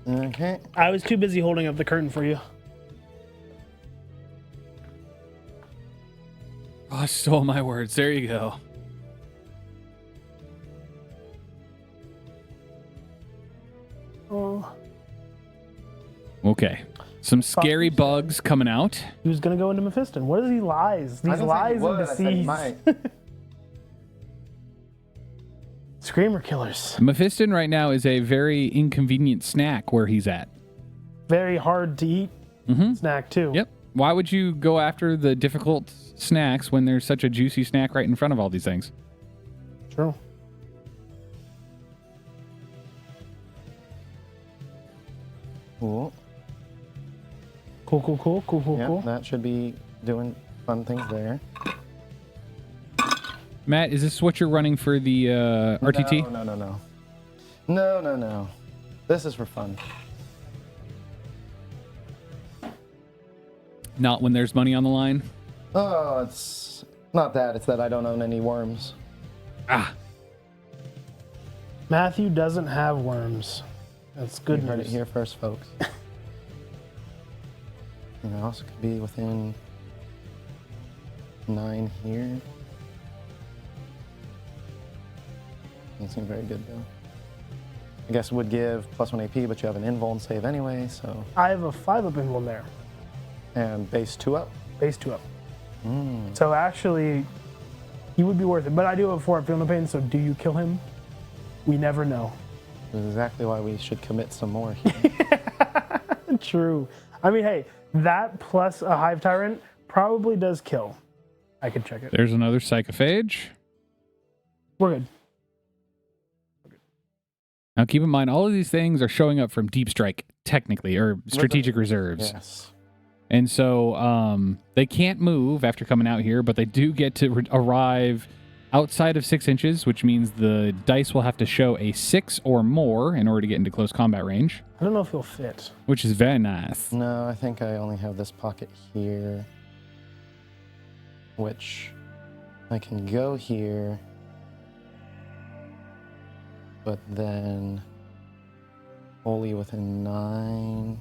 C: Okay.
B: I was too busy holding up the curtain for you.
A: Oh, I stole my words. There you go.
B: Oh.
A: Okay. Some scary bugs coming out.
B: He was gonna go into Mephiston. What is he lies? These lies and deceit. Screamer killers.
A: Mephiston right now is a very inconvenient snack where he's at.
B: Very hard to eat snack too.
A: Yep. Why would you go after the difficult snacks when there's such a juicy snack right in front of all these things?
B: True.
C: Cool.
B: Cool.
C: That should be doing fun things there.
A: Matt, is this what you're running for the RTT?
C: No. This is for fun.
A: Not when there's money on the line?
C: Oh, it's not that. It's that I don't own any worms.
A: Ah.
B: Matthew doesn't have worms. That's good
C: You heard it
B: news.
C: here first, folks. And it also could be within 9 here. Doesn't seem very good though. I guess it would give +1 AP, but you have an invuln save anyway, so.
B: I have a 5-up invuln there.
C: And base 2 up.
B: Base 2-up. So actually, he would be worth it. But I do have 4-up Feel No Pain, so do you kill him? We never know.
C: This is exactly why we should commit some more here.
B: True. I mean, hey, that plus a Hive Tyrant probably does kill. I could check it.
A: There's another Psychophage.
B: We're good.
A: Now keep in mind, all of these things are showing up from Deep Strike, technically, or strategic reserves.
C: Yes.
A: And so they can't move after coming out here, but they do get to arrive outside of 6 inches, which means the dice will have to show a 6 or more in order to get into close combat range,
B: I don't know if he'll fit.
A: which is very nice.
C: No, I think I only have this pocket here, which I can go here, but then only within 9.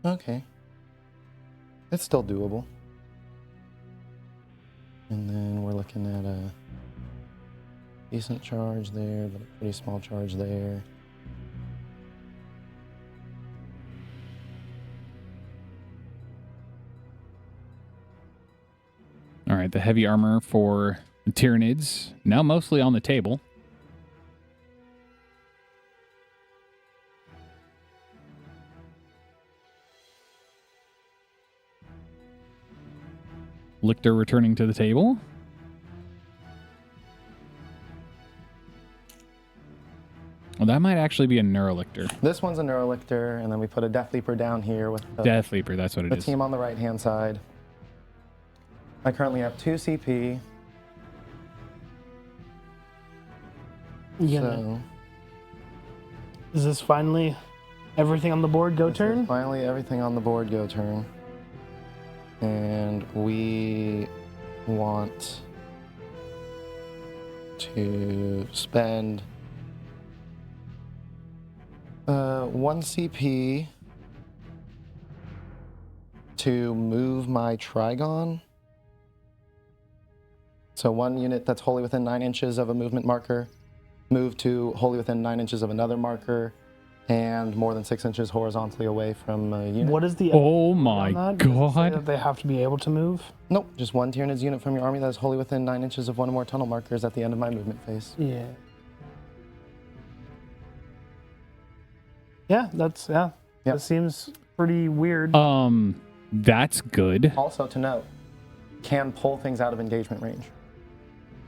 C: Okay. It's still doable. And then we're looking at a decent charge there, but a pretty small charge there.
A: right, the heavy armor for the Tyranids, now mostly on the table. Lictor returning to the table. Well, that might actually be a Neurolictor.
C: This one's a Neurolictor, and then we put a Death Leaper down here with the,
A: Death Leaper, that's what it
C: the
A: is.
C: team on the right-hand side. I currently have 2 CP.
B: Yeah.
C: So
B: Is this finally everything on the board go
C: this is
B: turn?
C: finally everything on the board go turn. And we want to spend 1 CP to move my Trigon. So 1 unit that's wholly within 9 inches of a movement marker, move to wholly within 9 inches of another marker, and more than 6 inches horizontally away from a unit.
B: What is the
A: Oh my
B: on that? Does it say
A: god.
B: that they have to be able to move?
C: Nope, just 1 Tyranids unit from your army that is wholly within 9 inches of 1 or more tunnel markers at the end of my movement phase.
B: Yeah. Yeah, that's
C: Yeah.
B: That seems pretty weird.
A: That's good.
C: Also to note, can pull things out of engagement range.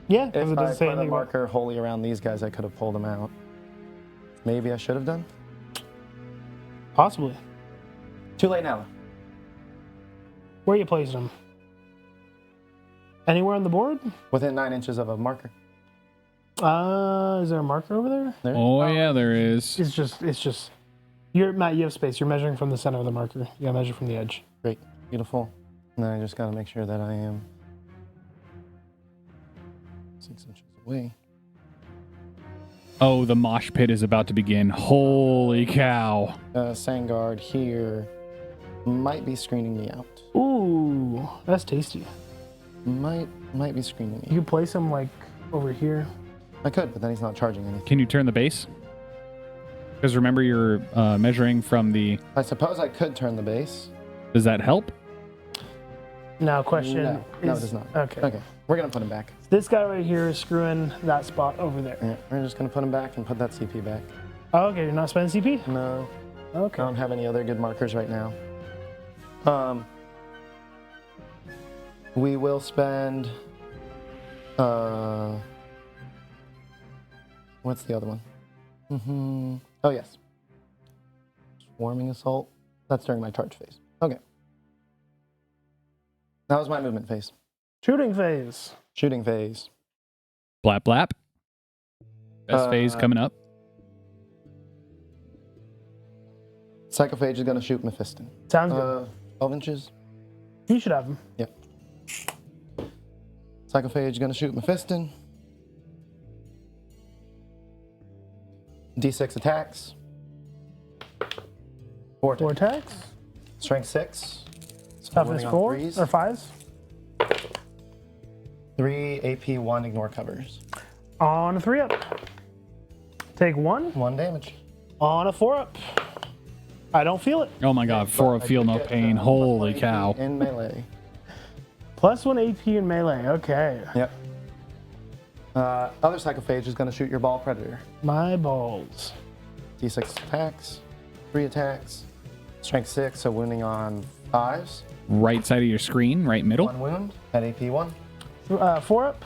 B: yeah, because
C: If
B: it
C: I
B: doesn't say
C: put a
B: anything about.
C: marker wholly around these guys, I could have pulled them out. Maybe I should have done.
B: Possibly.
C: Too late now.
B: Where you placed them? Anywhere on the board?
C: Within 9 inches of a marker.
B: Is there a marker over there?
C: There.
A: Oh yeah, there is.
B: It's just. You're Matt. You have space. You're measuring from the center of the marker. You gotta measure from the edge.
C: Great. Beautiful. And then I just got to make sure that I am 6 inches away.
A: Oh, the mosh pit is about to begin. Holy cow.
C: Sangard here might be screening me out.
B: Ooh, that's tasty.
C: Might be screening me.
B: You could place him like over here.
C: I could, but then he's not charging anything.
A: Can you turn the base? Because remember, you're measuring from the...
C: I suppose I could turn the base.
A: Does that help?
B: Now, question
C: No, it
B: is,
C: does not.
B: Okay.
C: Okay, we're gonna put him back.
B: This guy right here is screwing that spot over there.
C: Yeah, we're just gonna put him back and put that CP back.
B: Oh, okay, you're not spending CP?
C: No, I
B: Okay.
C: don't have any other good markers right now. We will spend. What's the other one? Oh yes. Swarming assault. That's during my charge phase. Okay. That was my movement phase.
B: Shooting phase.
C: Shooting phase.
A: Blap blap. Best phase coming up.
C: Psychophage is gonna shoot Mephiston.
B: Sounds good.
C: 12 inches.
B: You should have him.
C: Yep. Psychophage gonna shoot Mephiston. D6 attacks. 4
B: 4
C: attacks.
B: attacks.
C: Strength 6. So
B: Toughness
C: winning on
B: 4
C: threes.
B: or 5s.
C: 3 AP 1 ignore covers.
B: On a 3 up. Take 1.
C: 1 damage.
B: On a 4 up. I don't feel it.
A: Oh my god, 4
C: I
A: feel
C: do
A: no
C: get,
A: pain.
C: plus
A: Holy
C: 1 AP
A: cow.
C: In melee.
B: Plus 1 AP in melee. Okay.
C: Yep. Other Psychophage is gonna shoot your ball predator.
B: My balls.
C: D6 attacks. 3 attacks. Strength 6, so wounding on 5s.
A: Right side of your screen, right middle.
C: 1 wound at AP 1.
B: 4 up.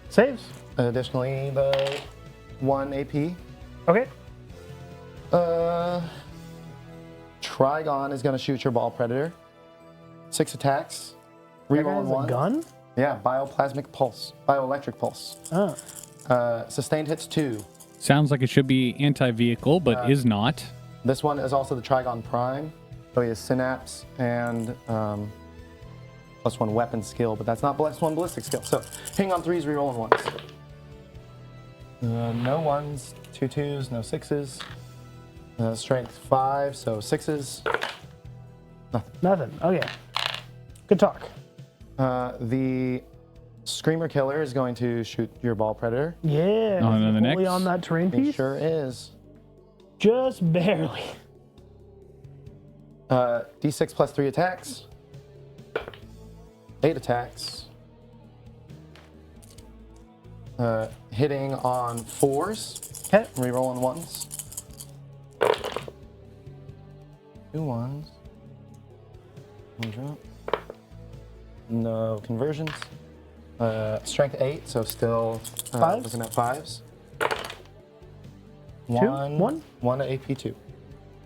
B: Saves.
C: Additionally, the 1 AP.
B: Okay.
C: Trigon is going to shoot your ball predator. 6 attacks.
B: That guy
C: Reroll
B: has a
C: 1.
B: gun?
C: Yeah, bioplasmic pulse. Bioelectric pulse.
B: Oh.
C: Sustained hits 2.
A: Sounds like it should be anti-vehicle, but is not.
C: This one is also the Trigon Prime. So he has Synapse and +1 weapon skill, but that's not +1 ballistic skill. So hang on 3s, rerolling 1s. No 1s, 2 2s, no 6s. Strength 5, so 6s.
B: Nothing. Okay. Good talk.
C: The Screamer Killer is going to shoot your ball predator.
B: Yeah.
A: On to the
B: Fully
A: next.
B: on that terrain
C: He
B: piece?
C: sure is.
B: Just barely.
C: D6 +3 attacks. 8 attacks. Hitting on 4s.
B: Okay.
C: Rerolling 1s. 2 1s. 1 drop. No conversions. Strength 8, so still
B: Fives?
C: looking at 5s.
B: One?
C: 1 at AP 2.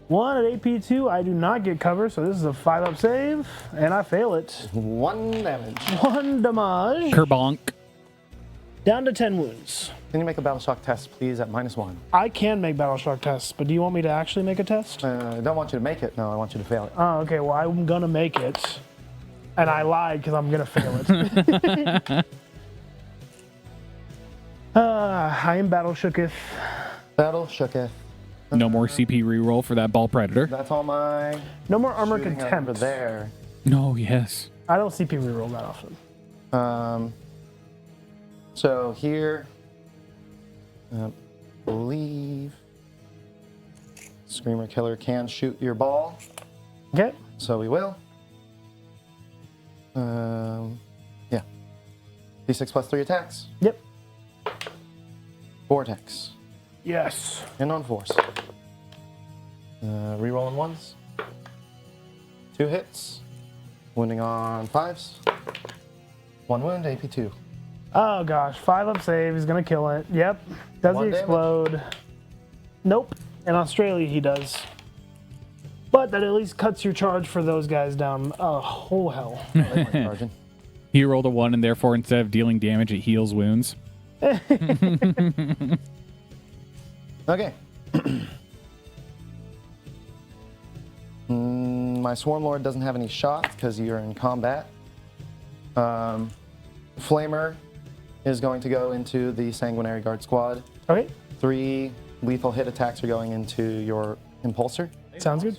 B: 1 at AP2. I do not get cover, so this is a 5-up save, and I fail it.
C: 1 damage.
B: 1 damage.
A: Kerbonk.
B: Down to 10 wounds.
C: Can you make a battle shock test, please, at -1?
B: I can make battle shock tests, but do you want me to actually make a test?
C: I don't want you to make it. No, I want you to fail it.
B: Oh, okay. Well, I'm gonna make it, and I lied because I'm gonna fail it. I am battle shooketh.
C: Battle shooketh.
A: No more CP reroll for that ball predator.
C: That's all my
B: No more armor
C: shooting
B: contempt.
C: over there.
A: No, yes.
B: I don't CP reroll that often.
C: So here, I believe Screamer Killer can shoot your ball,
B: Okay.
C: so we will. Yeah. D6 plus 3 attacks.
B: Yep.
C: 4 attacks.
B: Yes.
C: And on 4s. Rerolling 1s. 2 hits. Wounding on 5s. 1 wound, AP 2.
B: Oh gosh, 5-up save is gonna kill it. Yep. Does he
C: 1 damage.
B: explode? Nope. In Australia he does. But that at least cuts your charge for those guys down a whole hell.
C: I like my charging.
A: He rolled a 1, and therefore, instead of dealing damage, it heals wounds.
C: Okay. My Swarm Lord doesn't have any shots because you're in combat. Flamer is going to go into the Sanguinary Guard squad.
B: Okay.
C: 3 lethal hit attacks are going into your Impulsor.
B: Sounds good.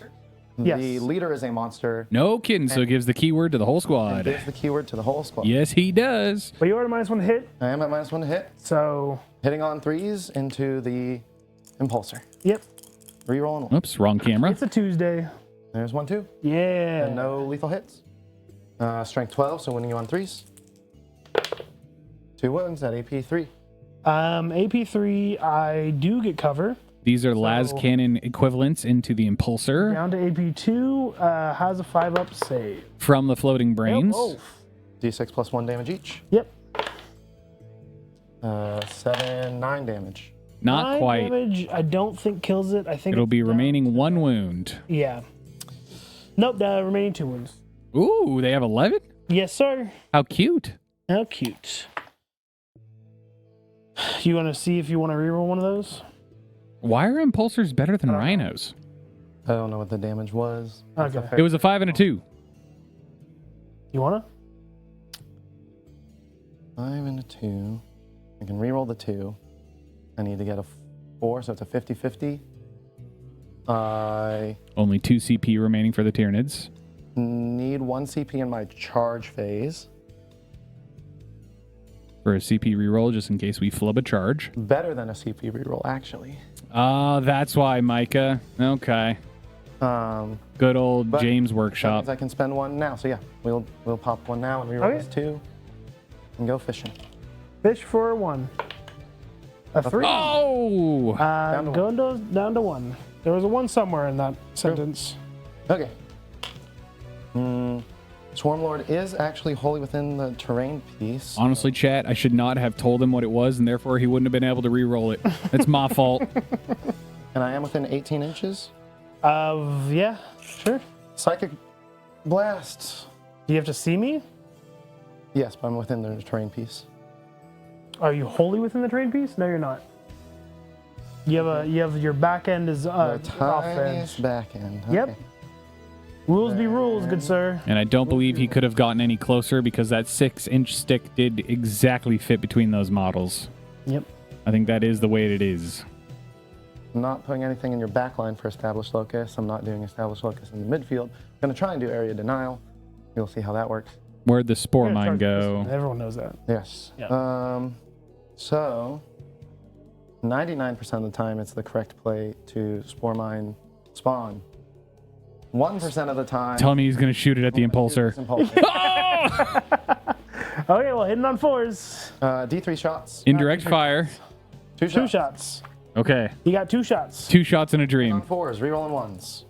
B: Yes.
C: The leader is a monster.
A: No kidding, so it gives the keyword to the whole
C: And
A: squad.
C: gives the keyword to the whole squad.
A: Yes, he does.
B: But you are at -1 to hit,
C: I am at -1 to hit.
B: so
C: Hitting on 3s into the Impulsor.
B: yep.
C: Rerolling 1.
A: Oops, wrong camera.
B: It's a Tuesday.
C: There's 1, 2.
B: Yeah.
C: And no lethal hits. Strength 12, so winning you on 3s. 2 wounds at AP 3.
B: AP3, I do get cover.
A: These are las cannon equivalents into the impulsor
B: Down to AP2, has a 5-up save.
A: from the floating brains.
B: Oh,
C: D6 plus 1 damage each.
B: yep.
C: 7, 9 damage.
A: Not
B: 9
A: quite.
B: damage, I don't think kills it. I think
A: It'll
B: it's
A: be
B: down-
A: remaining 1 wound.
B: Yeah. Nope, remaining 2 wounds.
A: Ooh, they have 11?
B: Yes, sir.
A: How cute.
B: How cute. You want to see if you want to reroll one of those?
A: Why are impulsors better than rhinos?
C: I don't know what the damage was. That's a
B: Okay.
C: fair-
A: It was a 5 and a 2.
B: You want to?
C: 5 and a 2. I can reroll the 2. I need to get a 4, so it's a 50-50. I
A: Only 2 CP remaining for the Tyranids.
C: need 1 CP in my charge phase.
A: For a CP reroll, just in case we flub a charge.
C: Better than a CP reroll, actually.
A: That's why, Micah. Okay. Good old
C: But
A: James
C: That
A: Workshop.
C: means I can spend 1 now. So yeah, we'll pop 1 now and reroll
B: Okay.
C: this 2 and go fishing.
B: Fish for 1. A 3.
A: Oh!
B: Down to 1. There was a 1 somewhere in that sentence.
C: Okay. Swarm Lord is actually wholly within the terrain piece.
A: Honestly, chat, I should not have told him what it was, and therefore he wouldn't have been able to re-roll it. It's my fault.
C: And I am within 18 inches.
B: Yeah, sure.
C: Psychic Blast.
B: Do you have to see me?
C: Yes, but I'm within the terrain piece.
B: Are you wholly within the trade piece? No, you're not. You have your back end is
C: The
B: off
C: tiniest
B: edge.
C: back end.
B: Yep.
C: Okay.
B: Rules be rules, good sir.
A: And I don't believe he could have gotten any closer because that 6-inch stick did exactly fit between those models.
B: Yep.
A: I think that is the way it is.
C: I'm not putting anything in your back line for established locus. I'm not doing established locus in the midfield. I'm going to try and do area denial. You'll see how that works.
A: Where'd the spore
B: You're gonna
A: mine
B: charge this
A: go?
B: one. Everyone knows that.
C: Yes.
B: Yeah.
C: So 99% of the time it's the correct play to spore mine spawn. 1% of the time.
A: Tell me he's going to shoot it at the impulsor.
C: Impulsor.
B: Okay, well, hitting on 4s.
C: D3 shots.
A: Indirect fire.
C: Two shots.
B: 2 shots.
A: Okay.
B: You got 2 shots.
A: 2 shots in a
C: On
A: dream.
C: 4s, rerolling 1s.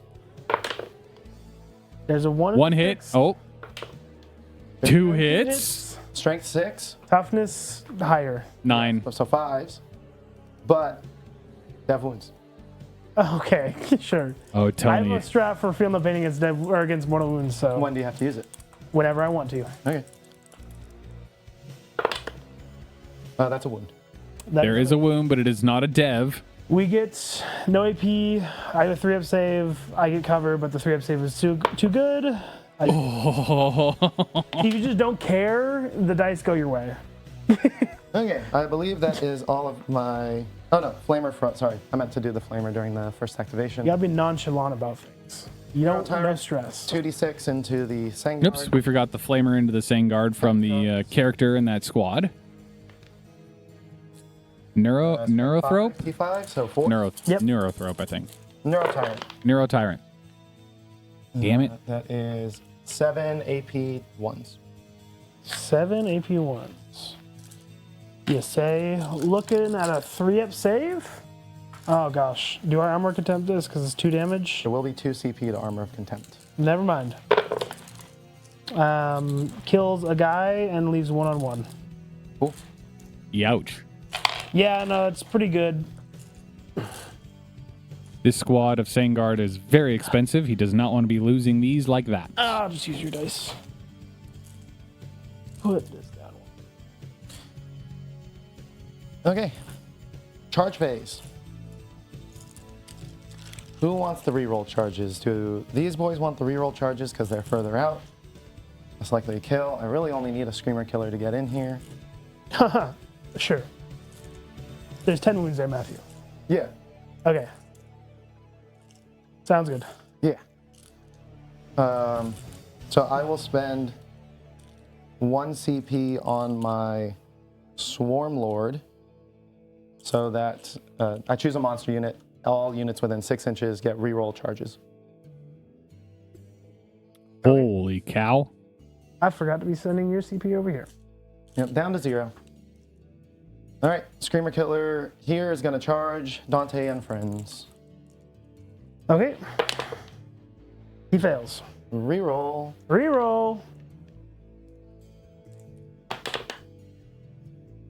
B: There's a 1.
A: One hit.
B: 6.
A: Oh. 2 hits.
C: Strength 6.
B: Toughness higher.
A: 9.
C: So 5s. But dev wounds.
B: Okay, sure.
A: Oh,
B: I
A: Tony.
B: have a strat for field no pain against or against mortal wounds, so
C: When do you have to use it?
B: whenever I want to.
C: Okay. That's a wound.
A: There is a wound, but it is not a dev.
B: We get no AP. I have a 3-up save. I get cover, but the 3-up save is too good.
A: Oh.
B: If you just don't care, the dice go your way.
C: Okay, I believe that is all of my... Oh no, flamer front. Sorry, I meant to do the flamer during the first activation.
B: You gotta be nonchalant about things. You don't no stress.
C: 2d6 into the Sangard.
A: Oops, we forgot the flamer into the Sangard from the character in that squad. Neurothrope?
C: 55, so 4.
B: Yep.
A: Neurothrope, I think.
C: Neurotyrant.
A: Neurotyrant. Damn it.
C: That is 7 AP 1s.
B: 7 AP 1s. You say, looking at a 3-up save? Oh gosh. Do I armor contempt this because it's 2 damage?
C: There will be 2 CP to Armor of Contempt.
B: Never mind. Kills a guy and leaves 1-on-1.
C: Cool.
A: Youch.
B: Yeah, no, it's pretty good.
A: This squad of Sangard is very expensive. He does not want to be losing these like that.
B: I'll just use your dice. Put this down.
C: Okay. Charge phase. Who wants the reroll charges? Do these boys want the reroll charges because they're further out? Less likely to kill. I really only need a Screamer Killer to get in here.
B: Haha, sure. There's 10 wounds there, Matthew.
C: Yeah.
B: Okay. Sounds good.
C: Yeah. So I will spend 1 CP on my Swarm Lord so that I choose a monster unit. All units within 6 inches get reroll charges.
A: Holy cow.
B: I forgot to be sending your CP over here.
C: Yep, down to 0. All right, Screamer Killer here is going to charge Dante and friends.
B: Okay. He fails.
C: Reroll.
B: Reroll.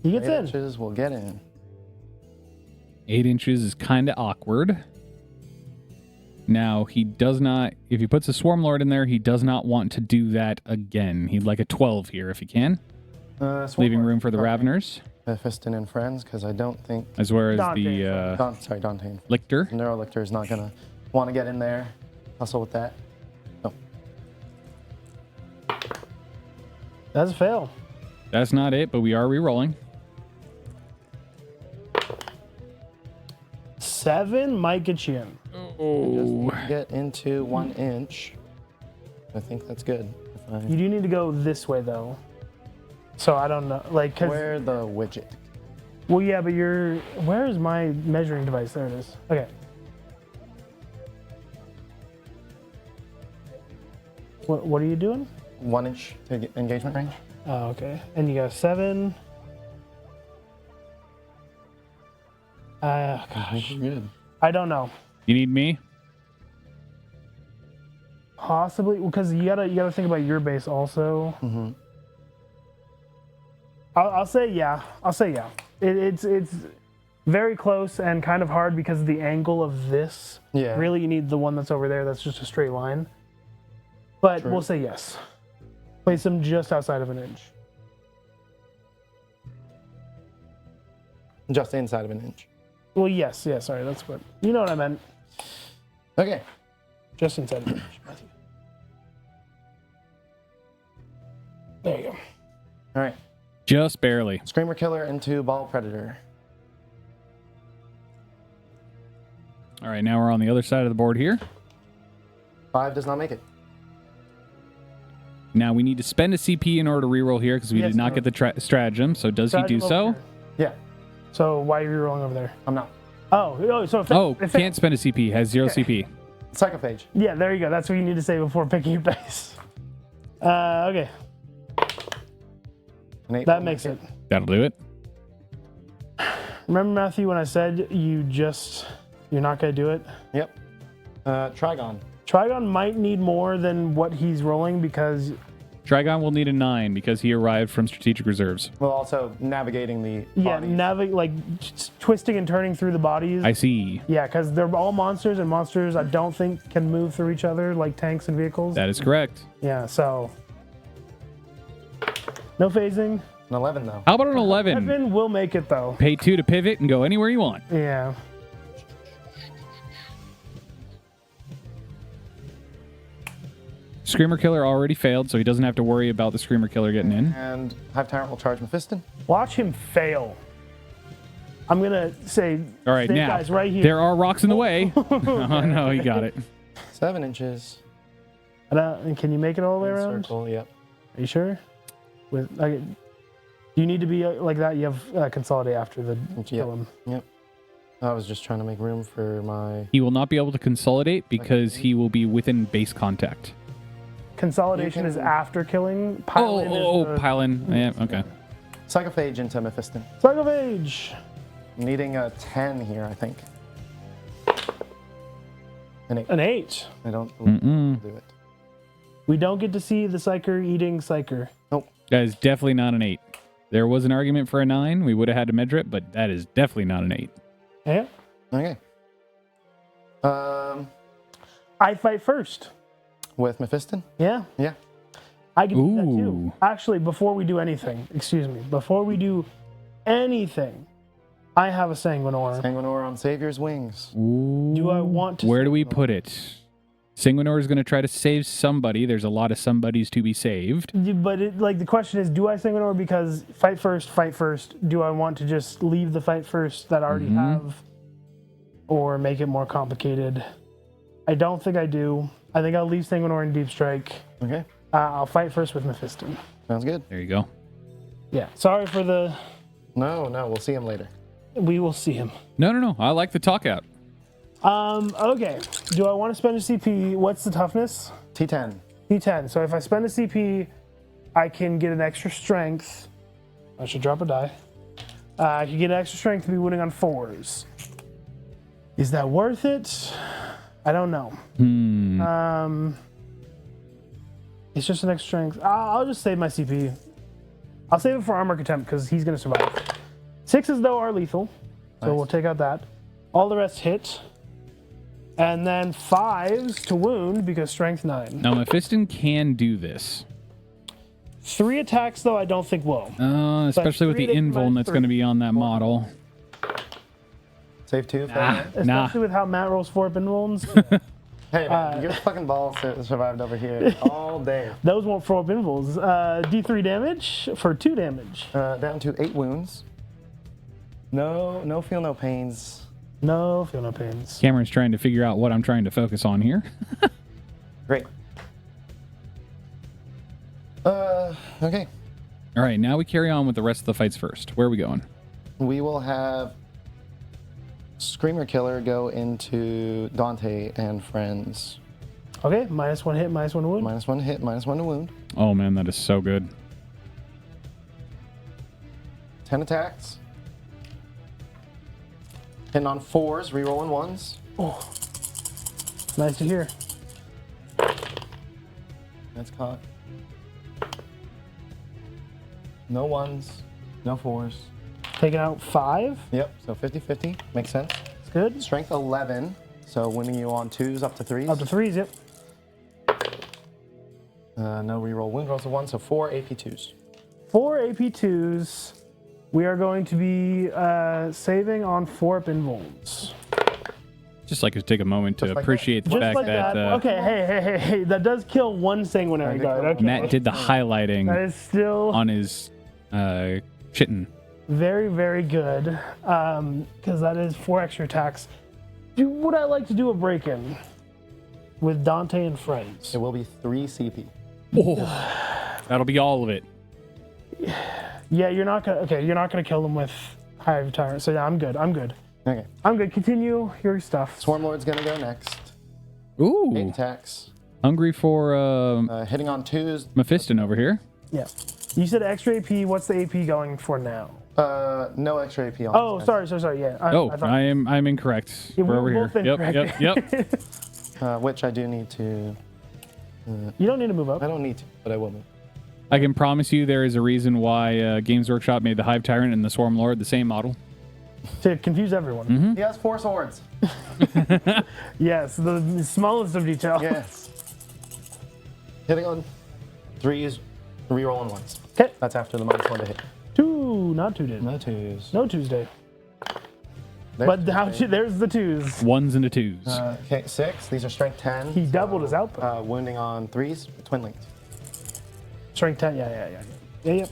B: He gets
C: 8
B: in.
C: inches will get in.
A: 8 inches is kind of awkward. Now, he does not, if he puts a Swarm Lord in there, he does not want to do that again. He'd like a 12 here if he can. Leaving room for the Raveners.
C: Fiston and friends, because I don't think...
A: As well as
B: Dante.
A: the
C: Dante.
A: Lictor.
C: Neurolictor is not going to want to get in there. Hustle with that. Oh.
B: That's a fail.
A: That's not it, but we are re-rolling.
B: 7 might get you in.
A: Oh.
C: Get into 1 inch. I think that's good.
B: You do need to go this way, though. So I don't know, like, cause
C: Where the widget?
B: well, yeah, but where is my measuring device? There it is. Okay. What are you doing?
C: 1 inch to get engagement range.
B: Oh, okay. And you got 7. Gosh,
C: Good.
B: I don't know.
A: You need me?
B: Possibly, because you gotta think about your base also.
C: Mm-hmm.
B: I'll say yeah. I'll say yeah. It's very close and kind of hard because of the angle of this.
C: Yeah.
B: Really, you need the one that's over there. That's just a straight line. But
C: True.
B: we'll say yes. Place them just outside of 1 inch.
C: Just inside of 1 inch.
B: Well, yes. Yeah. Sorry, that's what you know what I meant.
C: Okay.
B: Just inside of 1 inch. Matthew. There you go.
C: All right.
A: Just barely.
C: Screamer Killer into Ball Predator.
A: All right, now we're on the other side of the board here.
C: 5 does not make it.
A: Now we need to spend a CP in order to reroll here because we
B: Yes,
A: did not
B: no.
A: get the stratagem. So does he do
B: Stratagem
A: so?
B: over here.
C: Yeah.
B: So why are you rolling over there?
C: I'm not.
B: Oh, so if
A: Oh,
B: if
A: can't spend a CP. Has 0 CP.
C: Psychophage.
B: Yeah, there you go. That's what you need to say before picking your dice. Okay.
C: An 8
B: That
C: will
B: makes
C: make
B: it.
A: That'll do it.
B: Remember, Matthew, when I said you're not going to do it?
C: Yep. Trigon.
B: Trigon might need more than what he's rolling because...
A: Trigon will need a 9 because he arrived from strategic reserves.
C: Well, also navigating the
B: Yeah,
C: bodies.
B: like twisting and turning through the bodies.
A: I see.
B: Yeah, because they're all monsters, and monsters I don't think can move through each other like tanks and vehicles.
A: That is correct.
B: Yeah, so no phasing.
C: An 11 though.
A: How about an 11?
B: Evan will make it though.
A: Pay 2 to pivot and go anywhere you want.
B: Yeah.
A: Screamer Killer already failed, so he doesn't have to worry about the Screamer Killer getting in.
C: And Hive Tyrant will charge Mephiston.
B: Watch him fail. I'm gonna say.
A: All right,
B: Snake
A: now
B: Eyes right here.
A: there are rocks in the way. Oh no, he got it.
C: 7 inches.
B: And can you make it all the way around?
C: Circle, yep.
B: Are you sure? With do you need to be like that? You have consolidate after the kill him.
C: Yep. I was just trying to make room for my...
A: He will not be able to consolidate because he will be within base contact.
B: Consolidation is after killing. Pile in is the
A: pile in. Yeah, okay.
C: Psychophage into Mephiston.
B: Psychophage.
C: Needing a 10 here, I think. An 8.
B: An 8.
C: I don't do it.
B: We don't get to see the Psyker eating Psyker.
C: Nope.
A: That is definitely not an 8. There was an argument for a 9. We would have had to measure it, but that is definitely not an 8.
B: Yeah.
C: Okay.
B: I fight first.
C: With Mephiston?
B: Yeah.
C: Yeah.
B: I can do that
A: Ooh.
B: too. Actually, before we do anything, before we do anything, I have a Sanguinor.
C: Sanguinor on Savior's wings.
A: Ooh.
B: Do I want to?
A: Where do we put it? Sanguinor is going to try to save somebody. There's a lot of somebodies to be saved.
B: But the question is, do I Sanguinor because fight first? Do I want to just leave the fight first that I already have, or make it more complicated? I don't think I do. I think I'll leave Sanguinor in Deep Strike.
C: Okay.
B: I'll fight first with Mephiston.
C: Sounds good.
A: There you go.
B: Yeah. Sorry for the.
C: No, we'll see him later.
B: We will see him.
A: No. I like the talk out.
B: Okay. Do I want to spend a CP? What's the toughness?
C: T10.
B: T10. So if I spend a CP, I can get an extra strength. I should drop a die. I can get an extra strength to be winning on 4s. Is that worth it? I don't know. It's just an extra strength. I'll just save my CP. I'll save it for armor contempt because he's going to survive. 6s though are lethal, so we'll take out that. All the rest hit. And then 5s to wound because strength 9.
A: Now, Mephiston can do this.
B: 3 attacks though I don't think will.
A: Especially with the
B: 3 to
A: invuln that's going to be on that model.
C: Save 2.
B: Especially with how Matt rolls 4 invulns.
C: Hey, man, give us fucking balls to survived over here all day.
B: Those won't 4 invulns. D3 damage for 2 damage.
C: Down to 8 wounds. No feel no pains.
B: No, feel no pains.
A: Cameron's trying to figure out what I'm trying to focus on here.
C: Great. Okay.
A: All right, now we carry on with the rest of the fights first. Where are we going?
C: We will have Screamer Killer go into Dante and friends.
B: Okay, -1 hit, -1 wound.
C: -1 hit, -1 to wound.
A: Oh, man, that is so good.
C: 10 attacks. Hitting on 4s, rerolling 1s.
B: Oh, nice to hear.
C: That's caught. No 1s, no 4s.
B: Taking out 5.
C: Yep, so 50-50. Makes sense.
B: It's good.
C: Strength 11, so winning you on 2s up to 3s.
B: Up to 3s, yep.
C: No reroll wound rolls of 1, so 4 AP2s.
B: 4 AP2s. We are going to be saving on 4 invulns.
A: Just like to take a moment to
C: Just like
A: appreciate the
B: Just
A: fact
B: like
A: that,
B: that. Okay, hey. That does kill 1 sanguinary guard. Okay.
A: Matt did the highlighting
B: That is still
A: on his chitin.
B: very, very good. Because that is 4 extra attacks. Would I like to do a break-in with Dante and friends?
C: It will be 3 CP.
A: Oh, that'll be all of it.
B: Yeah, you're not gonna kill them with Hive Tyrant. So yeah, I'm good.
C: Okay.
B: I'm good. Continue your stuff.
C: Swarmlord's gonna go next. 8
A: Ooh,
C: attacks.
A: hungry for
C: Hitting on 2s.
A: Mephiston over here.
B: Yeah. You said extra AP. What's the AP going for now?
C: No extra AP on.
B: Oh,
C: this, guys.
B: sorry. Yeah.
A: I'm incorrect.
B: Yeah,
A: We're
B: we were
A: over
B: both
A: here.
B: incorrect.
A: Yep.
C: Which I do need to.
B: You don't need to move up.
C: I don't need to, but I will move.
A: I can promise you there is a reason why Games Workshop made the Hive Tyrant and the Swarm Lord the same model.
B: To confuse everyone.
A: Mm-hmm.
C: He has 4 swords.
B: Yes, the smallest of detail.
C: Yes. Hitting on 3s, rerolling 1s.
B: Okay.
C: That's after the -1 to hit.
B: 2, not 2 did.
C: No 2s.
B: No Tuesday.
C: There's
B: But
C: Tuesday.
B: there's the 2s.
A: Ones and a twos.
C: Okay, 6. These are strength 10.
B: He doubled his output.
C: Wounding on 3s, twin linked.
B: Strength 10, yeah.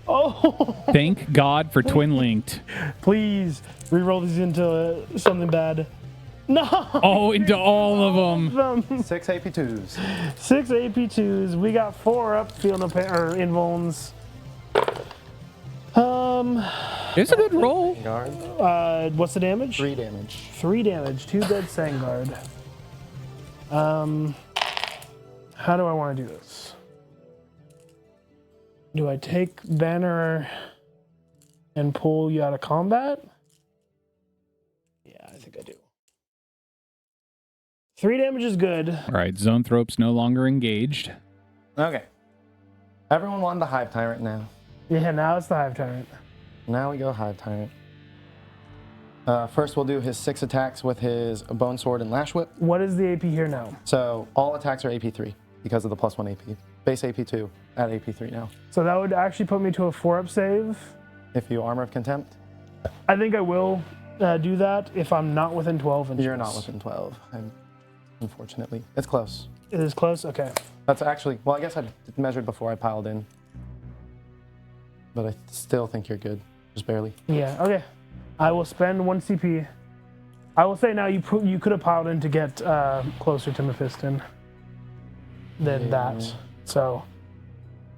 B: Oh,
A: Thank God for Twin Linked.
B: please reroll these into something bad. No.
A: Oh, into all of them.
C: 6 AP2s.
B: 6 AP2s. We got 4 up, feel no pain, or invulns.
A: It's a good roll.
C: Guard.
B: What's the damage?
C: 3 damage.
B: 3 damage. 2 dead Sangard. How do I want to do this? Do I take Banner and pull you out of combat? Yeah, I think I do. 3 damage is good.
A: All right, Zoanthrope's no longer engaged.
C: Okay. Everyone wanted the Hive Tyrant now.
B: Yeah, now it's the Hive Tyrant.
C: Now we go Hive Tyrant. First, we'll do his 6 attacks with his Bone Sword and Lash Whip.
B: What is the AP here now?
C: So all attacks are AP3 because of the +1 AP. Base AP2 at AP3 now.
B: So that would actually put me to a 4-up save.
C: If you Armor of Contempt,
B: I think I will do that if I'm not within 12 inches.
C: you're not within 12. Unfortunately, it's close.
B: It is close? Okay.
C: That's actually, well, I guess I measured before I piled in. But I still think you're good, just barely.
B: Yeah, okay. I will spend 1 CP. I will say now you could have piled in to get closer to Mephiston than that. So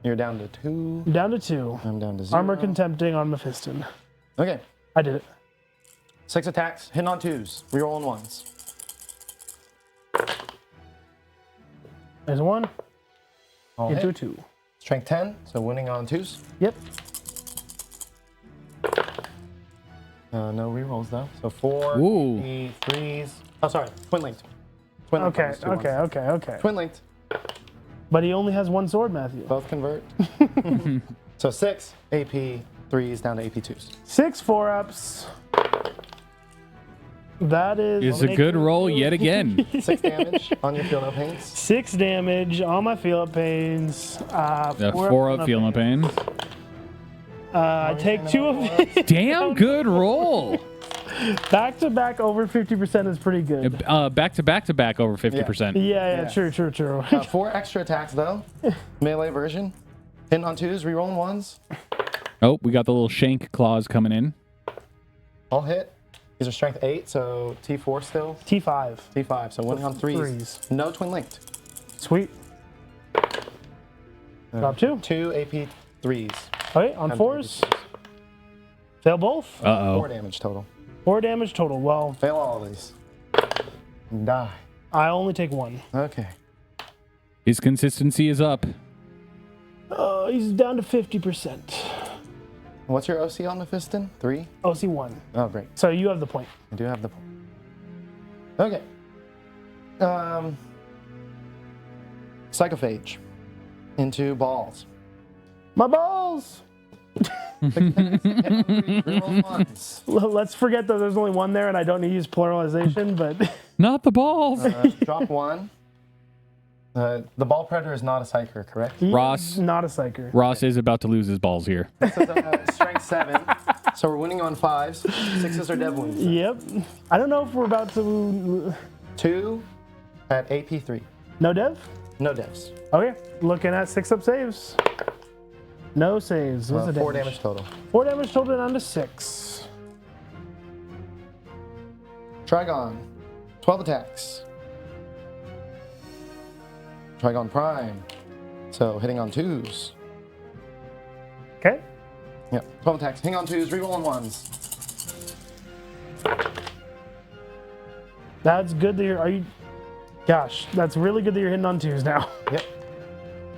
C: You're down to 2.
B: down to 2.
C: I'm down to 0.
B: Armor contempting on Mephiston.
C: Okay.
B: I did it.
C: 6 attacks, hitting on 2s, rerolling 1s.
B: There's 1
C: All
B: into a
C: hit.
B: 2.
C: Strength 10, so winning on 2s.
B: Yep.
C: No rerolls though. So 4,
A: Ooh.
C: 3s. Oh, sorry, twin linked. Twin linked
B: Okay,
C: on those 2 ones.
B: okay.
C: Twin linked.
B: But he only has 1 sword, Matthew.
C: Both convert. So 6 AP 3s down to AP 2s.
B: 6 4-ups. That is...
A: It's a good roll yet again.
C: 6 damage on your feel no pains.
B: 6 damage on my feel-up pains.
A: 4 up, feel no pain.
B: I take 2 of it.
A: Damn good roll.
B: Back to back over 50% is pretty good.
A: Back to back over 50%.
B: Yeah, true.
C: 4 extra attacks though. Melee version. Hitting on 2s, rerolling 1s.
A: Oh, we got the little shank claws coming in.
C: All hit. These are strength 8, so T4 still.
B: T5.
C: T5, so winning on 3s.
B: Threes.
C: No twin linked.
B: Sweet. Drop 2.
C: 2 AP 3s.
B: Okay, on 4s. Fail both.
C: 4 damage total.
B: 4 damage total. Well,
C: Fail all of these. Die.
B: I only take 1.
C: Okay.
A: His consistency is up.
B: He's down to 50%.
C: What's your OC on Mephiston? 3?
B: OC 1.
C: Oh, great.
B: So you have the point.
C: I do have the point. Okay. Psychophage. Into balls.
B: My balls!
C: Reroll 1s.
B: Let's forget that there's only 1 there and I don't need to use pluralization, but...
A: Not the balls.
C: Drop 1. The ball predator is not a psyker, correct?
B: He's
A: Ross.
B: not a psyker.
A: Ross is about to lose his balls here.
C: This is strength 7. So we're winning on 5s. 6s are dev wounds.
B: Yep. I don't know if we're about to...
C: 2 at AP 3.
B: No dev?
C: No devs.
B: Okay. Looking at 6-up saves. No saves. What's the
C: 4
B: damage?
C: damage total.
B: 4 damage total down to 6.
C: Trigon. 12 attacks. Trigon Prime. So hitting on 2s.
B: Okay.
C: Yep. 12 attacks. Hang on 2s. Rerolling 1s.
B: That's good that you're... Are you... Gosh, that's really good that you're hitting on 2s now.
C: Yep.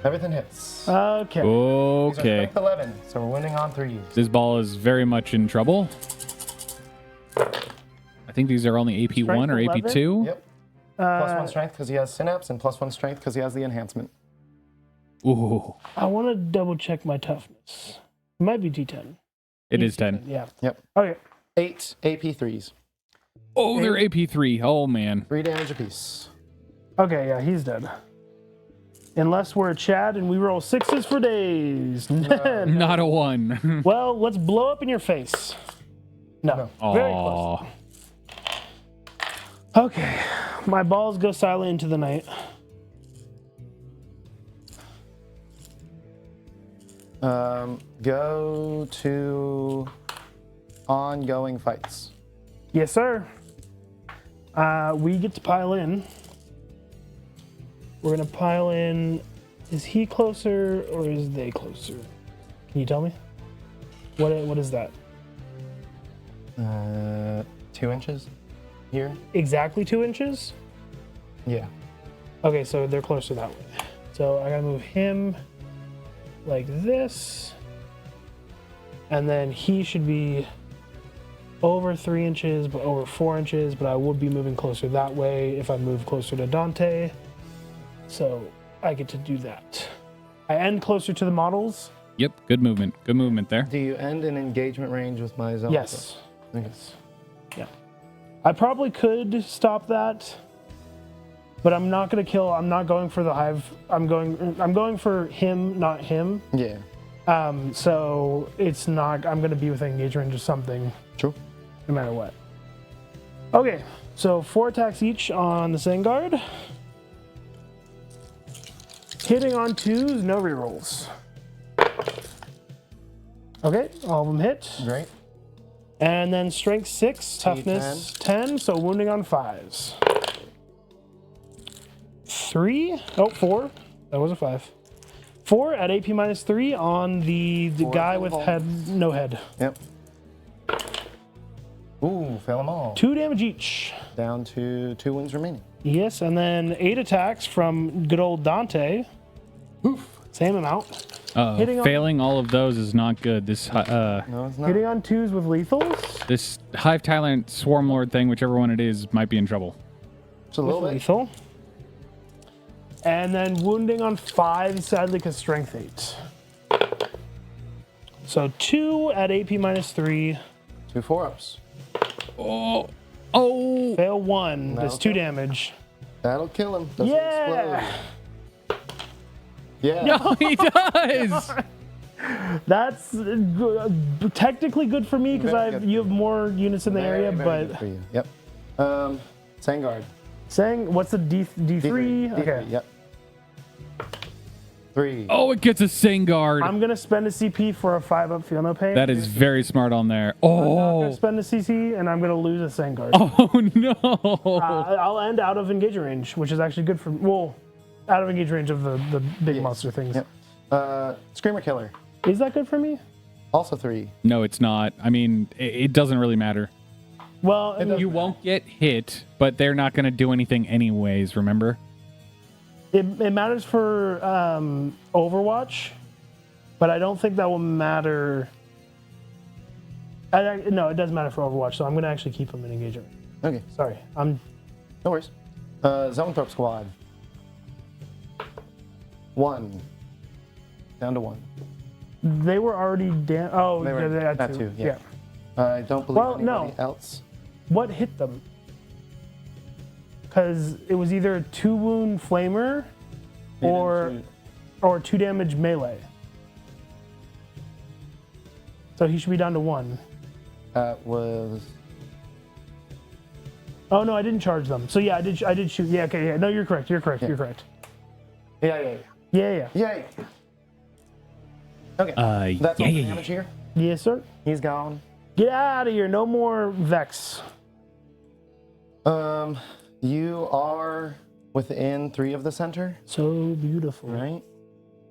C: Everything hits.
B: Okay.
C: These are
A: Okay.
C: strength 11, so we're winning on 3s.
A: This ball is very much in trouble. I think these are only AP 1 or AP 2.
C: Yep. +1 strength because he has synapse, and +1 strength because he has the enhancement.
A: Ooh.
B: I want to double check my toughness. It might be D10.
A: It is 10.
B: Yeah.
C: Yep.
B: Okay.
C: 8 AP 3s.
A: Oh, they're AP 3. Oh, man.
C: 3 damage apiece.
B: Okay, yeah, he's dead. Unless we're Chad and we roll 6s for days.
A: Not a 1.
B: Well, let's blow up in your face. No. Very close.
A: Aw.
B: Okay. My balls go silent into the night.
C: Go to ongoing fights.
B: Yes, sir. We get to pile in. We're going to pile in. Is he closer or is they closer? Can you tell me? What is that?
C: 2 inches here.
B: Exactly 2 inches?
C: Yeah.
B: Okay, so they're closer that way. So I gotta move him like this. And then he should be over 3 inches, but over 4 inches, but I would be moving closer that way if I move closer to Dante. So I get to do that. I end closer to the models.
A: Yep, good movement. Good movement there.
C: Do you end in engagement range with my zone?
B: Yes.
C: Okay.
B: Yeah. I probably could stop that, but I'm not gonna kill. I'm not going for the hive. I'm going for him, not him.
C: Yeah.
B: So it's not. I'm gonna be within engagement range or something.
C: True.
B: No matter what. Okay. So 4 attacks each on the Sangard. Hitting on 2s, no rerolls. Okay, all of them hit.
C: Great.
B: And then strength 6, toughness 10, so wounding on 5s. 3, oh, 4. That was a 5. 4 at AP -3 on the guy with no head.
C: Yep. Ooh, fail them all.
B: 2 damage each.
C: Down to 2 wounds remaining.
B: Yes, and then 8 attacks from good old Dante.
C: Oof.
B: Same amount. Hitting on-
A: Failing all of those is not good. This
C: No, it's not.
B: Hitting on 2s with lethals.
A: this Hive Tyrant Swarm Lord thing, whichever one it is, might be in trouble.
C: Just a little
B: With
C: bit.
B: lethal. And then wounding on 5, sadly, because strength 8. So 2 at AP -3.
C: 2 4-ups.
A: Oh,
B: Fail 1.
C: That'll
B: Does 2
C: kill.
B: damage.
C: That'll kill him. Doesn't
B: Yeah!
C: explode. Yeah.
A: no, he does.
B: That's technically good for me because
C: Very good
B: you
C: for
B: have more units in the area,
C: Very
B: but
C: good for you. Yep. Sangard.
B: saying what's the D3? Okay.
C: Yep. 3.
A: Oh, it gets a Sangard.
B: I'm gonna spend a CP for a 5-up Feel No Pain.
A: That is very smart on there.
B: I'm not gonna
A: Oh,
B: spend a CC and I'm gonna lose a Sangard.
A: oh no.
B: I'll end out of engagement range, which is actually good for out of engagement range of the big monster things.
C: Yep. Screamer Killer.
B: Is that good for me?
C: Also 3.
A: No, it's not. I mean, it doesn't really matter.
B: Well,
A: You won't get hit, but they're not going to do anything anyways, remember?
B: it matters for Overwatch, but I don't think that will matter. No, it does matter for Overwatch, so I'm going to actually keep them in engagement.
C: Okay.
B: Sorry,
C: No worries. Zoanthrope Squad. 1. Down to 1.
B: They were already down. Oh,
C: They were
B: they had
C: at
B: 2.
C: 2, yeah. I don't believe
B: Well,
C: anybody
B: no.
C: else.
B: What hit them? Because it was either 2 wound flamer
C: They
B: or
C: didn't
B: 2 damage melee. So he should be down to 1.
C: That was.
B: Oh no, I didn't charge them. So yeah, I did shoot. Yeah, okay, yeah. No, you're correct. You're correct.
C: Yeah.
B: You're correct.
C: Yeah.
B: Yeah.
C: Yay! Okay. That's all the damage here.
B: Yes, sir.
C: He's gone.
B: Get out of here. No more Vex.
C: You are within 3 of the center,
B: So beautiful.
C: right?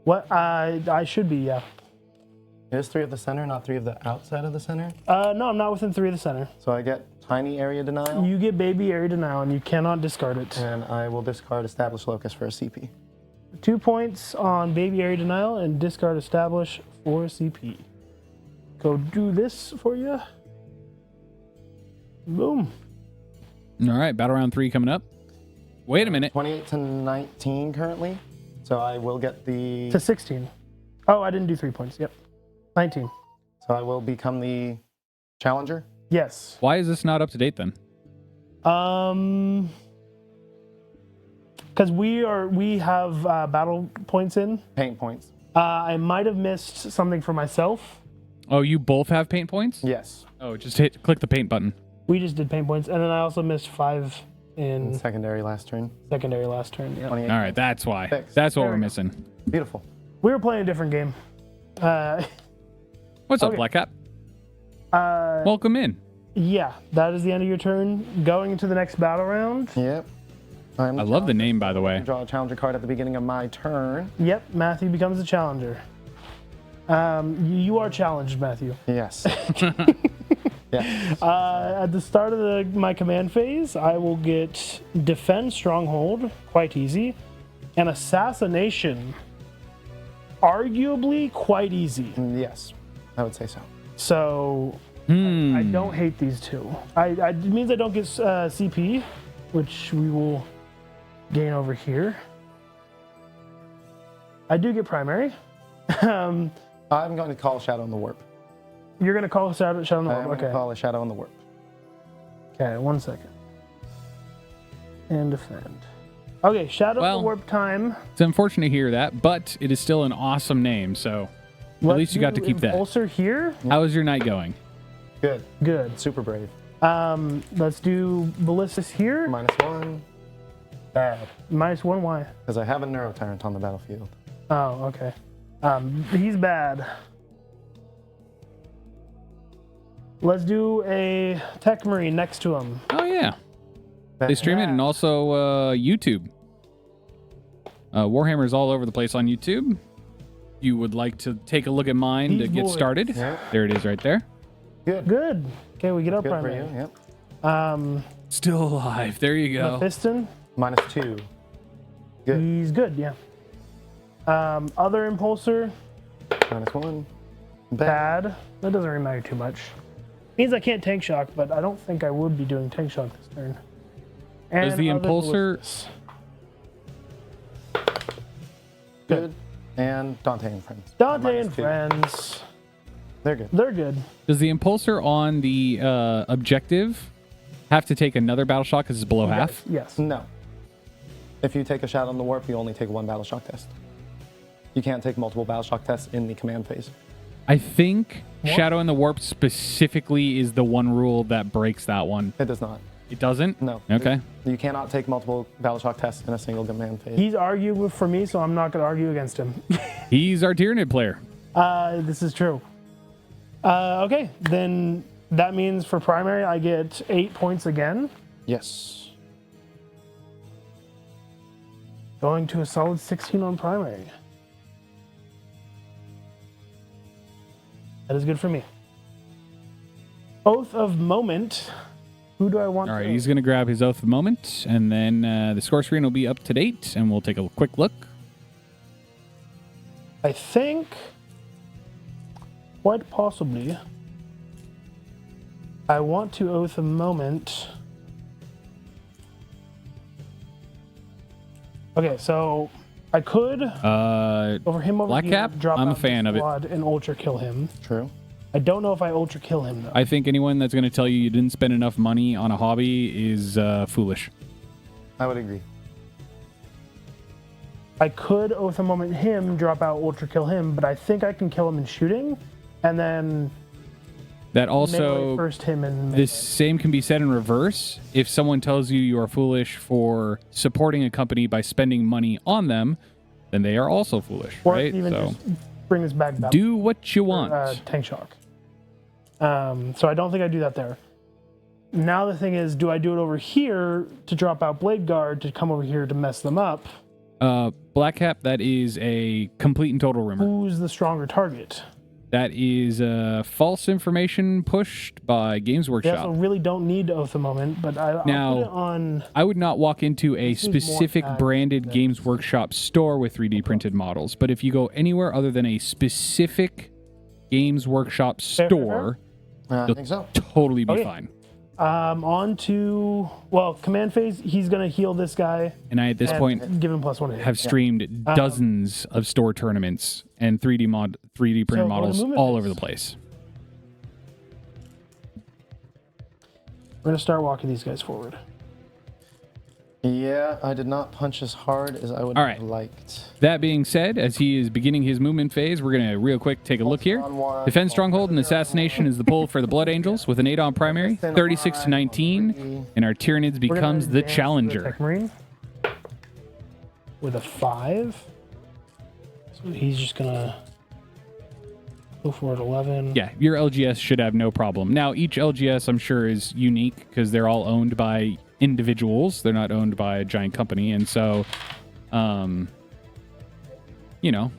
B: What? I should be, yeah.
C: It is 3 of the center, not 3 of the outside of the center.
B: No, I'm not within 3 of the center.
C: So I get tiny area denial,
B: You get baby area denial, and you cannot discard it.
C: and I will discard Established Locus for a CP.
B: 2 points on Baby Area Denial and discard Establish 4 CP. Go do this for you. Boom.
A: All right, battle round 3 coming up. Wait a minute.
C: 28 to 19 currently. So I will get the...
B: To 16. Oh, I didn't do 3 points. Yep. 19.
C: So I will become the challenger.
B: Yes.
A: Why is this not up to date then?
B: Because we have battle points in.
C: Paint points.
B: I might have missed something for myself.
A: Oh, you both have paint points?
C: Yes.
A: Oh, just click the paint button.
B: We just did paint points, and then I also missed 5 in
C: Secondary last turn.
B: secondary last turn. Yeah.
C: 28.
A: All right, that's why.
C: Fixed.
A: That's what
B: There
A: we're
B: we go.
A: missing.
C: Beautiful.
B: We were playing a different game.
A: What's up,
B: Okay.
A: Black Cap? Welcome in.
B: Yeah, that is the end of your turn. Going into the next battle round.
C: Yep.
A: I love the name, by the way.
C: Draw a challenger card at the beginning of my turn.
B: Yep, Matthew becomes the challenger. You are challenged, Matthew.
C: Yes. Yeah.
B: At the start of my command phase, I will get Defend Stronghold, quite easy, and Assassination, arguably quite easy.
C: Yes. I would say so.
B: So I don't hate these two. It means I don't get CP, which we will gain over here. I do get primary.
C: I'm going to call Shadow in the Warp.
B: You're going to call Shadow in the
C: I'm
B: Warp.
C: going to
B: Okay.
C: call a Shadow in the Warp.
B: Okay, 1 second. And defend. Okay, Shadow in
A: Well-
B: the Warp time.
A: It's unfortunate to hear that, but it is still an awesome name, so
B: Let's
A: least you got to
B: do
A: keep that.
B: Impulsor here.
A: how is your night going?
C: Good.
B: Good.
C: Super brave.
B: Let's do Ballistus here.
C: -1. Bad.
B: -1, why?
C: Because I have a Neuro Tyrant on the battlefield.
B: Oh, okay. He's bad. Let's do a Tech Marine next to him.
A: Oh, yeah.
C: Bad.
A: They stream it and also YouTube. Warhammer is all over the place on YouTube. You would like to take a look at mine to
B: These
A: get
B: boys.
A: started.
C: Yeah.
A: There it is right there.
C: Good.
B: Good. Okay, we get up
C: Good for
B: primary.
C: you. Yep.
A: Still alive. There you go.
B: Mephiston,
C: -2. Good.
B: he's good, yeah. Other Impulsor,
C: -1.
B: bad. That doesn't really matter too much. Means I can't tank shock, but I don't think I would be doing tank shock this turn. And
A: Does the
B: other
A: Impulsor-
B: Ballistus.
C: Good. And Dante and Friends.
B: Dante and
C: -2.
B: friends.
C: They're good.
B: They're good.
A: Does the Impulsor on the objective have to take another battle shock because it's below half?
B: Yes.
C: No. If you take a Shadow in the Warp, you only take 1 battle shock test. You can't take multiple battle shock tests in the command phase.
A: I think Shadow in the Warp specifically is the one rule that breaks that one.
C: It does not.
A: It doesn't?
C: No.
A: Okay.
C: You cannot take multiple battle shock tests in a single command phase.
B: He's arguing for me, so I'm not going to argue against him.
A: He's our Tyranid player.
B: This is true. Okay, then that means for primary, I get 8 points again.
C: Yes.
B: Going to a solid 16 on primary. That is good for me. Oath of Moment. Who do I want?
A: All right,
B: to-
A: he's going to grab his Oath of the Moment, and then the score screen will be up to date, and we'll take a quick look.
B: I think, quite possibly, I want to Oath of Moment. Okay, so I could over him over
A: Black
B: here,
A: Cap,
B: drop
A: I'm a
B: out
A: fan
B: the
A: of it.
B: squad and ultra kill him.
C: True.
B: I don't know if I ultra kill him though.
A: I think anyone that's going to tell you didn't spend enough money on a hobby is foolish.
C: I would agree.
B: I could Oath of Moment him, drop out ultra kill him, but I think I can kill him in shooting, and then
A: That
B: melee
A: also,
B: first him and
A: this same can be said in reverse. If someone tells you you are foolish for supporting a company by spending money on them, then they are also foolish,
B: or
A: right?
B: even
A: So
B: just bring this back.
A: do what you want.
B: Tank shock. So I don't think I do that there. Now the thing is, do I do it over here to drop out Blade Guard to come over here to mess them up?
A: Black Cap, that is a complete and total rimmer.
B: Who's the stronger target?
A: That is false information pushed by Games
B: They
A: Workshop.
B: also really don't need Oath a Moment, but I'll put it on.
A: I would not walk into a
B: This is more
A: specific
B: ag
A: branded
B: than
A: Games Workshop store with 3D printed models, but if you go anywhere other than a specific Games Workshop
B: fair.
A: store,
C: I
A: you'll
C: think so.
A: totally be
B: Okay.
A: fine.
B: On to, command phase. He's going to heal this guy.
A: And I, at this
B: and
A: point,
B: give him +1 hit.
A: have streamed dozens of store tournaments and 3D printed
B: So,
A: models
B: movement
A: all
B: phase.
A: over the place.
B: We're going to start walking these guys forward.
C: Yeah, I did not punch as hard as I would
A: All right.
C: have liked.
A: That being said, as he is beginning his movement phase, we're going to real quick take a look here. Defend Stronghold and Assassination is the pull for the Blood Angels with an 8 on primary, 36 to 19, and our Tyranids
B: We're gonna
A: becomes the
B: advance to
A: challenger.
B: Tech Marine with a 5. So he's just going to go for it 11.
A: Yeah, your LGS should have no problem. Now, each LGS, I'm sure, is unique because they're all owned by individuals. They're not owned by a giant company. And so, you know,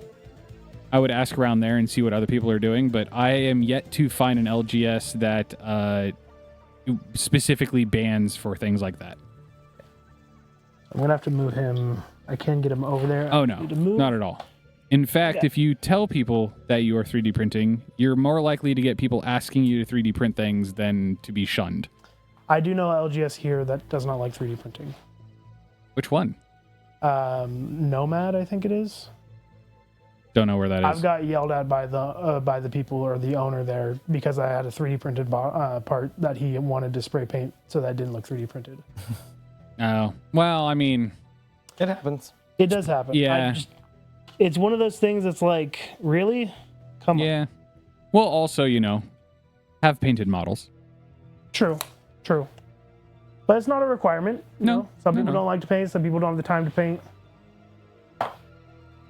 A: I would ask around there and see what other people are doing. But I am yet to find an LGS that specifically bans for things like that.
B: I'm going to have to move him. I can get him over there.
A: Oh,
B: I
A: no,
B: need to move.
A: not at all. In fact, if you tell people that you are 3D printing, you're more likely to get people asking you to 3D print things than to be shunned.
B: I do know LGS here that does not like 3D printing.
A: Which one?
B: Nomad, I think it is.
A: Don't know where that is.
B: I've got yelled at by the people or the owner there because I had a 3D printed part that he wanted to spray paint so that didn't look 3D printed.
A: Oh, well, I mean,
C: It happens.
B: It does happen.
A: Yeah.
B: It's one of those things that's like, really? Come on.
A: yeah. Well, also, you know, have painted models.
B: True. But it's not a requirement. you
A: No,
B: know? Some
A: no,
B: people
A: no.
B: don't like to paint. Some people don't have the time to paint.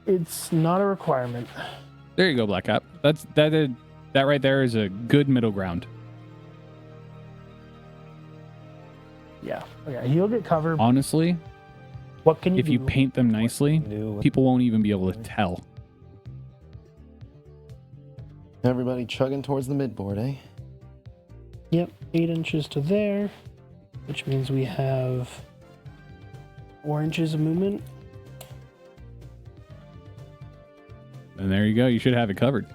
B: It's not a requirement.
A: There you go, Black Cap. That right there is a good middle ground.
B: Yeah. Okay. He'll get covered.
A: Honestly,
B: What can you
A: if
B: do?
A: you paint them nicely, people won't even be able to tell.
C: Everybody chugging towards the midboard, eh?
B: Yep. 8 inches to there, which means we have 4 inches of movement.
A: And there you go. You should have it covered.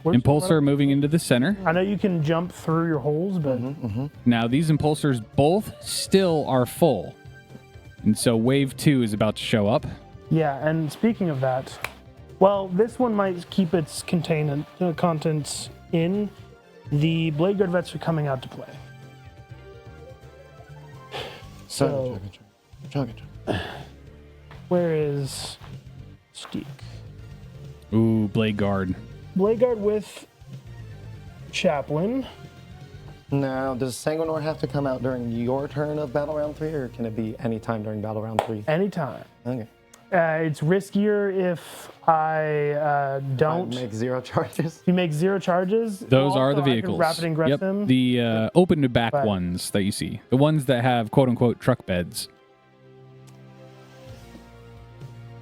B: Where's the
A: Impulsor moving into the center.
B: I know you can jump through your holes, but
A: Now, these impulsors both still are full. And so wave 2 is about to show up.
B: yeah. And speaking of that, well, this one might keep its contents in. The Blade Guard vets are coming out to play. So-
C: Chugging.
B: Where is Steak?
A: Ooh, Blade Guard.
B: Blade Guard with Chaplain.
C: Now, does Sanguinor have to come out during your turn of Battle Round 3, or can it be any time during Battle Round 3?
B: Anytime.
C: Okay.
B: It's riskier if I don't.
C: Make 0 charges.
B: If you make 0 charges.
A: Those are the
B: also, I can
A: vehicles.
B: Rapid ingress
A: Yep,
B: them.
A: the open to back
B: But-
A: ones that you see. The ones that have quote unquote truck beds.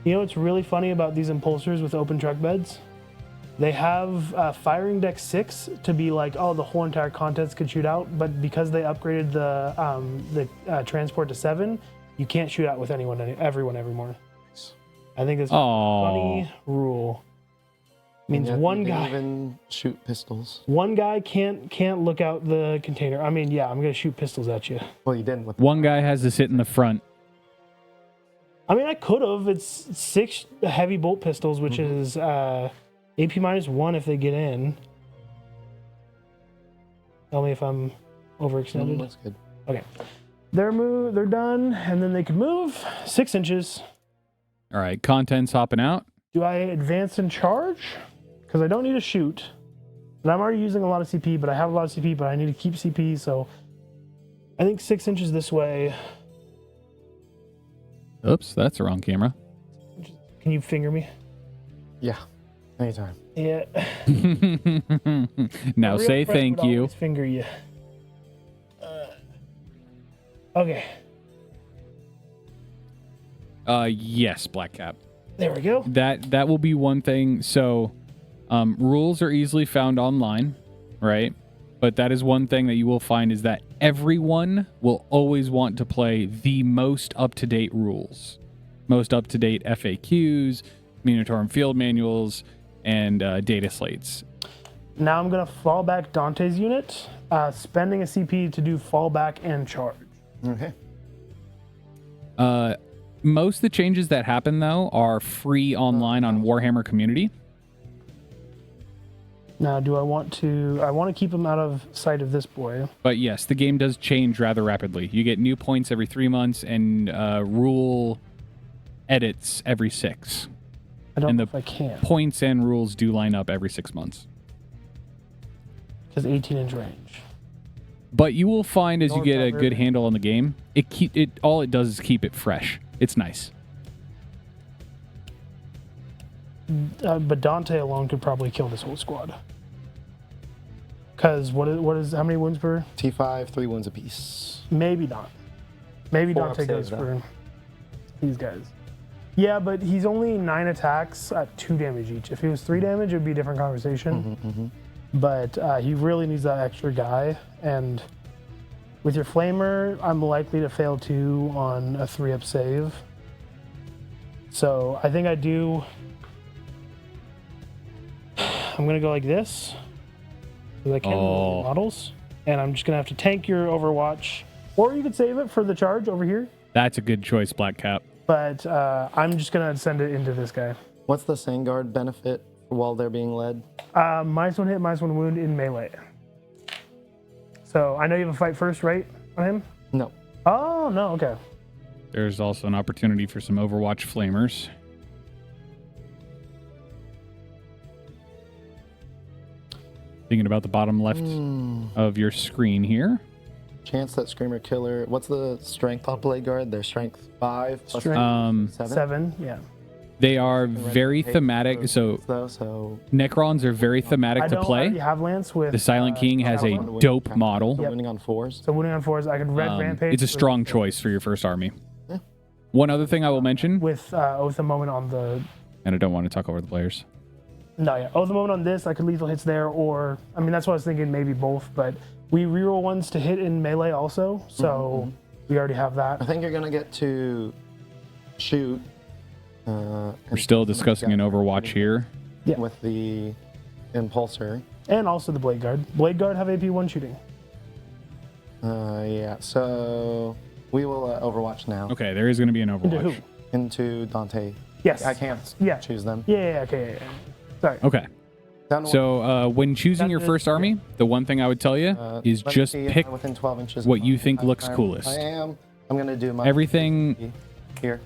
B: You know what's really funny about these impulsors with open truck beds? They have firing deck 6 to be like, oh, the whole entire contents could shoot out, but because they upgraded the transport to 7, you can't shoot out with everyone anymore. I think that's a
A: Oh,
B: funny rule. Means
C: Yeah,
B: one
C: you can
B: guy
C: even shoot pistols.
B: can't look out the container. I mean, yeah, I'm gonna shoot pistols at you.
C: Well, you didn't with
A: one guy has to sit in the front.
B: I mean, I could have. It's 6 heavy bolt pistols, which is AP -1 if they get in. Tell me if I'm overextended.
C: That's good.
B: Okay, they're done, and then they can move 6 inches.
A: All right, contents hopping out.
B: Do I advance and charge? Because I don't need to shoot. But I'm already using a lot of CP, but I have a lot of CP, but I need to keep CP, so I think 6 inches this way.
A: Oops, that's the wrong camera.
B: Can you finger me?
C: Yeah, anytime.
B: Yeah.
A: Now
B: A real
A: say
B: friend
A: thank
B: would
A: you.
B: always finger you. Okay.
A: Yes, Black Cap.
B: There we go.
A: That will be one thing. So Rules are easily found online, right? But that is one thing that you will find is that everyone will always want to play the most up-to-date rules, most up-to-date FAQs, Minotaur field manuals, and data slates.
B: Now I'm going to fall back Dante's unit, spending a CP to do fallback and charge.
C: Okay.
A: Most of the changes that happen, though, are free online on Warhammer Community.
B: Now, do I want to... I want to keep him out of sight of this boy.
A: But yes, the game does change rather rapidly. You get new points every 3 months and rule edits every 6.
B: I don't
A: And
B: know
A: the
B: if I can.
A: Points and rules do line up every 6 months.
B: Because 18-inch range.
A: But you will find as you
B: Don't
A: get a
B: cover.
A: good handle on the game, all it does is keep it fresh. It's nice.
B: But Dante alone could probably kill this whole squad. Because how many wounds per?
C: T5, 3 wounds apiece.
B: Maybe not. Maybe
C: 4
B: Dante goes
C: upsaves,
B: for these guys. Yeah, but he's only 9 attacks at 2 damage each. If he was 3 damage, it would be a different conversation. But he really needs that extra guy. And with your Flamer, I'm likely to fail 2 on a 3-up save. So I think I do... I'm going to go like this. Because I can with the models. And I'm just going to have to tank your Overwatch. Or you could save it for the charge over here.
A: That's a good choice, Black Cap.
B: But I'm just going to send it into this guy.
C: What's the Sandguard benefit while they're being led?
B: -1 hit, -1 wound in melee. So I know you have a fight first, right, on him?
C: No.
B: Oh, no, okay.
A: There's also an opportunity for some Overwatch Flamers. Thinking about the bottom left of your screen here.
C: Chance that Screamer Killer. What's the strength on Blade Guard? They're strength 5 plus
B: Strength
C: 7.
B: 7, yeah.
A: They are very thematic. So Necrons are very thematic to
B: I
A: play.
B: already have Lance with...
A: The Silent King has a
C: Wounding
A: dope
C: on-
A: model.
C: So wounding on 4s.
B: So wounding on 4s, I could red Rampage.
A: It's a strong choice for your first army.
C: Yeah.
A: One other thing I will mention,
B: With Oath of Moment on the...
A: and I don't want to talk over the players.
B: No, yeah. Oath of Moment on this, I could lethal hits there, or... I mean, that's what I was thinking, maybe both, but we reroll ones to hit in melee also, so we already have that.
C: I think you're going to get to shoot.
A: We're still discussing an Overwatch here.
B: Yeah.
C: With the Impulsor.
B: And also the Blade Guard. Blade Guard have AP 1 shooting.
C: Yeah, so we will Overwatch now.
A: Okay, there is going to be an Overwatch.
B: Into who?
C: Into Dante.
B: Yes.
C: I can't choose them.
B: Yeah, okay. Yeah. Sorry.
A: Okay.
C: Down to
A: So when choosing your first army, the one thing I would tell you is
C: let me
A: just
C: see if
A: pick
C: I'm within 12 inches.
A: what you think looks
C: I'm-
A: coolest.
C: I am. I'm going to do my
A: Everything.
C: here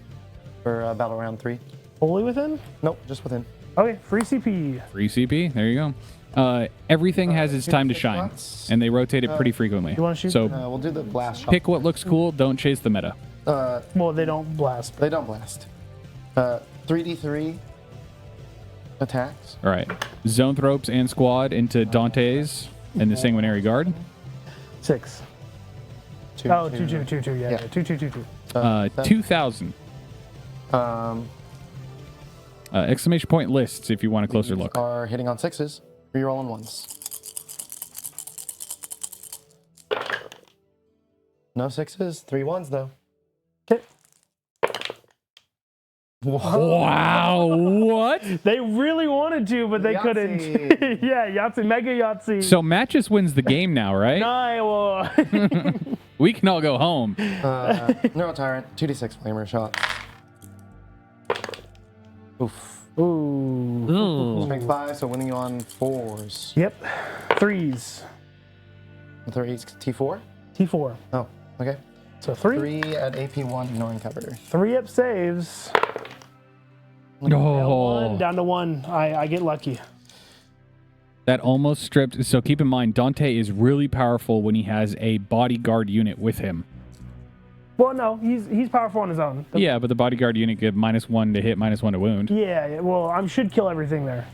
C: for battle round 3.
B: Fully within?
C: Nope, just within.
B: Okay, free CP.
A: Free CP. There you go. Everything has its time to shine, and they rotate it pretty frequently.
B: You wanna shoot?
A: So
C: We'll do the blast shot.
A: pick what looks cool. Don't chase the meta.
B: Well, they don't blast.
C: They don't blast. 3d3 attacks.
A: All right. Zonthropes and Squad into Dante's and the Sanguinary Guard.
B: 6.
C: Two,
B: Oh,
C: two.
B: 2, 2, 2, 2. Yeah,
C: Yeah.
B: yeah. 2, 2, 2, 2.
A: 2,000. Exclamation point lists if you want a closer look.
C: Are hitting on 6s. Reroll on 1s. No 6s. 3 1s though.
B: Okay.
A: Wow. What?
B: They really wanted to, but they couldn't.
C: Yahtzee.
B: Yeah, Yahtzee, Mega Yahtzee.
A: So Matt just wins the game now, right?
B: No,
A: We can all go home.
C: Neuro Tyrant. 2d6 flamer shot. Oof.
B: Ooh.
C: Strength 5, so winning you on 4s.
B: Yep. 3s.
C: 3s. T4?
B: T4.
C: Oh, okay.
B: So 3.
C: 3 at AP1, ignoring cover.
B: 3 up saves.
A: Oh,
B: Down to 1. I get lucky.
A: that almost stripped. So keep in mind, Dante is really powerful when he has a bodyguard unit with him.
B: Well, no, he's powerful on his own.
A: Yeah, but the bodyguard unit give -1 to hit, -1 to wound.
B: Yeah, well, I should kill everything there.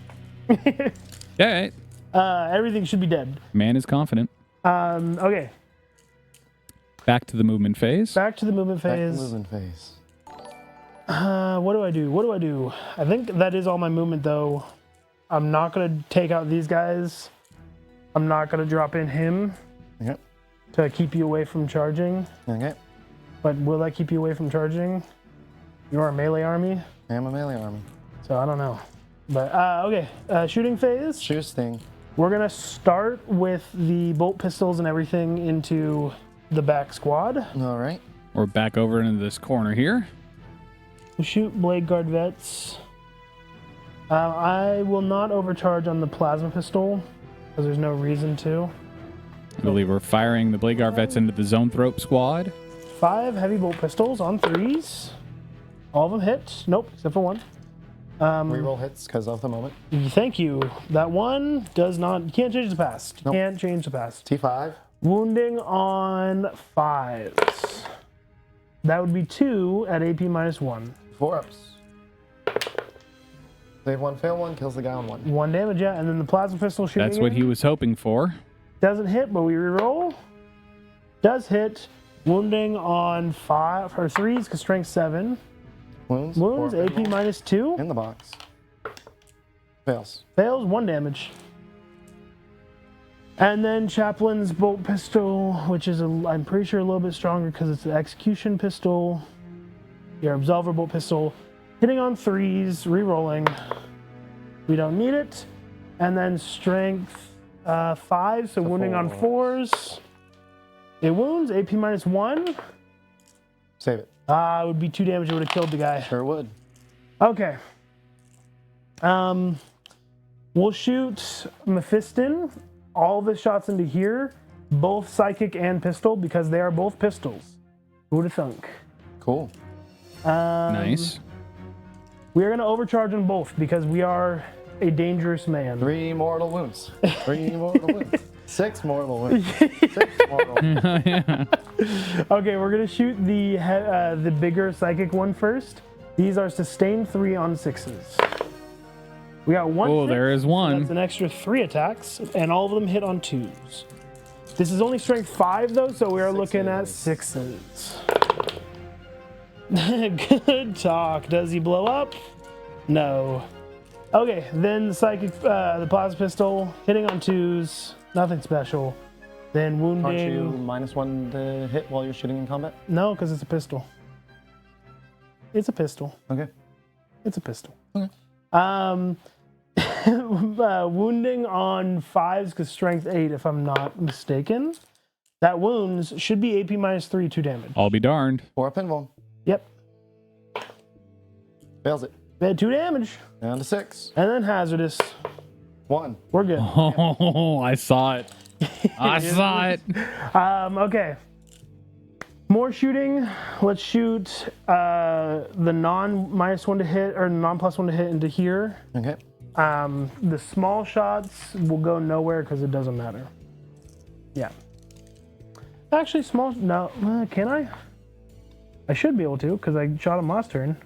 A: Yeah,
B: Everything should be dead.
A: man is confident.
B: Okay,
A: Back to the movement phase.
B: back to the movement
C: Back to
B: phase.
C: movement phase.
B: What do I do? What do I do? I think that is all my movement, though. I'm not going to take out these guys. I'm not going to drop in him
C: Okay.
B: to keep you away from charging.
C: Okay.
B: But will that keep you away from charging? You're a melee army,
C: I am a melee army.
B: so I don't know. But, okay. Shooting phase.
C: Shoot thing.
B: We're going to start with the bolt pistols and everything into the back squad.
C: All right.
A: We're back over into this corner here.
B: We'll shoot Blade Guard vets. I will not overcharge on the plasma pistol, because there's no reason to.
A: I believe we're firing the Blade Guard vets into the Zoanthrope squad.
B: 5 heavy bolt pistols on 3s. All of them hit. Nope, except for one.
C: Reroll hits because of the moment.
B: Thank you. That one does not... You can't change the past.
C: Nope.
B: Can't change the past.
C: T5.
B: Wounding on 5s. That would be 2 at AP -1.
C: 4-ups. Save 1, fail 1, kills the guy on 1.
B: 1 damage, yeah. And then the plasma pistol shooting
A: That's what he was hoping for.
B: Doesn't hit, but we reroll. Does hit. Wounding on 5 or 3s because strength 7.
C: Wounds.
B: Wounds,
C: 4
B: AP
C: fail.
B: -2.
C: In the box. Fails.
B: Fails, 1 damage. And then Chaplain's bolt pistol, which is, I'm pretty sure, a little bit stronger because it's an execution pistol. Your Absolver bolt pistol. Hitting on 3s, re-rolling. We don't need it. And then strength 5, so wounding on 4s. It wounds, AP -1.
C: Save it.
B: It would be 2 damage, it would have killed the guy.
C: Sure would.
B: Okay. We'll shoot Mephiston. All the shots into here, both psychic and pistol, because they are both pistols. Who would have thunk?
C: Cool.
A: Nice.
B: We are going to overcharge on both because we are a dangerous man.
C: 3 mortal wounds. 3 mortal wounds. 6 mortal wounds. 6 mortal wounds.
A: Yeah.
B: Okay, we're going to shoot the bigger psychic one first. These are sustained 3 on 6s. We got 1.
A: Oh, there is one.
B: That's an extra 3 attacks, and all of them hit on 2s. This is only strength 5, though, so we are looking at 6s. Good talk. Does he blow up? No. Okay, then the psychic, the plasma pistol, hitting on 2s, nothing special. Then wounding.
C: Aren't you -1 to hit while you're shooting in combat?
B: No, because it's a pistol. It's a pistol.
C: Okay.
B: It's a pistol.
C: Okay.
B: Wounding on 5s because strength 8, if I'm not mistaken. That wounds should be AP -3, 2 damage.
A: I'll be darned.
C: 4 pinball.
B: Yep.
C: Fails it.
B: They had 2 damage.
C: Down to 6.
B: And then hazardous.
C: 1.
B: We're good.
A: Oh, I saw it. I saw it.
B: Okay. More shooting. Let's shoot the non-1 to hit, or non-+1 to hit into here.
C: Okay.
B: The small shots will go nowhere because it doesn't matter. Yeah. Actually, small... No. Can I? I should be able to because I shot them last turn.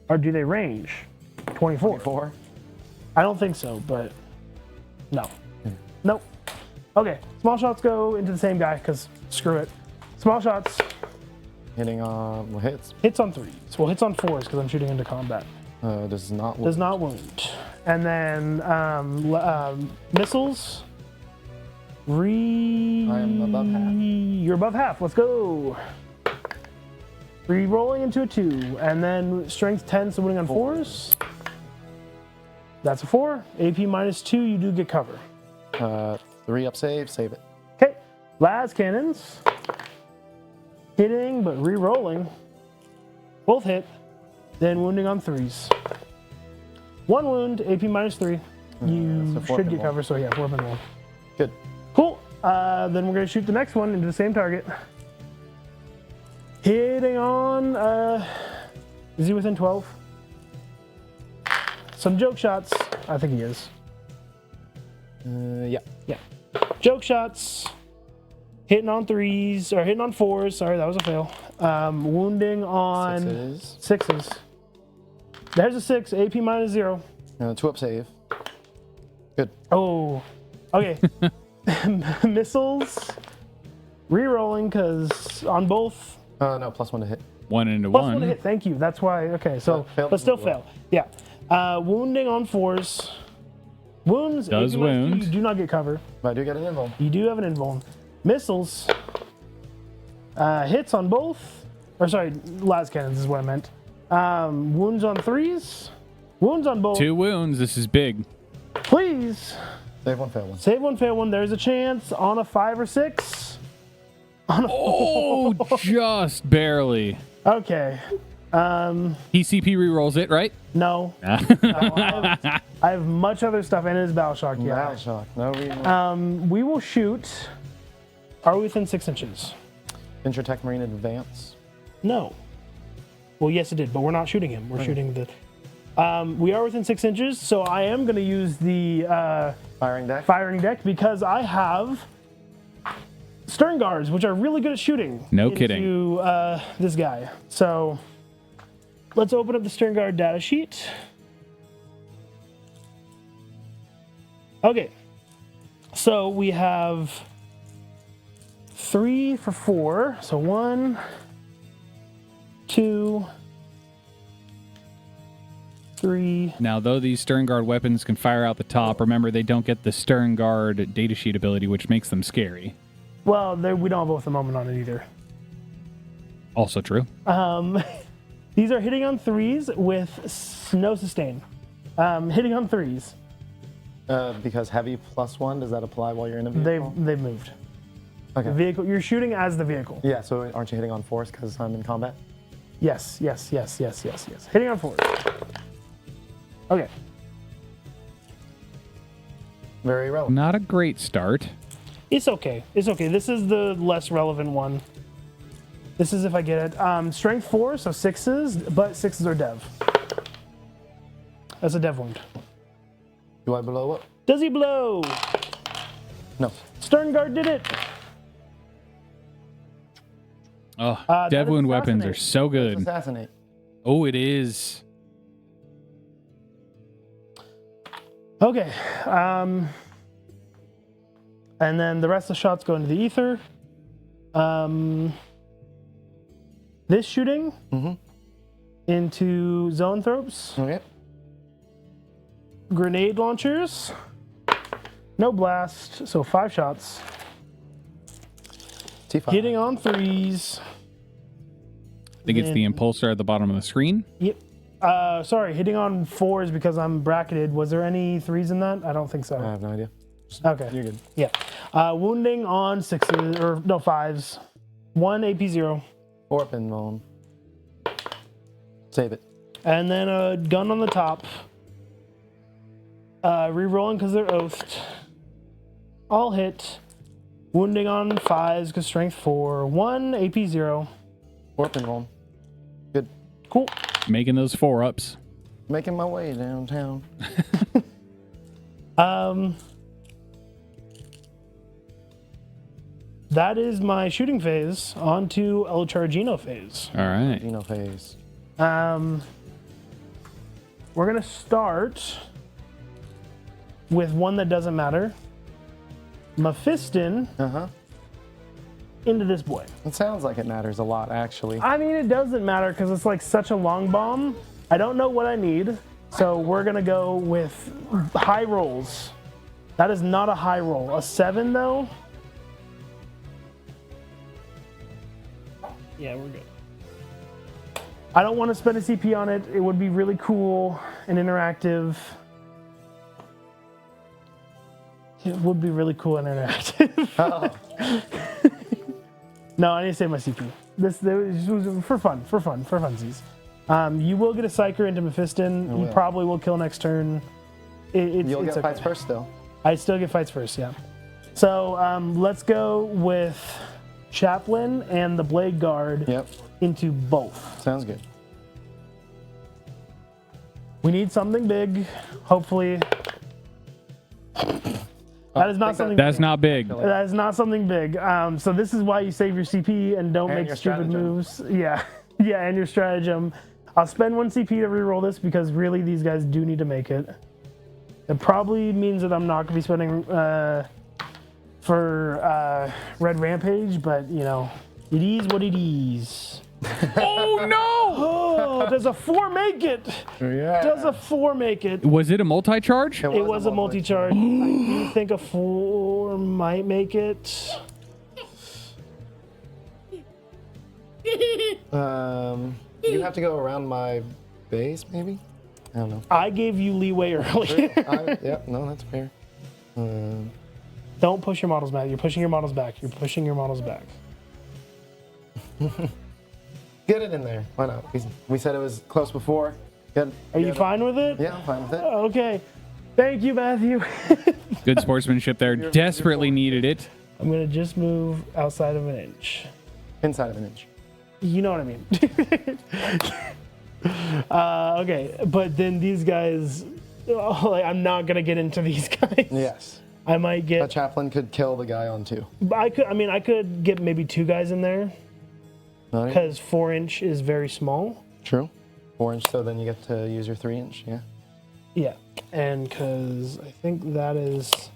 B: Or do they range? 24.
C: 4.
B: I don't think so, but... No. Nope. Okay. Small shots go into the same guy because screw it. Small shots.
C: Hitting on hits.
B: Hits on 3s. Well, hits on 4s because I'm shooting into combat.
C: Does not wound.
B: Does not wound. And then missiles.
C: I am above half.
B: You're above half. Let's go. Re-rolling into a 2. And then strength 10, so winning on 4s. That's a 4. AP -2, you do get cover.
C: 3 up save it.
B: Okay. Las cannons. Hitting, but re-rolling. Both hit. Then wounding on 3s. 1 wound, AP -3. You
C: so 4
B: should get
C: pinball.
B: cover, so yeah, 4 pinball.
C: Good.
B: Cool. Then we're going to shoot the next one into the same target. Hitting on, is he within 12? Some joke shots. I think he is.
C: Yeah.
B: Yeah. Joke shots. Hitting on 3s, or hitting on 4s. Sorry, that was a fail. Wounding on 6s. There's a 6, AP -0.
C: 2 up save. Good.
B: Oh, okay. Missiles. Re-rolling because on both.
C: No, +1 to hit.
A: 1 into
B: +1 to
A: 1.
B: hit. Thank you. That's why. Okay, so
C: Failed
B: but still
C: as well.
B: fail. Yeah. Wounding on 4s. Wounds.
A: Does
B: if you manage to,
A: wound.
B: You do not get cover.
C: But I do get an invuln.
B: You do have an invuln. Missiles. Hits on both. Or sorry, las cannons is what I meant. Wounds on 3s. Wounds on both.
A: 2 wounds. This is big.
B: Please.
C: Save one, fail one.
B: Save one, fail one. There's a chance on a 5 or 6.
A: Oh, just barely.
B: Okay.
A: He CP rerolls it, right?
B: No. I have much other stuff, and it is Battle Shock. Yeah.
C: Battle shock. No reason.
B: We will shoot. Are we within 6 inches?
C: Intratech Marine Advance.
B: No. Well, yes, it did, but we're not shooting him. We're shooting the. We are within 6 inches, so I am going to use the
C: Firing deck.
B: firing deck because I have stern guards, which are really good at shooting.
A: No kidding.
B: Into this guy. So let's open up the stern guard data sheet. Okay. So we have 3 for 4. So 1, 2, 3.
A: Now, though these Stern Guard weapons can fire out the top, remember they don't get the Stern Guard datasheet ability, which makes them scary.
B: Well, we don't have both the moment on it either.
A: Also true.
B: These are hitting on 3s with no sustain. Hitting on 3s.
C: Because heavy +1, does that apply while you're in a vehicle?
B: They've moved.
C: Okay.
B: The vehicle, you're shooting as the vehicle.
C: Yeah, so aren't you hitting on 4s because I'm in combat?
B: Yes. Hitting on 4s. Okay.
C: Very relevant.
A: Not a great start.
B: It's okay. This is the less relevant one. This is if I get it. Strength 4, so 6s, but 6s are dev. That's a dev wound.
C: Do I blow up?
B: Does he blow?
C: No.
B: Stern guard did it.
A: Oh,
B: that
A: dev
B: is
A: wound weapons are
B: assassinate.
A: so good.
C: Assassinate.
A: Oh, it is.
B: Okay. And then the rest of the shots go into the ether. This shooting into zoanthropes.
C: Okay.
B: Grenade launchers. No blast, so 5 shots.
C: T5.
B: Hitting on 3s.
A: I think it's the impulsor at the bottom of the screen.
B: Yep. Sorry, hitting on 4s because I'm bracketed. Was there any 3s in that? I don't think so.
C: I have no idea.
B: Okay.
C: You're good.
B: Yeah. Wounding on 6s, or no, 5s. 1 AP0.
C: Orp and Moan. Save it.
B: And then a gun on the top. Rerolling because they're oathed. All hit. Wounding on 5s because strength 4. 1 AP0.
C: Orp and Moan. Good.
B: Cool.
A: Making those 4-ups.
C: Making my way downtown.
B: That is my shooting phase. On to El Chargino phase.
A: All right.
C: Dino phase.
B: We're gonna start with one that doesn't matter. Mephiston into this boy.
C: It sounds like it matters a lot, actually.
B: I mean, it doesn't matter because it's like such a long bomb. I don't know what I need, so we're gonna go with high rolls. That is not a high roll. A 7 though. Yeah, we're good. I don't want to spend a CP on it. It would be really cool and interactive. It would be really cool and interactive. No, I need to save my CP. This was for funsies. You will get a Psyker into Mephiston. You probably will kill next turn.
C: You'll
B: it's
C: get fights
B: okay.
C: first still.
B: I still get fights first, yeah. So let's go with Chaplain and the Blade Guard into both.
C: Sounds good.
B: We need something big, hopefully. That is not something
A: That's
B: big.
A: not big.
B: That is not something big. So this is why you save your CP and don't
C: And
B: make
C: your
B: stupid
C: stratagem.
B: moves. Yeah, yeah, and your stratagem. I'll spend 1 CP to reroll this because really these guys do need to make it. It probably means that I'm not going to be spending for Red Rampage, but you know, it is what it is.
A: Oh no!
B: Oh, does a 4 make it?
C: Yeah.
B: Does a 4 make it?
A: Was it a multi-charge?
B: It was a multi-charge. I do think a 4 might make it.
C: You have to go around my base, maybe? I don't know.
B: I gave you leeway earlier.
C: Yeah, no, that's fair.
B: Don't push your models back. You're pushing your models back. You're pushing your models back.
C: Get it in there. Why not? We said it was close before.
B: Are you fine with it?
C: Yeah, I'm fine with it.
B: Okay. Thank you, Matthew.
A: Good sportsmanship there. Desperately needed it.
B: I'm going to just move outside of an inch.
C: Inside of an inch.
B: You know what I mean. Okay, but then these guys, I'm not going to get into these guys.
C: Yes.
B: I might
C: A
B: get,
C: chaplain could kill the guy on 2.
B: I could get maybe 2 guys in there
C: No,
B: because 4-inch is very small.
C: True. 4 inch, so then you get to use your 3 inch, yeah.
B: Yeah, and because I think that is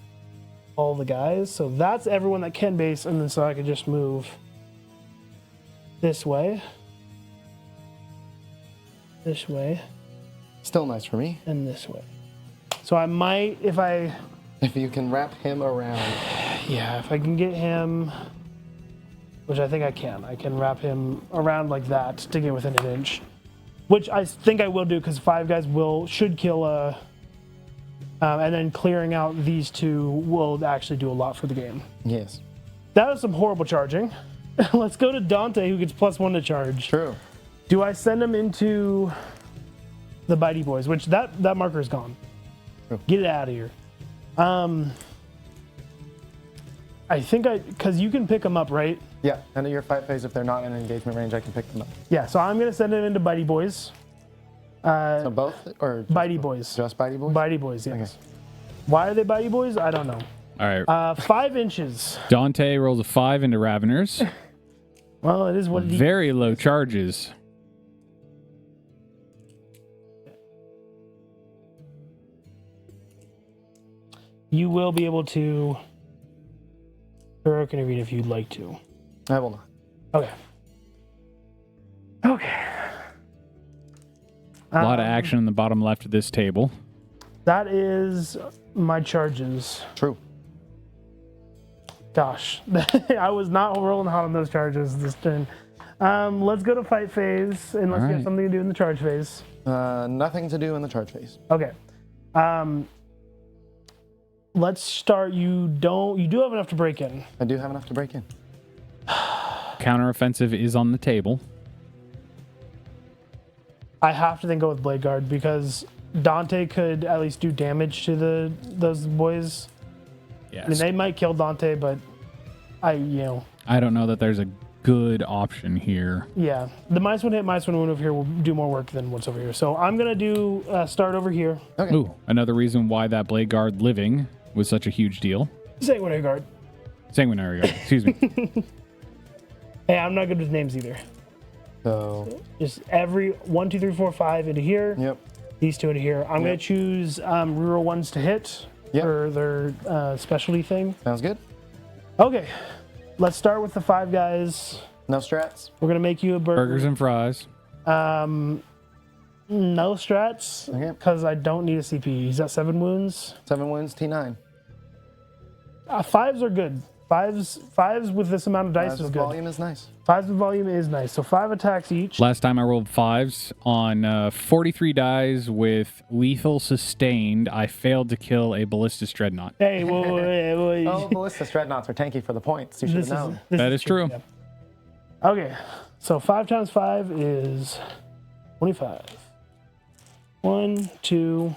B: all the guys. So that's everyone that can base, and then so I could just move this way,
C: Still nice for me.
B: and this way. So I might,
C: If you can wrap him around.
B: if I can get him, which I think I can wrap him around like that to get within an inch, which I think I will do because 5 guys should kill a, and then clearing out these 2 will actually do a lot for the game.
C: Yes.
B: That was some horrible charging. Let's go to Dante, who gets +1 to charge.
C: True.
B: Do I send him into the Bitey Boys, which that marker is gone.
C: True.
B: Get it out of here. I think because you can pick them up, right?
C: Yeah, end of your fight phase, if they're not in engagement range, I can pick them up.
B: Yeah, so I'm going to send him into Bitey Boys.
C: So both? Or just
B: Bitey Boys.
C: Just Bitey Boys?
B: Bitey Boys, yes.
C: Okay.
B: Why are they Bitey Boys? I don't know.
A: All right.
B: 5 inches.
A: Dante rolls a 5 into Raveners.
B: Well, it is what it is.
A: Very low charges.
B: You will be able to heroic intervene if you'd like to.
C: I will not.
B: Okay. Okay.
A: A lot of action in the bottom left of this table.
B: That is my charges.
C: True.
B: Gosh, I was not rolling hot on those charges this turn. Let's go to fight phase, unless you have
A: right.
B: something to do in the charge phase.
C: Nothing to do in the charge phase.
B: Okay. Let's start. You do have enough to break in.
C: I do have enough to break in.
A: Counteroffensive is on the table.
B: I have to then go with Blade Guard because Dante could at least do damage to those boys.
A: Yes.
B: I mean, they might kill Dante, but
A: I don't know that there's a good option here.
B: Yeah, the -1 hit, -1 wound over here will do more work than what's over here. So I'm gonna do start over here.
C: Okay.
A: Ooh, another reason why that Blade Guard living was such a huge deal.
B: Sanguinary Guard.
A: Sanguinary Guard, excuse me.
B: Hey, I'm not good with names either.
C: So,
B: Just every 1, 2, 3, 4, 5 into here.
C: yep.
B: These 2 into here. I'm gonna
C: Yep.
B: choose reroll ones to hit
C: Yep.
B: for their specialty thing.
C: Sounds good.
B: Okay, let's start with the 5 guys.
C: No strats.
B: We're gonna make you a burger.
A: Burgers and fries.
B: No strats
C: Okay.
B: because I don't need a CP. He's got 7 wounds.
C: 7 wounds, T9.
B: 5s are good. Fives with this amount of dice is good.
C: Volume is nice.
B: 5s with volume is nice. So 5 attacks each.
A: Last time I rolled 5s on 43 dies with lethal sustained. I failed to kill a Ballistus Dreadnought.
B: Hey, whoa.
C: Oh, Ballista Dreadnoughts are tanky for the points. You should have known.
A: That is true.
B: Yeah. Okay, so 5 times 5 is 25. 1, 2,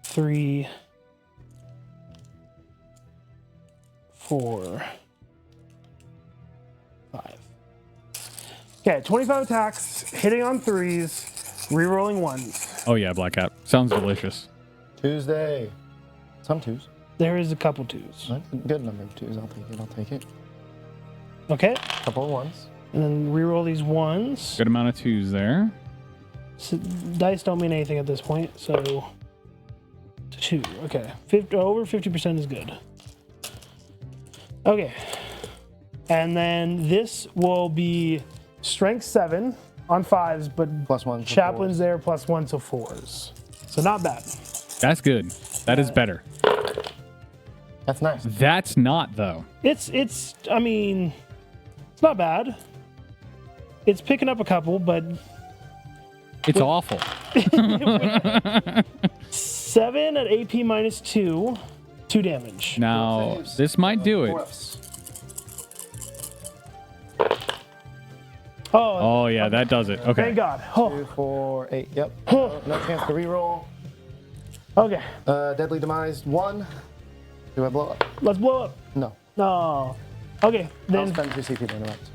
B: 3, 4, 5. Okay, 25 attacks, hitting on 3s, rerolling 1s.
A: Oh yeah, Black Cap. Sounds delicious.
C: Tuesday. Some 2s.
B: There is a couple 2s.
C: That's a good number of 2s. I'll take it.
B: Okay,
C: Couple of 1s.
B: and then reroll these 1s.
A: Good amount of 2s there.
B: So dice don't mean anything at this point, so 2. Okay, over 50% is good. Okay, And then this will be strength 7 on 5s, but
C: +1 for
B: chaplain's there +1, so 4s. So not bad.
A: That's good. That is better.
C: That's nice.
A: That's not, though.
B: I mean, it's not bad. It's picking up a couple, but
A: It's awful.
B: 7 at AP -2, 2 damage.
A: Now, this might do it. Oh, yeah, that does it. Okay.
B: Thank God.
C: 2,
B: Oh,
C: 4, 8. Yep. No chance to reroll.
B: okay,
C: Deadly demise 1. Do I blow up?
B: let's blow up.
C: No.
B: No. Okay,
C: I'll
B: then
C: spend 2 CP to interrupt.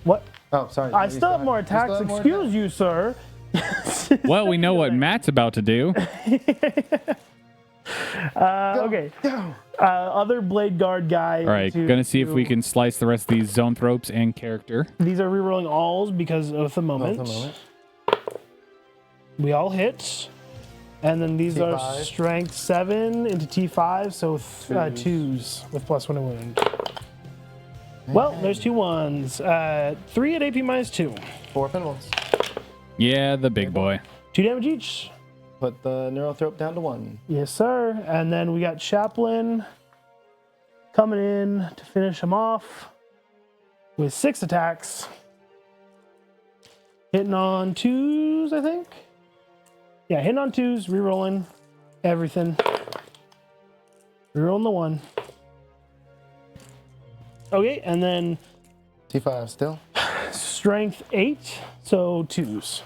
B: what?
C: Oh, sorry.
B: I
C: You
B: still have more
C: you still
B: attacks.
C: have more
B: Excuse you, sir.
A: Well, we know what Matt's about to do.
B: Okay. Other blade guard guy.
A: All right, gonna see if we can slice the rest of these zoanthropes and character.
B: These are rerolling alls because of the moment.
C: At the moment.
B: We all hit. And then these are
C: T5.
B: strength 7 into T5, so 2s with +1 to wound. Well, there's 2 1s. 3 at AP -2.
C: 4 pinballs.
A: Yeah, the big boy.
B: 2 damage each.
C: Put the neurothrope down to 1.
B: Yes, sir. And then we got Chaplain coming in to finish him off with 6 attacks. Hitting on 2s, I think. Yeah, hitting on 2s, rerolling everything. Rerolling the 1. Okay, and then
C: T5 still.
B: strength 8, so 2s.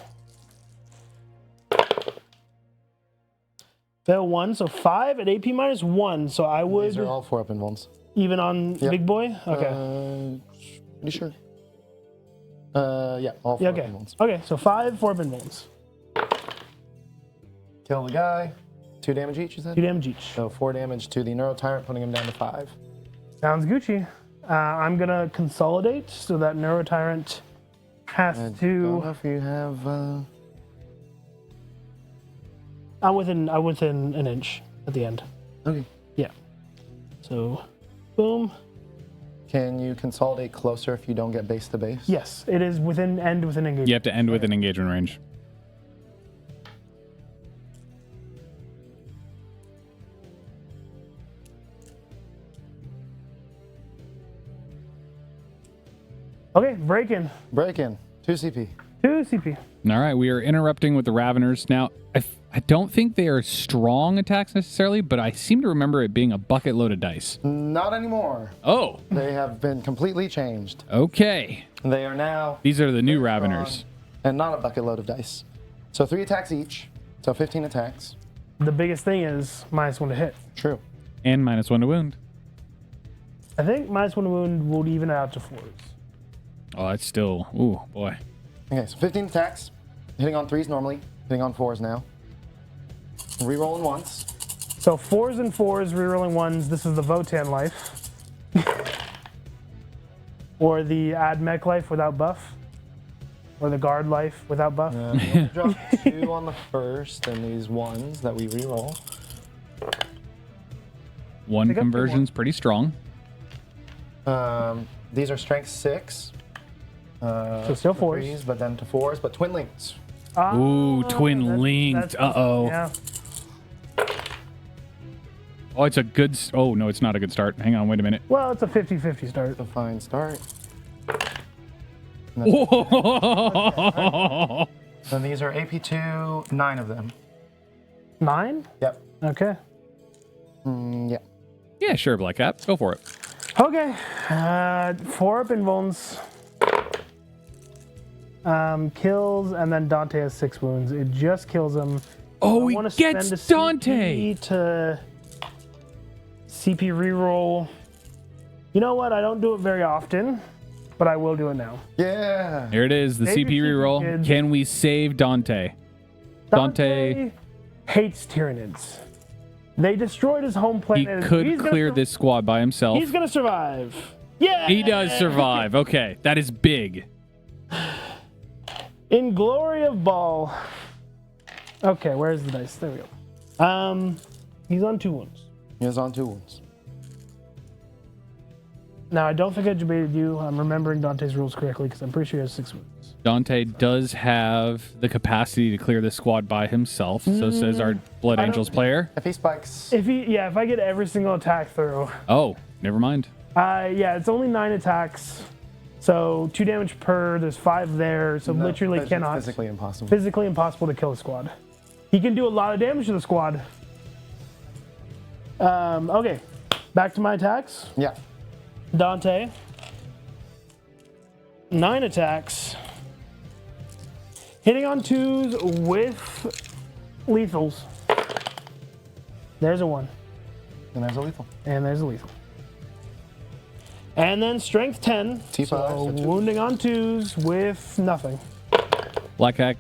B: Fail 1, so 5 at AP -1. So I would
C: These are all 4 pinballs.
B: even on
C: Yep.
B: big boy. Okay.
C: Pretty sure. Yeah, all 4
B: Yeah, okay.
C: pinballs.
B: Okay, so 5 4-pin bones.
C: Kill the guy. 2 damage each, you said?
B: 2 damage each.
C: So 4 damage to the Neuro Tyrant, putting him down to 5.
B: Sounds Gucci. I'm gonna consolidate so that Neuro Tyrant has
C: Don't
B: to.
C: know if you have.
B: I'm within an inch at the end.
C: Okay.
B: Yeah. So, boom.
C: Can you consolidate closer if you don't get base to base?
B: Yes, it is within engagement.
A: You have to end with an engagement range.
B: Okay, break in.
C: Break in. 2 CP.
B: 2 CP.
A: All right, we are interrupting with the Raveners. Now, I don't think they are strong attacks necessarily, but I seem to remember it being a bucket load of dice.
C: Not anymore.
A: Oh,
C: They have been completely changed.
A: okay.
C: They are now.
A: These are the new Raveners.
C: And not a bucket load of dice. So 3 attacks each. So 15 attacks.
B: The biggest thing is -1 to hit.
C: True.
A: And -1 to wound.
B: I think -1 to wound will even out to 4s.
A: Oh, that's still, ooh, boy.
C: Okay, so 15 attacks. Hitting on 3s normally. Hitting on 4s now. Rerolling once.
B: So 4s and 4s, rerolling 1s. This is the Votan life. Or the Ad Mech life without buff. Or the Guard life without buff.
C: Drop 2 on the first, and these 1s that we reroll.
A: One
B: Pick up
A: conversion's pretty strong.
C: These are strength 6.
B: So still 4s.
C: 3s, but then to 4s, but twin links.
A: Ooh, twin
B: that's-
A: linked.
B: that's-
A: Uh-oh.
B: Yeah.
A: Oh, it's a good, oh, no, it's not a good start. Hang on, wait a minute.
B: Well, it's a 50-50 start.
C: A fine start.
A: Whoa!
C: And these are AP2, 9 of them.
B: 9?
C: Yep.
B: Okay.
C: Yeah.
A: Yeah, sure, Black Cap. Go for it.
B: Okay. 4 up in wounds. Kills, and then Dante has 6 wounds. It just kills him.
A: Oh,
B: I
A: he
B: wanna
A: gets
B: spend a
A: Dante!
B: CP to CP reroll. You know what? I don't do it very often, but I will do it now.
C: Yeah.
A: Here it is, the
B: Save
A: CP
B: your CP,
A: reroll.
B: kids.
A: Can we save Dante? Dante,
B: hates Tyranids. They destroyed his home
A: he
B: planet.
A: could
B: He's gonna
A: clear
B: sur-
A: this squad by himself.
B: He's gonna survive. Yeah.
A: He does survive. Okay, that is big.
B: In glory of Ball. Okay, where's the dice? There we go. He's on 2 wounds.
C: He is on 2 wounds.
B: Now, I don't think I debated you. I'm remembering Dante's rules correctly because I'm pretty sure he has 6 wounds.
A: Dante does have the capacity to clear the squad by himself. So says our Blood Angels player.
C: If he spikes,
B: If I get every single attack through.
A: Oh, never mind.
B: Yeah, it's only 9 attacks. So 2 damage per, there's 5 there. So literally
C: it's
B: cannot.
C: physically impossible.
B: Physically impossible to kill a squad. He can do a lot of damage to the squad. Okay, back to my attacks.
C: Yeah.
B: Dante. 9 attacks. Hitting on 2s with lethals. There's a 1.
C: And there's a lethal.
B: And there's a lethal. And then strength 10.
C: T5,
B: So
C: so 2.
B: wounding on 2s with nothing.
A: Black Cap,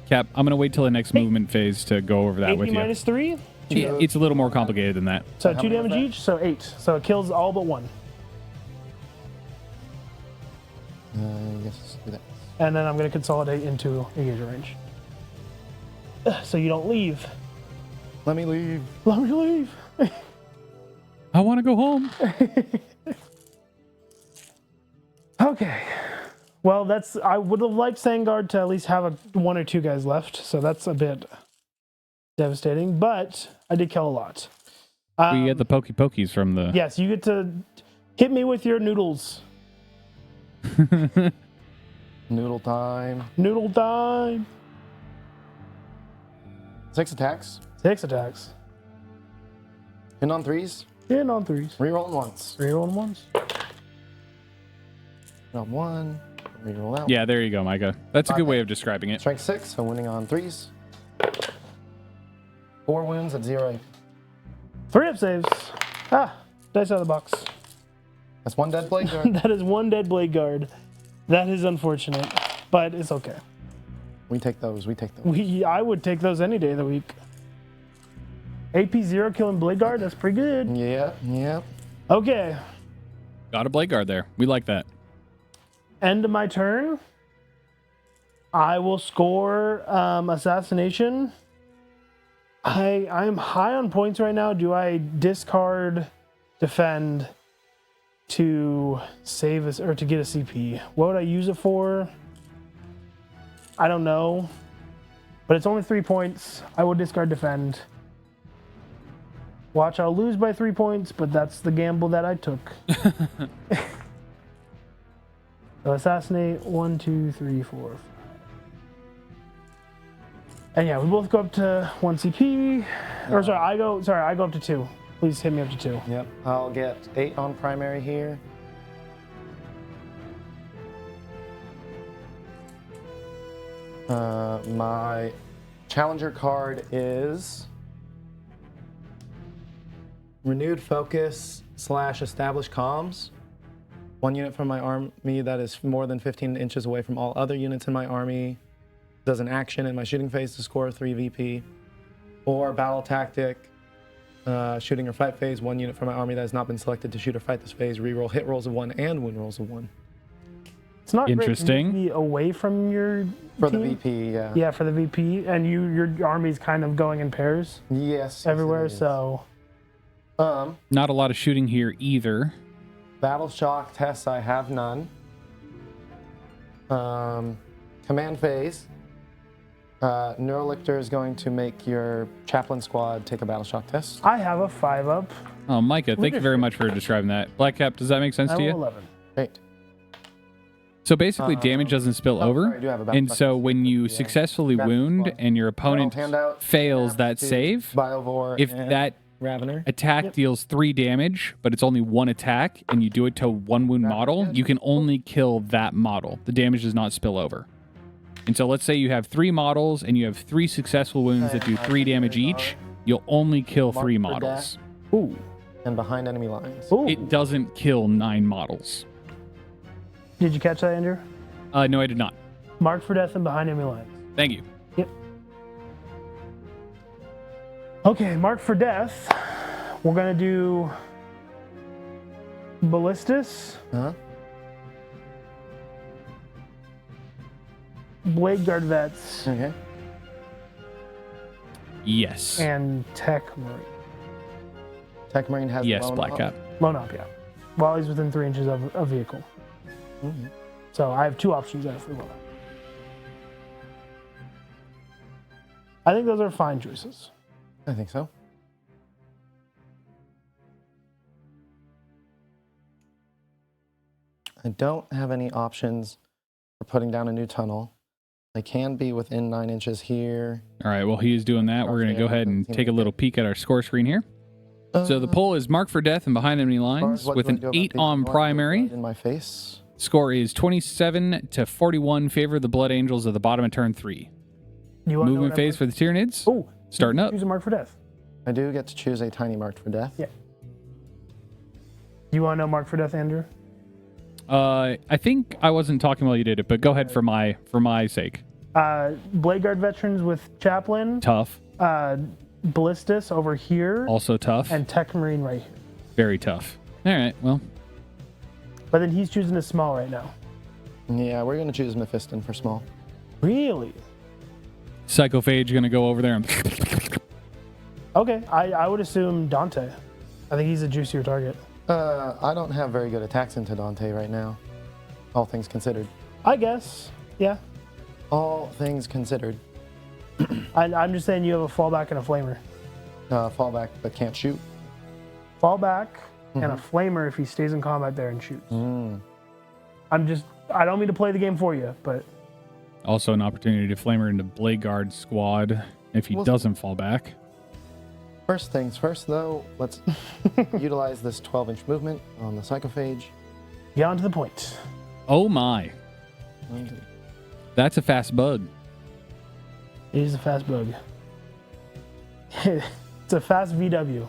A: I'm going to wait till the next movement phase to go over that
B: 80
A: with you.
B: minus 3.
A: It's a little more complicated than that.
B: So
C: How
B: 2
C: many
B: damage
C: is that?
B: each, so 8. So it kills all but 1.
C: Yes, do that.
B: And then I'm going to consolidate into engagement range. So you don't leave.
C: Let me leave.
B: Let me leave.
A: I want to go home.
B: Okay. Well, I would have liked Sangard to at least have 1 or 2 guys left, so that's a bit devastating, but I did kill a lot.
A: We get the pokey pokies from the...
B: Yes, you get to hit me with your noodles.
C: Noodle time.
B: Noodle time.
C: 6 attacks.
B: 6 attacks.
C: In on 3s.
B: In on 3s.
C: Reroll once.
B: Reroll once.
C: Roll 1. Reroll out.
A: Yeah, there you go, Micah. That's a good way of describing it.
C: Strength 6, so winning on 3s. 4 wounds at 0.
B: 3 up saves. Dice out of the box.
C: That's 1 dead blade guard.
B: That is 1 dead blade guard. That is unfortunate, but it's okay.
C: We take those. We take those.
B: I would take those any day of the week. AP 0 killing blade guard, that's pretty good.
C: Yeah, yeah.
B: Okay,
A: Got a blade guard there. We like that.
B: end of my turn. I will score assassination. I'm high on points right now. Do I discard defend to save us or to get a CP? What would I use it for? I don't know. But it's only 3 points. I will discard defend. Watch, I'll lose by 3 points, but that's the gamble that I took. So assassinate 1, 2, 3, 4, 5. And yeah, we both go up to 1 CP. Or sorry, I go up to 2. Please hit me up to 2.
C: Yep. I'll get 8 on primary here. My challenger card is renewed focus / established comms. 1 unit from my army that is more than 15 inches away from all other units in my army does an action in my shooting phase to score 3 VP. Or battle tactic, shooting or fight phase. 1 unit from my army that has not been selected to shoot or fight this phase. Reroll hit rolls of 1 and wound rolls of 1.
B: It's not
A: Interesting.
B: great to be away from your
C: For
B: team.
C: the VP, yeah.
B: Yeah, for the VP, and your army's kind of going in pairs
C: Yes.
B: everywhere.
C: Yes, it is.
B: So
A: Not a lot of shooting here either.
C: Battle shock tests, I have none. Command phase. Neurolictor is going to make your chaplain squad take a battle shock test.
B: I have a 5-up.
A: Oh, Micah, thank you very much for describing that. Black Cap, does that make sense
B: I
A: to
B: will
A: you?
B: 11.
C: Great.
A: So basically, damage doesn't spill over.
C: sorry, I do have a battle
A: And
C: shock
A: so
C: test.
A: when you
C: Yeah.
A: successfely
C: Grab the
A: wound
C: squad.
A: and your opponent
C: Handout,
A: fails that
C: to
A: save,
C: Biovore
A: if
C: and
A: that
C: Ravener.
A: attack deals 3 damage, but it's only 1 attack, and you do it to 1 wound model, you can only kill that model. The damage does not spill over. And so let's say you have 3 models and you have 3 successful wounds that do 3 damage each, you'll only kill 3
C: Mark for
A: models.
B: Ooh.
C: And behind enemy lines.
B: Ooh.
A: It doesn't kill 9 models.
B: Did you catch that, Andrew?
A: No, I did not.
B: Mark for death and behind enemy lines.
A: Thank you.
B: Yep. Okay, mark for death. We're gonna do ballistas,
C: Huh?
B: blade guard vets,
C: Okay.
A: Yes.
B: and tech marine.
C: Tech Marine has
A: Yes,
C: lone
A: Black
C: up.
A: Cap.
B: Lone op, yeah. while he's within 3 inches of a vehicle.
C: Mhm.
B: So I have 2 options there for one. I think those are fine choices.
C: I think so. I don't have any options for putting down a new tunnel. I can be within 9 inches here.
A: All right, while he's doing that, we're going to go ahead and take a little peek at our score screen here. So the pole is marked for death and behind enemy lines with an 8 on primary.
C: In my face.
A: Score is 27 to 41, favor the Blood Angels at the bottom of turn 3.
B: You want
A: Movement phase for the Tyranids.
B: Oh,
A: Starting up.
B: Choose a mark for death.
C: I do get to choose a tiny marked for death.
B: Yeah. You want to know mark for death, Andrew?
A: I think I wasn't talking while you did it, but go ahead for my sake.
B: Blade Guard veterans with Chaplain.
A: Tough.
B: Ballistus over here.
A: Also tough.
B: And Tech Marine right here.
A: Very tough. All right, well.
B: But then he's choosing a small right now.
C: Yeah, we're going to choose Mephiston for small.
B: Really?
A: Psychophage going to go over there and...
B: Okay, I would assume Dante. I think he's a juicier target.
C: I don't have very good attacks into Dante right now, all things considered.
B: I guess, yeah.
C: All things considered.
B: I'm just saying you have a fallback and a flamer.
C: Fallback, but can't shoot.
B: Fallback and a flamer if he stays in combat there and shoots. I don't mean to play the game for you, but...
A: Also an opportunity to flamer into Blade Guard squad if he doesn't fall back.
C: First things first, though, let's utilize this 12-inch movement on the Psychophage.
B: Get on to the point.
A: Oh my. That's a fast bug.
B: It is a fast bug. It's a fast VW.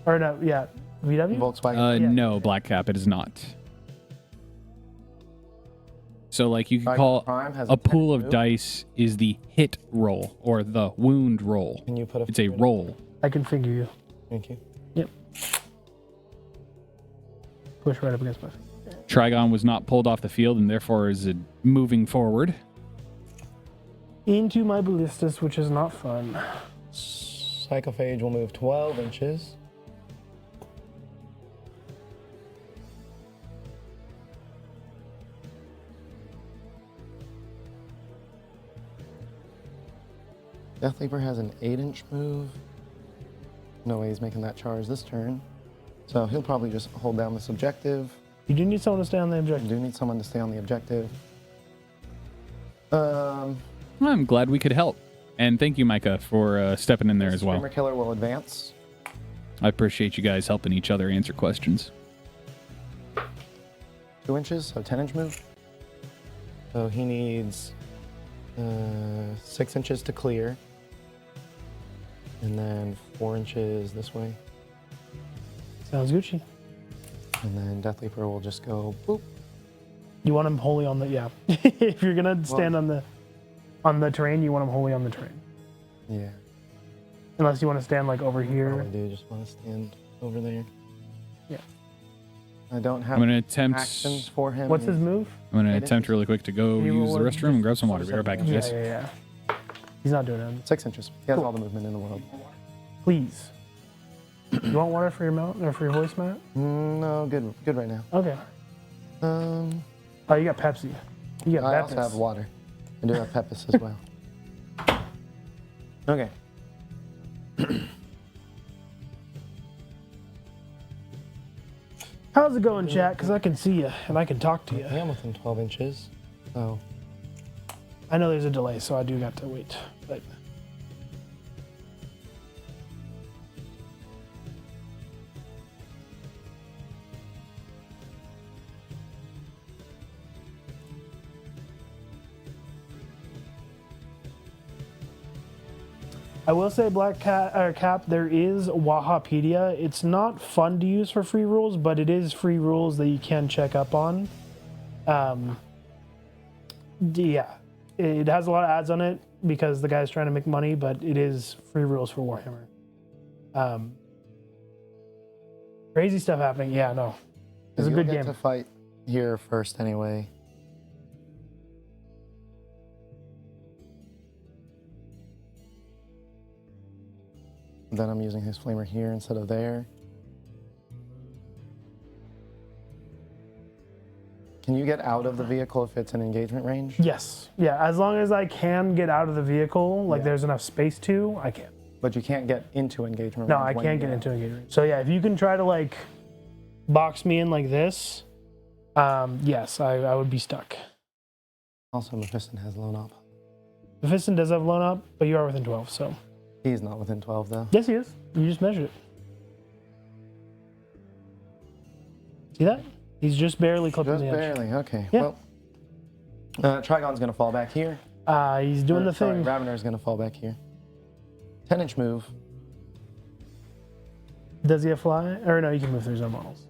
B: Or no, yeah, VW?
C: Volkswagen.
A: No, Black Cap, it is not. So, like, you could call a pool of dice is the hit roll or the wound roll.
C: Can you put
A: it's a roll.
B: I can figure you.
C: Thank you.
B: Yep. Push right up against my feet.
A: Trigon was not pulled off the field and therefore is moving forward.
B: Into my ballistas, which is not fun.
C: Psychophage will move 12 inches. Death Leaper has an 8-inch move. No way he's making that charge this turn. So he'll probably just hold down this objective.
B: You do need someone to stay on the
C: I
B: objective.
C: do need someone to stay on the objective.
A: I'm glad we could help. And thank you, Micah, for stepping in there as well.
C: Screamer Killer will advance.
A: I appreciate you guys helping each other answer questions.
C: 2 inches, so 10-inch move. So he needs 6 inches to clear. And then 4 inches this way.
B: Sounds Gucci.
C: And then Death Leaper will just go boop.
B: You want him wholly on the, yeah. If you're gonna stand on the terrain, you want him wholly on the terrain.
C: Yeah.
B: Unless you want to stand like over
C: I
B: here.
C: do just want to stand over there.
B: Yeah.
C: I don't have
A: I'm gonna attempt.
C: actions for him.
B: What's his move?
A: I'm gonna attempt really quick to go
B: You
A: use the
B: will
A: restroom and grab some water. Be right back,
B: Yeah,
A: guys.
B: yeah. He's not doing it.
C: 6 inches. He has
B: Cool.
C: all the movement in the world.
B: Please. You want water for your mount or for your voice, Matt?
C: No, good right now.
B: Okay. Oh, you got Pepsi. You got
C: I
B: Pepsi.
C: also have water. I do have Pepis as well. Okay.
B: How's it going, chat? Because I can see you and I can talk to you.
C: I am within 12 inches. So
B: I know there's a delay, so I do got to wait. But I will say, Black Cap, there is Wahapedia. It's not fun to use for free rules, but it is free rules that you can check up on. Yeah, it has a lot of ads on it because the guy's trying to make money, but it is free rules for Warhammer. Crazy stuff happening. Yeah, no, it's a good
C: get
B: game.
C: to fight here first anyway. Then I'm using his flamer here instead of there. Can you get out of the vehicle if it's in engagement range?
B: Yes. Yeah, as long as I can get out of the vehicle, like there's enough space to, I can.
C: But you can't get into engagement
B: No,
C: range.
B: I
C: when
B: can't
C: you
B: get into engagement. So yeah, if you can try to like box me in like this, yes, I would be stuck.
C: Also, Mephiston has loan up.
B: Mephiston does have loan up, but you are within 12, so.
C: He's not within 12, though.
B: Yes, he is. You just measured it. See that? He's just barely clipping
C: Just
B: the edge.
C: barely, okay.
B: Yeah.
C: Well, Trigon's going to fall back here.
B: He's doing the thing.
C: Ravenor's going to fall back here. 10-inch move.
B: Does he have fly? Or no, you can move through his own models.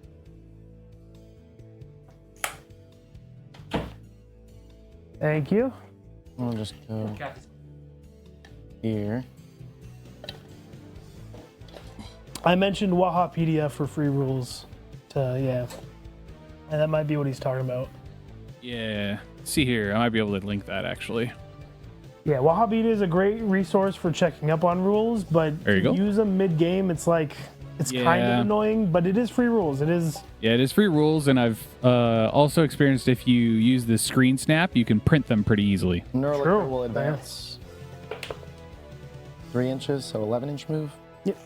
B: Thank you.
C: I'll just go here.
B: I mentioned Wahapedia for free rules. Yeah. And that might be what he's talking about.
A: Yeah. See here, I might be able to link that actually.
B: Yeah, Wahapedia is a great resource for checking up on rules, but
A: There you go.
B: use them mid-game, it's like, it's kind of annoying, but it is free rules. It is.
A: Yeah, it is free rules, and I've also experienced if you use the screen snap, you can print them pretty easily.
C: Neuralicker
B: True.
C: will advance 3 inches, so 11-inch move.
B: Yep.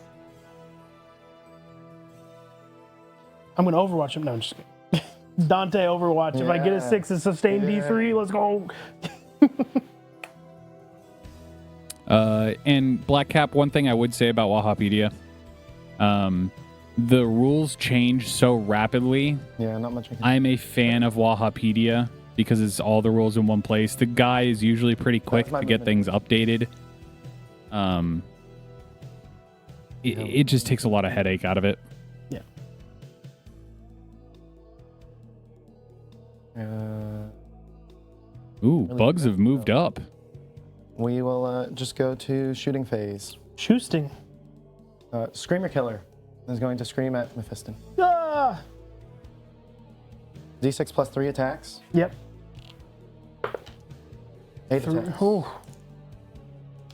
B: I'm going to Overwatch him. No, I'm just kidding. Dante Overwatch. If I get a 6 and sustain D3, let's go.
A: And Black Cap, one thing I would say about Wahapedia, the rules change so rapidly.
C: Yeah, not much I can
A: I'm a fan of Wahapedia because it's all the rules in one place. The guy is usually pretty quick to get things updated. It just takes a lot of headache out of it.
B: Yeah.
A: Ooh, bugs have moved up.
C: We will just go to shooting phase.
B: Shoosting.
C: Screamer Killer is going to scream at Mephiston.
B: Ah!
C: D6 plus 3 attacks.
B: Yep.
C: 8 attacks.
B: Oh.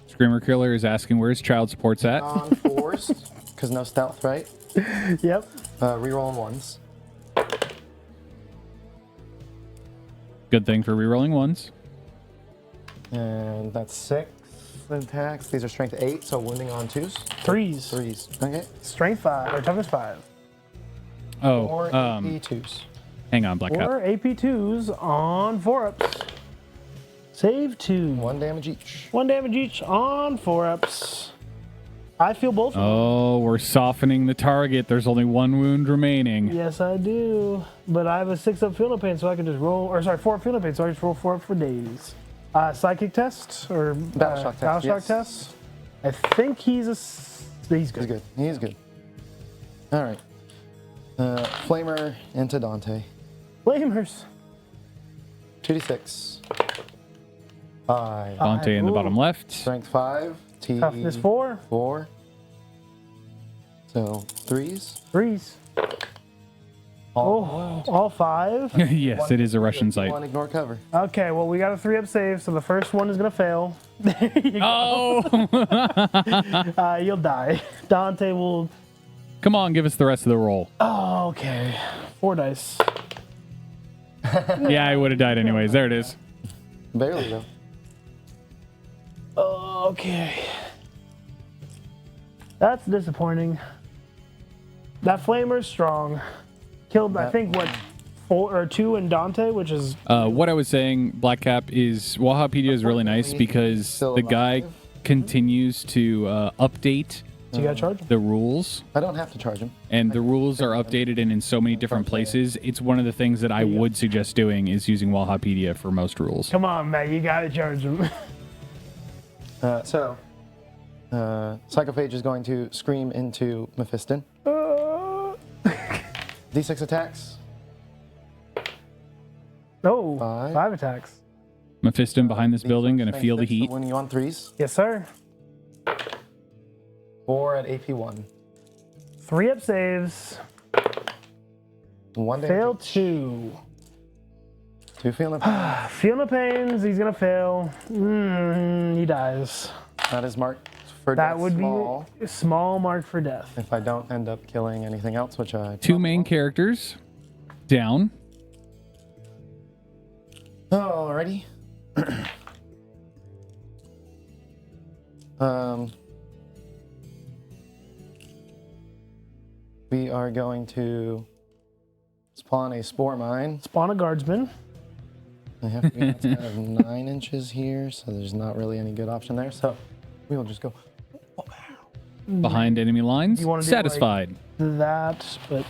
A: Screamer Killer is asking where his child support's at.
C: Non-forced, because no stealth, right?
B: Yep.
C: Rerolling ones.
A: Good thing for rerolling ones.
C: And that's 6 attacks. These are strength 8, so wounding on 2s.
B: 3s.
C: 3s. Okay.
B: Strength 5, or toughness 5.
A: Oh,
C: Or AP2s.
A: hang on, Black Cap.
B: Or AP2s on 4-ups. Save 2.
C: 1 damage each.
B: 1 damage each on 4-ups. I feel both of them.
A: Oh, we're softening the target. There's only 1 wound remaining.
B: Yes, I do. But I have a 6-up feel no pain, so I can just roll, or sorry, 4-up feel no pain, so I can just roll 4-up for days. Psychic test or
C: Battleshock test.
B: Battleshock
C: Yes.
B: test. I think he's good.
C: He's good. He's good. All right. Flamer into Dante.
B: Flamers.
C: 2d6. 5.
A: Dante in the
B: Ooh.
A: bottom left.
C: Strength 5. T.
B: Toughness 4.
C: 4. So 3s.
B: 3s. All 5.
A: Yes, it is a Russian site.
C: 1 ignore cover.
B: Okay, well, we got a 3-up save, so the first one is going to fail. There you go.
A: Oh!
B: You'll die. Dante will...
A: Come on, give us the rest of the roll.
B: Oh, okay. 4 dice.
A: Yeah, I would have died anyways. There it is.
C: Barely though.
B: Okay. That's disappointing. That Flamer's strong. Killed, I think, what, 4 or 2 in Dante, which is...
A: What I was saying, Black Cap, is Wahapedia is really nice because
C: Still
A: the guy
C: alive.
A: continues to update
B: So you got charged?
A: the rules.
C: I don't have to charge him.
A: And the rules are updated in so many different places. It's one of the things that I would suggest doing is using Wahapedia for most rules.
B: Come on, Matt, you gotta charge him.
C: Psychophage is going to scream into Mephiston. D6 attacks.
B: No,
C: 5.
B: 5 attacks.
A: Mephiston behind this building, gonna feel the heat.
C: Winning you on 3s.
B: Yes, sir.
C: 4 at AP1.
B: 3-up saves.
C: 1 damage.
B: Fail 2.
C: 2 feeling pain.
B: Feel no pains, he's gonna fail. He dies.
C: That is marked for
B: That
C: death
B: would
C: small.
B: be a small mark for death.
C: If I don't end up killing anything else, which I...
A: 2 main characters down.
C: Alrighty. We are going to spawn a spore mine.
B: Spawn a guardsman.
C: I have to be outside of 9 inches here, so there's not really any good option there. So we will just go
A: Behind enemy lines.
B: You wanna do,
A: Satisfied.
B: That, but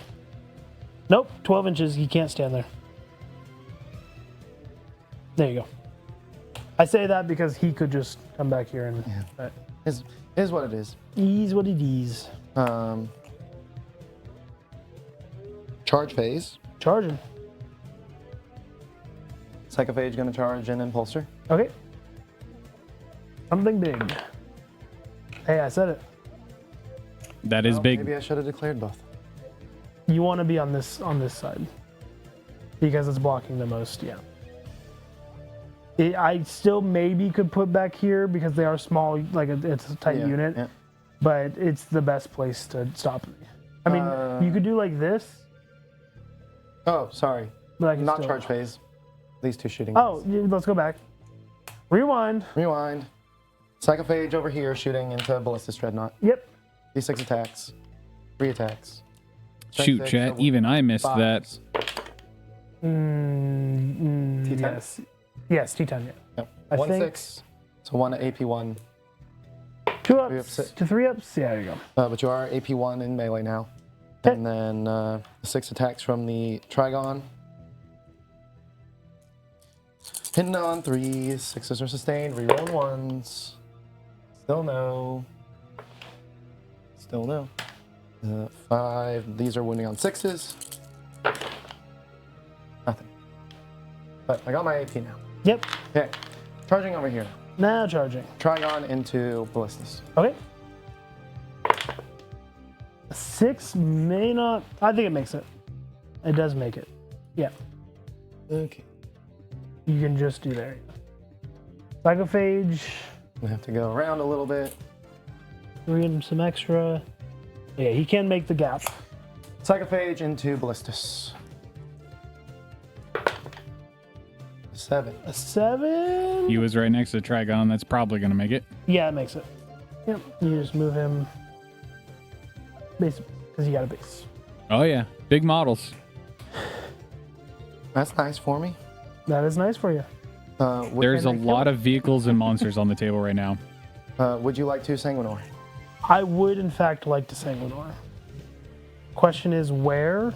B: nope, 12 inches. You can't stand there. There you go. I say that because he could just come back here and.
C: Yeah.
B: But
C: is what it is.
B: he's what it is.
C: Charge phase.
B: Charging.
C: Psychophage gonna charge an impulsor.
B: Okay. Something big. Hey, I said it.
A: That is
C: Well,
A: big.
C: Maybe I should have declared both.
B: You want to be on this side because it's blocking the most. Yeah. I still maybe could put back here because they are small, like it's a tight unit,
C: Yeah.
B: but it's the best place to stop me. I mean, you could do like this,
C: Oh, sorry.
B: but I can
C: Not
B: still...
C: charge phase. These two shooting.
B: Oh, let's go back. Rewind.
C: Rewind. Psychophage over here shooting into Ballistus Dreadnought.
B: Yep.
C: D6 attacks. 3 attacks.
A: Shoot,
C: Strength
A: chat.
C: 6,
A: Even I missed that.
C: fives.
B: T10?
C: T10?
B: Yes, T10. Yeah.
C: Yep.
B: I
C: 1
B: think-
C: 6. So 1 AP1.
B: 2
C: ups
B: ups to 3 ups. Yeah, there you go.
C: But you are AP1 in melee now.
B: Okay.
C: And then 6 attacks from the Trigon. Hitting on 3s. 6s are sustained. Rerolling 1s. Still no. Still no. 5. These are wounding on 6s. Nothing. But I got my AP now.
B: Yep.
C: Okay. Charging over here now.
B: Now charging.
C: Trigon into Ballistus.
B: Okay. 6 may not. I think it makes it. It does make it. Yeah.
C: Okay.
B: You can just do there. Psychophage.
C: I have to go around a little bit.
B: Read some extra. Yeah, he can make the gap.
C: Psychophage into Ballistus. 7.
B: A 7.
A: He was right next to Trigon. That's probably going to make it.
B: Yeah, it makes it. Yep. You just move him. Base, because you got a base.
A: Oh, yeah. Big models.
C: That's nice for me.
B: That is nice for you.
A: There's a lot of vehicles and monsters on the table right now.
C: Would you like to Sanguinor?
B: I would, in fact, like to Sanguinor. Question is where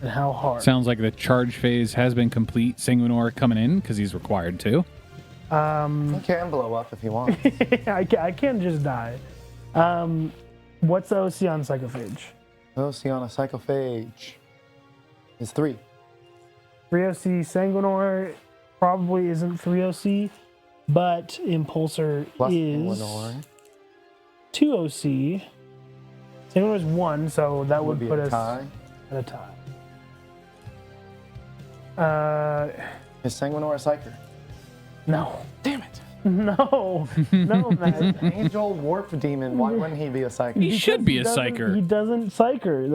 B: and how hard.
A: Sounds like the charge phase has been complete. Sanguinor coming in because he's required to.
C: He can blow up if he wants.
B: I can't just die. What's the OC on Psychophage?
C: OC on a Psychophage is 3.
B: 3 OC. Sanguinor probably isn't 3 OC, but Impulsor
C: Plus
B: is
C: Sanguinor
B: 2 OC. Sanguinor is 1, so that would
C: be
B: put
C: a
B: us
C: tie.
B: at a tie.
C: Is Sanguinor a Psyker?
B: No.
C: Damn it.
B: No. No, man.
C: Angel Warp Demon. Why wouldn't he be a Psyker?
A: He should be a
B: He
A: psyker.
B: doesn't psyker.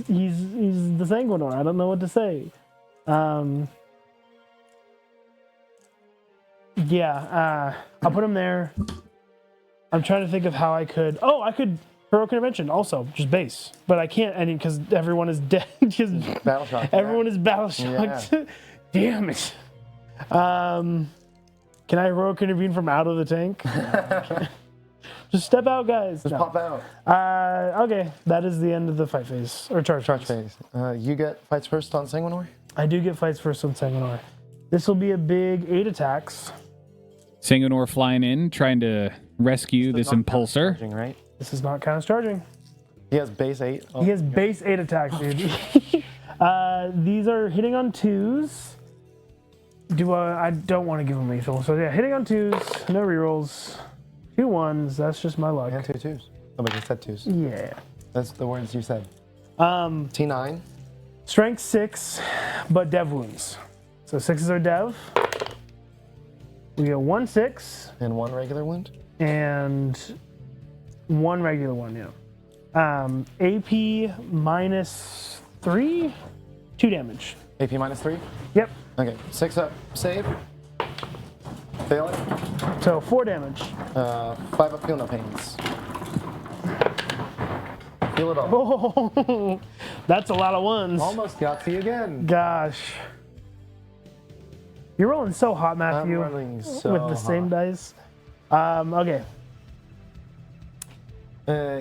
B: He's the Sanguinor. I don't know what to say. Yeah, I'll put him there. I'm trying to think of how I could. Oh, I could Heroic Intervention also, just base. But I can't, because everyone is dead. Just
C: Battle shock.
B: everyone is battle shocked. Damn it. Can I heroic intervene from out of the tank? Just step out, guys.
C: Just
B: No.
C: pop out.
B: Okay, that is the end of the fight phase or charge
C: Charge
B: phase.
C: phase. You get fights first on Sanguinor?
B: I do get fights first on Sanguinor. This will be a big 8 attacks.
A: Sanguinor flying in, trying to rescue this impulsor.
C: Charging, right?
B: This is not counter charging.
C: He has base 8. Oh,
B: He has base 8 attacks, dude. These are hitting on 2s. I don't want to give him lethal. So yeah, hitting on 2s, no rerolls. 2 1s, that's just my luck.
C: and 2 2s. Oh, but you said 2s.
B: Yeah.
C: That's the words you said.
B: Um,
C: T9.
B: Strength 6, but dev wounds. So 6s are dev. We get 1 6
C: And 1 regular wound.
B: and 1 regular one, yeah. AP minus 3, 2 damage.
C: AP minus 3.
B: Yep.
C: Okay, 6 up, save. Fail it.
B: So 4 damage.
C: 5 up, feel no pains. Feel it all.
B: Oh, that's a lot of ones.
C: Almost got to you again.
B: Gosh. You're rolling so hot,
C: I'm
B: Matthew.
C: rolling so
B: with the same
C: hot.
B: dice. Okay.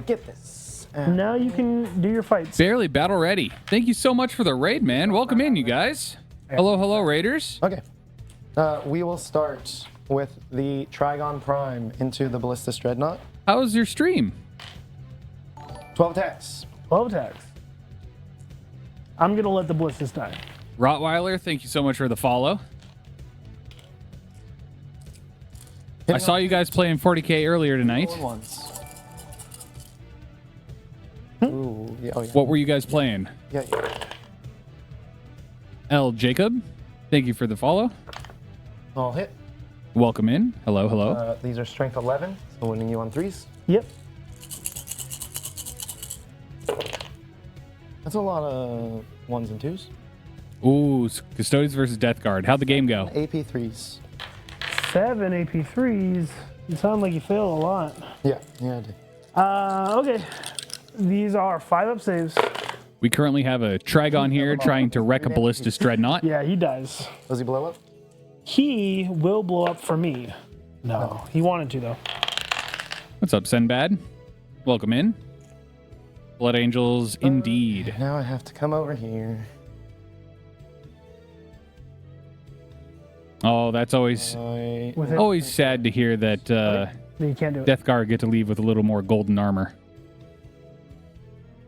C: Get this.
B: Now you can do your fights.
A: Barely battle ready. Thank you so much for the raid, man. Welcome in, you guys. Hello, hello, raiders.
C: Okay. We will start with the Trigon Prime into the Ballistus Dreadnought.
A: How was your stream?
C: 12 attacks.
B: 12 attacks. I'm going to let the Ballistus die.
A: Rottweiler, thank you so much for the follow. I saw you guys playing 40K earlier tonight.
C: Going once. Ooh, yeah, oh yeah.
A: What were you guys playing?
C: Yeah, yeah.
A: L. Jacob, thank you for the follow.
C: All hit.
A: Welcome in. Hello, hello.
C: These are strength 11, so winning you on 3s.
B: Yep.
C: That's a lot of 1s and 2s.
A: Ooh, Custodians versus Death Guard. How'd the game go?
C: AP 3s.
B: 7 AP3s. You sound like you failed a lot.
C: Yeah, I did.
B: Okay. These are 5 up saves.
A: We currently have a Trigon here trying to wreck a Ballistus Dreadnought.
B: Yeah, he does.
C: Does he blow up?
B: He will blow up for me. No, he wanted to, though.
A: What's up, Senbad? Welcome in. Blood Angels, indeed.
C: Now I have to come over here.
A: Oh, that's always
B: With it,
A: always sad to hear that
B: you can't do it.
A: Death Guard get to leave with a little more golden armor.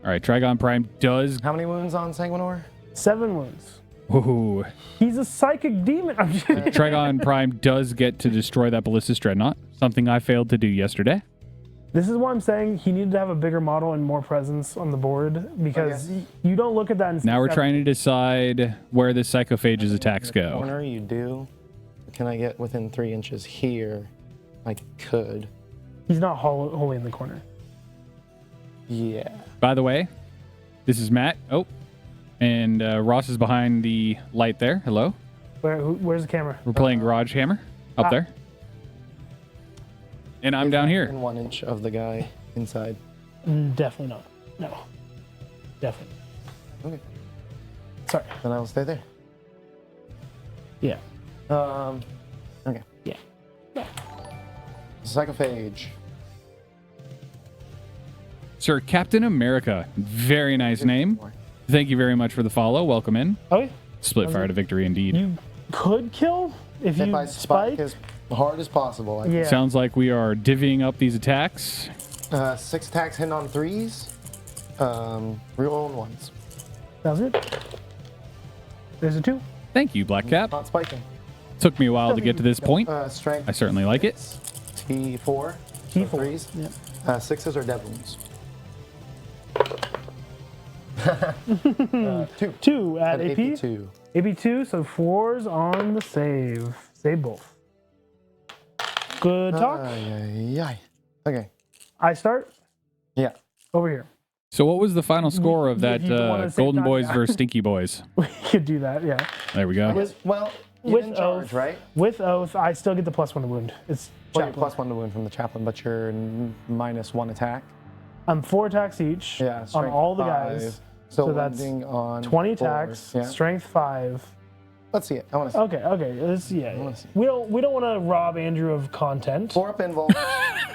A: All right, Trigon Prime does.
C: How many wounds on Sanguinor?
B: 7 wounds.
A: Ooh.
B: He's a psychic demon. I'm just kidding.
A: Trigon Prime does get to destroy that Ballistus Dreadnought, something I failed to do yesterday.
B: This is why I'm saying he needed to have a bigger model and more presence on the board, because you don't look at that and
A: Now we're trying to decide where the Psychophage's attacks go.
C: Corner, you do. Can I get within 3 inches here? I could.
B: He's not wholly in the corner.
C: Yeah.
A: By the way, this is Matt. Oh, and Ross is behind the light there. Hello.
B: Where's the camera?
A: We're playing Garage Hammer up there. And I'm down here.
C: In 1 inch of the guy inside.
B: Definitely not. No. Definitely.
C: Okay.
B: Sorry.
C: Then I will stay there.
B: Yeah.
C: Okay.
B: Yeah.
C: Psychophage.
A: Sir Captain America. Very nice name. Thank you very much for the follow. Welcome in.
B: Okay.
A: Split fire to victory indeed.
B: You could kill if
C: If
B: you
C: I spike as hard as possible.
B: Yeah.
A: Sounds like we are divvying up these attacks.
C: 6 attacks hitting on 3s. Reroll on 1s.
B: Sounds good. There's a 2.
A: Thank you, Black Cap.
C: Not spiking.
A: Took me a while to get to this point.
C: Strength.
A: I certainly like it.
C: T4.
B: T4.
C: 3s.
B: Yep.
C: 6s are dead wounds. 2.
B: 2 at
C: At
B: AP.
C: 2.
B: AP2, so 4s on the save. Save both. Good talk.
C: Okay.
B: I start
C: Yeah.
B: over here.
A: So what was the final score of that
B: you don't wanna say
A: Golden
B: time,
A: Boys
B: yeah.
A: versus Stinky Boys?
B: We could do that, yeah.
A: There we go.
C: Well, you're
B: With
C: in charge,
B: oath,
C: right?
B: With oath, I still get the +1 to wound. It's
C: Well, you're
B: chaplain.
C: +1 to wound from the chaplain, but you're -1 attack.
B: I'm 4 attacks each
C: Yeah.
B: on
C: strength
B: all the
C: 5.
B: guys.
C: So
B: that's
C: wounding on
B: 20
C: 4.
B: attacks,
C: Yeah.
B: strength 5.
C: Let's see it. I want to see.
B: Okay. Let's, yeah.
C: wanna see.
B: We don't want to rob Andrew of content.
C: 4 up invul.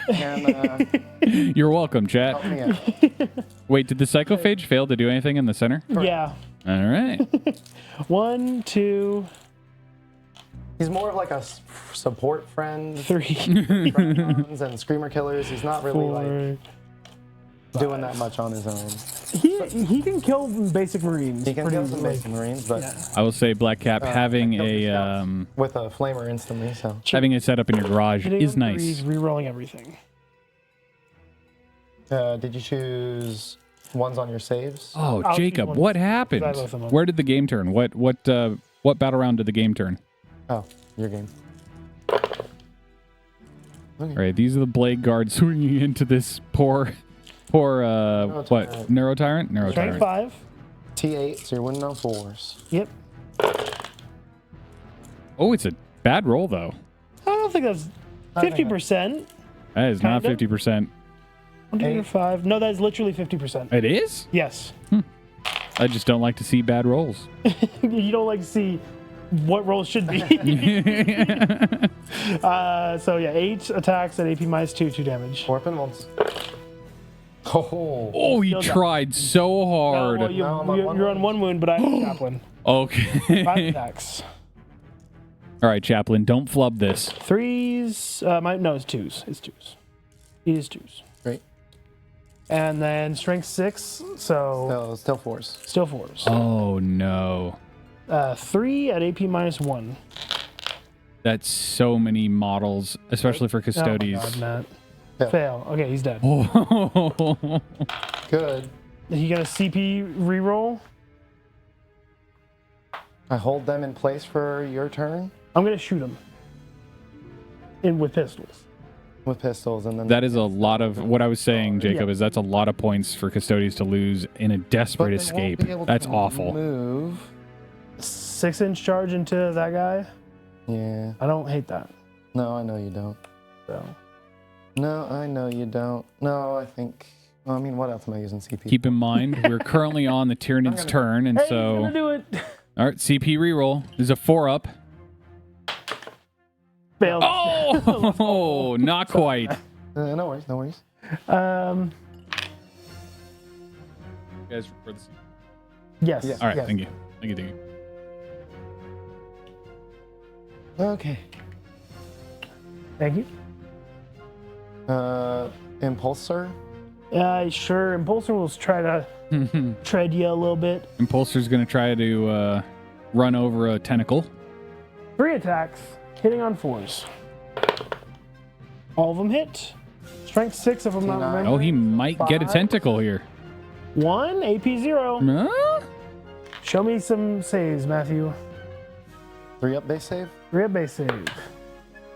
C: And
A: You're welcome, chat.
C: help me out.
A: Wait, did the Psychophage fail to do anything in the center?
B: Yeah.
A: All right.
B: 1, 2,
C: He's more of like a support friend.
B: 3,
C: Dragons and screamer killers. He's not really
B: 4.
C: like doing that much on his own.
B: He can kill basic marines.
C: He can
B: pretty
C: kill some
B: like-
C: basic marines, but
B: Yeah.
A: I will say Black Cap having
C: killed
A: a
C: the scouts with a flamer instantly. So
A: having it set up in your garage
B: Hitting
A: is
B: on
A: nice.
B: 3s, rerolling everything.
C: did you choose 1s on your saves?
A: Oh,
B: I'll
A: Jacob,
B: keep
A: what
B: I
A: happened?
B: both of them.
A: Where did the game turn? What battle round did the game turn?
C: Oh, your game.
A: All right, these are the Blade Guards swinging into this poor what?
C: Neurotyrant.
A: Neurotyrant?
B: Strength 5.
C: T8, so you're winning on 4s.
B: Yep.
A: Oh, it's a bad roll, though.
B: I don't think that's 50%.
A: That is not
B: Kinda.
A: 50%.
B: 1, 2, 3, 5. No, that is literally 50%.
A: It is?
B: Yes.
A: I just don't like to see bad rolls.
B: You don't like to see what rolls should be. So yeah, 8 attacks at AP -2, 2 damage.
C: Warping once. Oh.
A: Oh, he
B: Still got-
A: tried so hard.
B: Well,
C: No, I'm on one
B: you're on 1 wound, but I have a chaplain. 5
A: Okay.
B: attacks.
A: All right, Chaplain, don't flub this.
B: 3s. No, it's 2s. It's 2s. It is 2s.
C: Great.
B: And then strength 6, so
C: Still 4s.
B: still 4s.
A: Oh, no.
B: 3 at AP -1.
A: That's so many models, especially for
B: Oh my
A: custodies.
B: God, Matt.
C: Yeah.
B: Fail. Okay, he's dead.
A: Oh.
C: Good.
B: Is he gonna CP reroll?
C: I hold them in place for your turn
B: I'm gonna shoot him. With pistols.
C: with pistols, and then
A: That is a lot of what I was saying, Jacob,
B: Yeah.
A: is that's a lot of points for custodies to lose in a
C: But
A: desperate
C: they won't
A: escape.
C: be able
A: That's
C: to
A: awful.
C: Move.
B: 6-inch charge into that guy.
C: Yeah.
B: I don't hate that.
C: No, I know you don't.
B: So
C: No, I know you don't. No, I think. Well, I mean, what else am I using CP?
A: Keep in mind, we're currently on the Tyranid's turn, and
B: hey, he's gonna
A: so...
B: do it.
A: All right, CP reroll. There's a 4-up.
B: Failed.
A: Oh, not quite.
C: No worries, no worries.
B: Um.
A: You guys record this?
B: Yes.
C: Yeah.
A: All right,
B: yes.
A: thank you. Thank you.
C: Okay.
B: Thank you.
C: Impulsor.
B: Sure. Impulsor will try to tread you a little bit.
A: Impulsor's going to try to run over a tentacle.
B: 3 attacks, hitting on 4s. All of them hit. Strength 6 if I'm not
C: 9.
B: remembering.
A: Oh, he might get a
B: 5.
A: tentacle here.
B: 1, AP 0.
A: Huh?
B: Show me some saves, Matthew.
C: 3 up base save.
B: 3 up base save.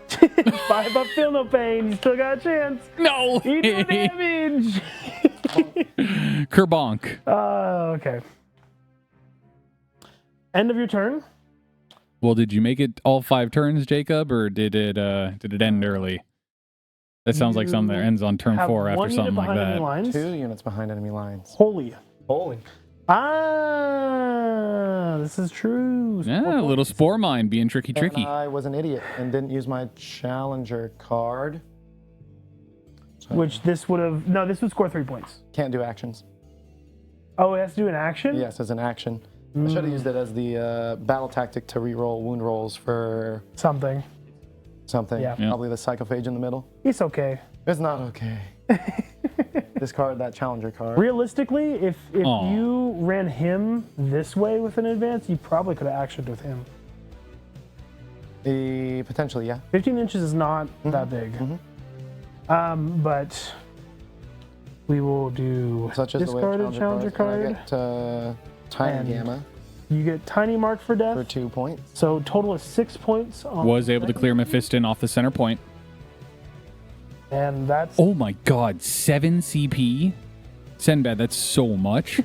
B: 5 up, feel no pain. You still got a chance.
A: No!
B: Eat more damage.
A: Kerbonk.
B: Okay. End of your turn.
A: Well, did you make it all 5 turns, Jacob, or did it end early? That sounds like something that ends on turn
B: Have
A: 4 after
B: 1 unit
A: something like
B: behind enemy
A: that.
B: lines.
C: 2 units behind enemy lines.
B: Holy.
C: Holy.
B: This is true.
A: Yeah, a little spore mine being tricky.
C: And I was an idiot and didn't use my challenger card. So
B: Which this would have... No, this would score 3 points.
C: can't do actions.
B: Oh, it has to do an action?
C: Yes, as an action. I should have used it as the battle tactic to reroll wound rolls for
B: Something.
C: something.
B: Yeah.
C: Probably the psychophage in the middle.
B: It's okay.
C: It's not okay. Discard that challenger card.
B: Realistically, if
A: Aw.
B: you ran him this way with an advance, you probably could have actioned with him.
C: Potentially, yeah.
B: 15 inches is not that big. But we will do
C: Such as the way
B: discard a challenger card.
C: And I get Tiny
B: And
C: Gamma
B: You get tiny mark for death.
C: for 2 points.
B: So total is 6 points. On
A: Was
B: the
A: able to
B: second.
A: clear Mephiston off the center point.
B: And that's
A: Oh my god, 7 CP? Senbad, that's so much.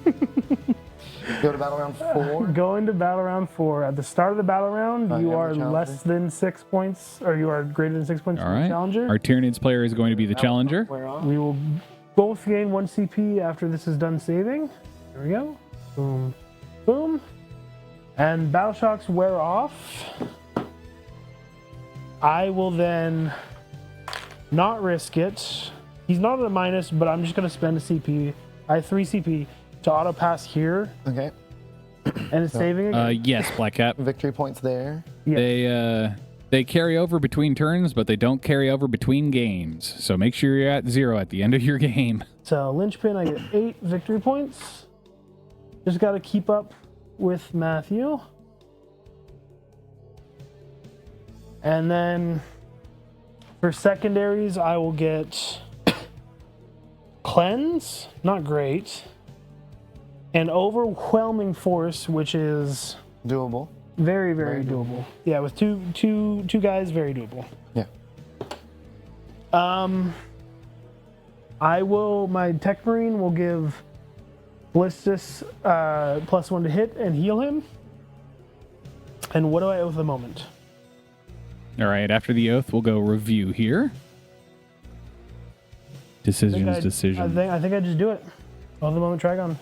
C: Go to battle round 4.
B: going to battle round 4. At the start of the battle round,
C: I
B: you
C: am
B: are
C: the challenger.
B: less than 6 points, or you are greater than 6 points
A: All
B: from the
A: right.
B: challenger.
A: Our Tyranids player is going to be the challenger.
C: We're off.
B: We will both gain 1 CP after this is done saving. There we go. Boom. Boom. And battle shocks wear off. I will then not risk it. He's not at a minus, but I'm just going to spend a CP. I have 3 CP to auto pass here,
C: Okay.
B: and it's saving again.
A: Yes, Black Cat.
C: Victory points there.
B: Yeah.
A: They carry over between turns, but they don't carry over between games. So make sure you're at 0 at the end of your game.
B: So linchpin, I get 8 victory points. Just got to keep up with Matthew. And then for secondaries, I will get cleanse, not great, and overwhelming force, which is
C: Doable.
B: very, very doable. Yeah, with two guys, very doable.
C: Yeah.
B: My Tech Marine will give Ballistus +1 to hit and heal him. And what do I owe at the moment?
A: All right, after the oath, we'll go review here. Decision.
B: I think I just do it. On the moment, Trigon.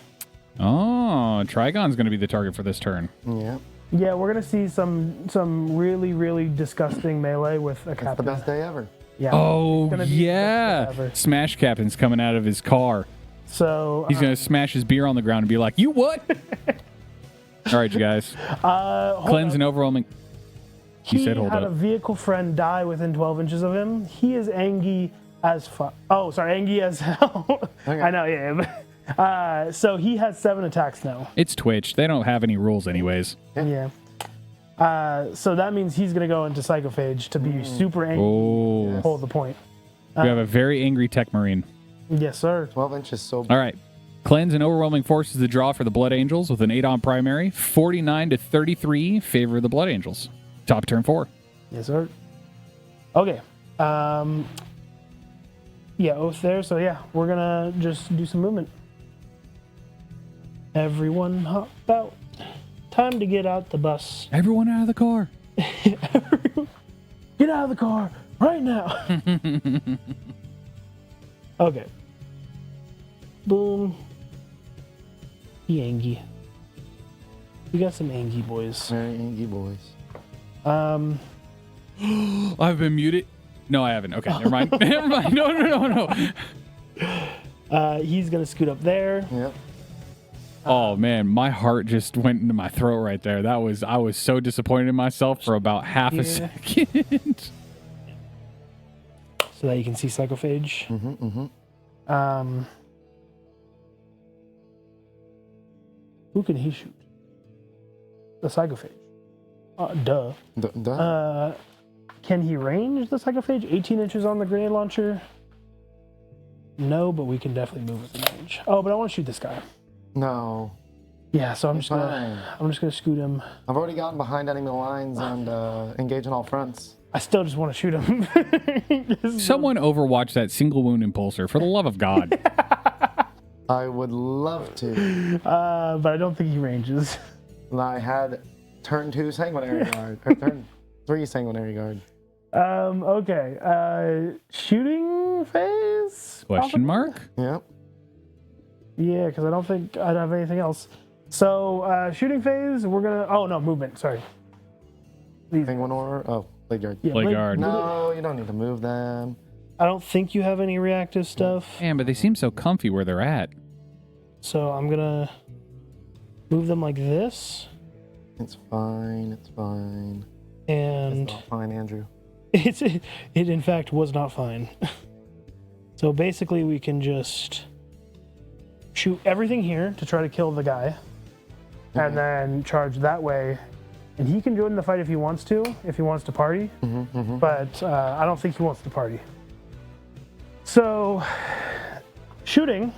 A: Oh, Trigon's going to be the target for this turn.
C: Yeah.
B: Yeah, we're gonna see some really, really disgusting melee with a
C: It's
B: captain.
C: the best day ever.
B: Yeah.
A: Oh,
B: It's gonna be the best
A: yeah.
B: day ever.
A: Smash Captain's coming out of his car.
B: So
A: He's going to smash his beer on the ground and be like, you what? All right, you guys.
B: hold
A: Cleanse
B: up.
A: and overwhelming. He said hold
B: had
A: up.
B: a vehicle friend die within 12 inches of him. He is angry as fuck. Oh, sorry, angry as hell.
C: Okay.
B: I know, yeah. So he has 7 attacks now.
A: It's Twitch. They don't have any rules anyways.
B: Yeah. So that means he's gonna go into Psychophage to be super angry.
A: Oh.
B: Hold the point.
A: We have a very angry Tech Marine.
B: Yes, sir.
C: 12 inches so
A: All right. Cleanse and Overwhelming Force is the draw for the Blood Angels with an 8 on primary. 49 to 33 favor of the Blood Angels. Top of turn 4.
B: Yes, sir. Okay. Yeah, oath there. So yeah, we're gonna just do some movement. Everyone hop out. Time to get out the bus.
A: Everyone out of the car.
B: Get out of the car right now. Okay. Boom. Yangy. We got some Angie boys.
C: Very angry boys.
A: I've been muted. No, I haven't. Okay, never mind. Never mind. No.
B: He's gonna scoot up there.
C: Yep.
A: Oh man, my heart just went into my throat right there. I was so disappointed in myself for about half a second.
B: So that you can see Psychophage. Who can he shoot? The Psychophage. Duh.
C: Duh.
B: Can he range the Psychophage? 18 inches on the grenade launcher? No, but we can definitely move with the range. Oh, but I want to shoot this guy.
C: No.
B: Yeah, so I'm just
C: Fine.
B: gonna scoot him.
C: I've already gotten behind enemy lines and engage on all fronts.
B: I still just want to shoot him.
A: Someone overwatch that single wound impulsor, for the love of God.
C: I would love to.
B: But I don't think he ranges.
C: I had turn 2 sanguinary guard, or turn 3 sanguinary guard.
B: Okay. Shooting phase?
A: Question mark?
C: Yep.
B: Yeah, because I don't think I'd have anything else. So, shooting phase, we're gonna... Oh, no, movement, sorry.
C: Penguin or blade guard.
B: Yeah,
A: Blade guard.
C: No, you don't need to move them.
B: I don't think you have any reactive stuff.
A: Man, but they seem so comfy where they're at.
B: So I'm gonna move them like this.
C: It's fine. It's fine.
B: And
C: It's not fine, Andrew.
B: it in fact was not fine. So basically we can just shoot everything here to try to kill the guy. And then charge that way. And he can join the fight if he wants to party. But I don't think he wants to party. So, shooting.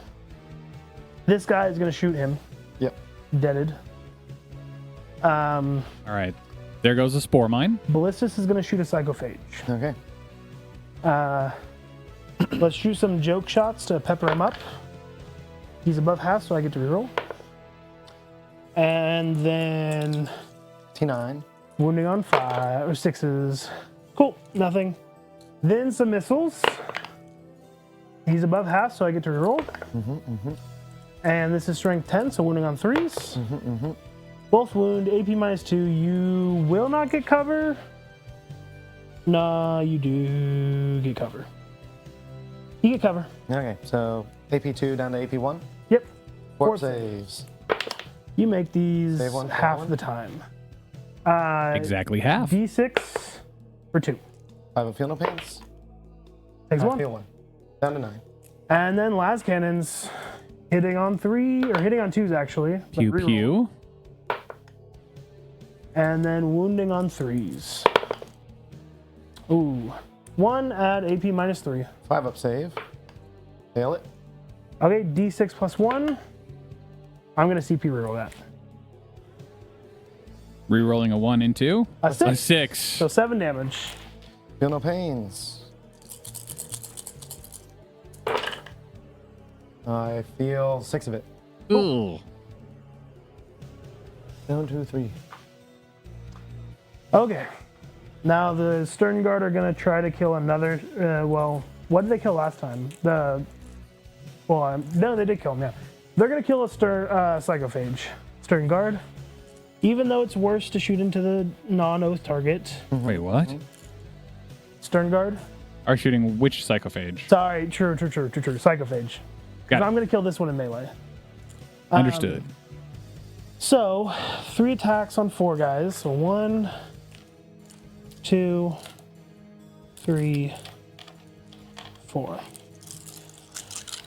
B: This guy is going to shoot him.
C: Yep.
B: Deaded.
A: All right. There goes the Spore Mine.
B: Ballistus is going to shoot a Psychophage.
C: Okay.
B: Let's shoot some joke shots to pepper him up. He's above half, so I get to reroll. And then
C: T9.
B: wounding on 5 or 6s. Cool, nothing. Then some missiles. He's above half, so I get to reroll. And this is strength 10, so wounding on 3s. Both wound, AP -2. You will not get cover. Nah, you do get cover. You get cover.
C: Okay, so AP2 down to AP1.
B: Yep.
C: 4 saves.
B: You make these
C: Save one,
B: half
C: one.
B: the time.
A: Exactly half.
B: D6 for 2.
C: I have a feel no pains.
B: Takes
C: I
B: 1.
C: feel 1. Down to 9.
B: And then las cannons hitting on 3 or hitting on 2s actually. but
A: Pew
B: reroll.
A: pew.
B: And then wounding on 3s. Ooh. 1 at AP -3.
C: 5 up save. Fail it.
B: Okay, D6 plus 1. I'm gonna CP reroll that.
A: Rerolling a 1 into
B: A
A: a
B: 6.
A: 6.
B: So 7 damage.
C: Feel no pains. I feel 6 of it.
A: Ooh.
C: Down to 3.
B: Okay. Now the Stern Guard are gonna try to kill another. Well, what did they kill last time? No, they did kill him. Yeah, they're gonna kill a Psychophage. Stern Guard. Even though it's worse to shoot into the non-oath target.
A: Wait, what?
B: Stern Guard.
A: Are shooting which Psychophage?
B: Sorry, true. Psychophage.
A: Got it.
B: I'm gonna kill this one in melee.
A: Understood.
B: So, 3 attacks on 4 guys. So 1, 2, 3, 4.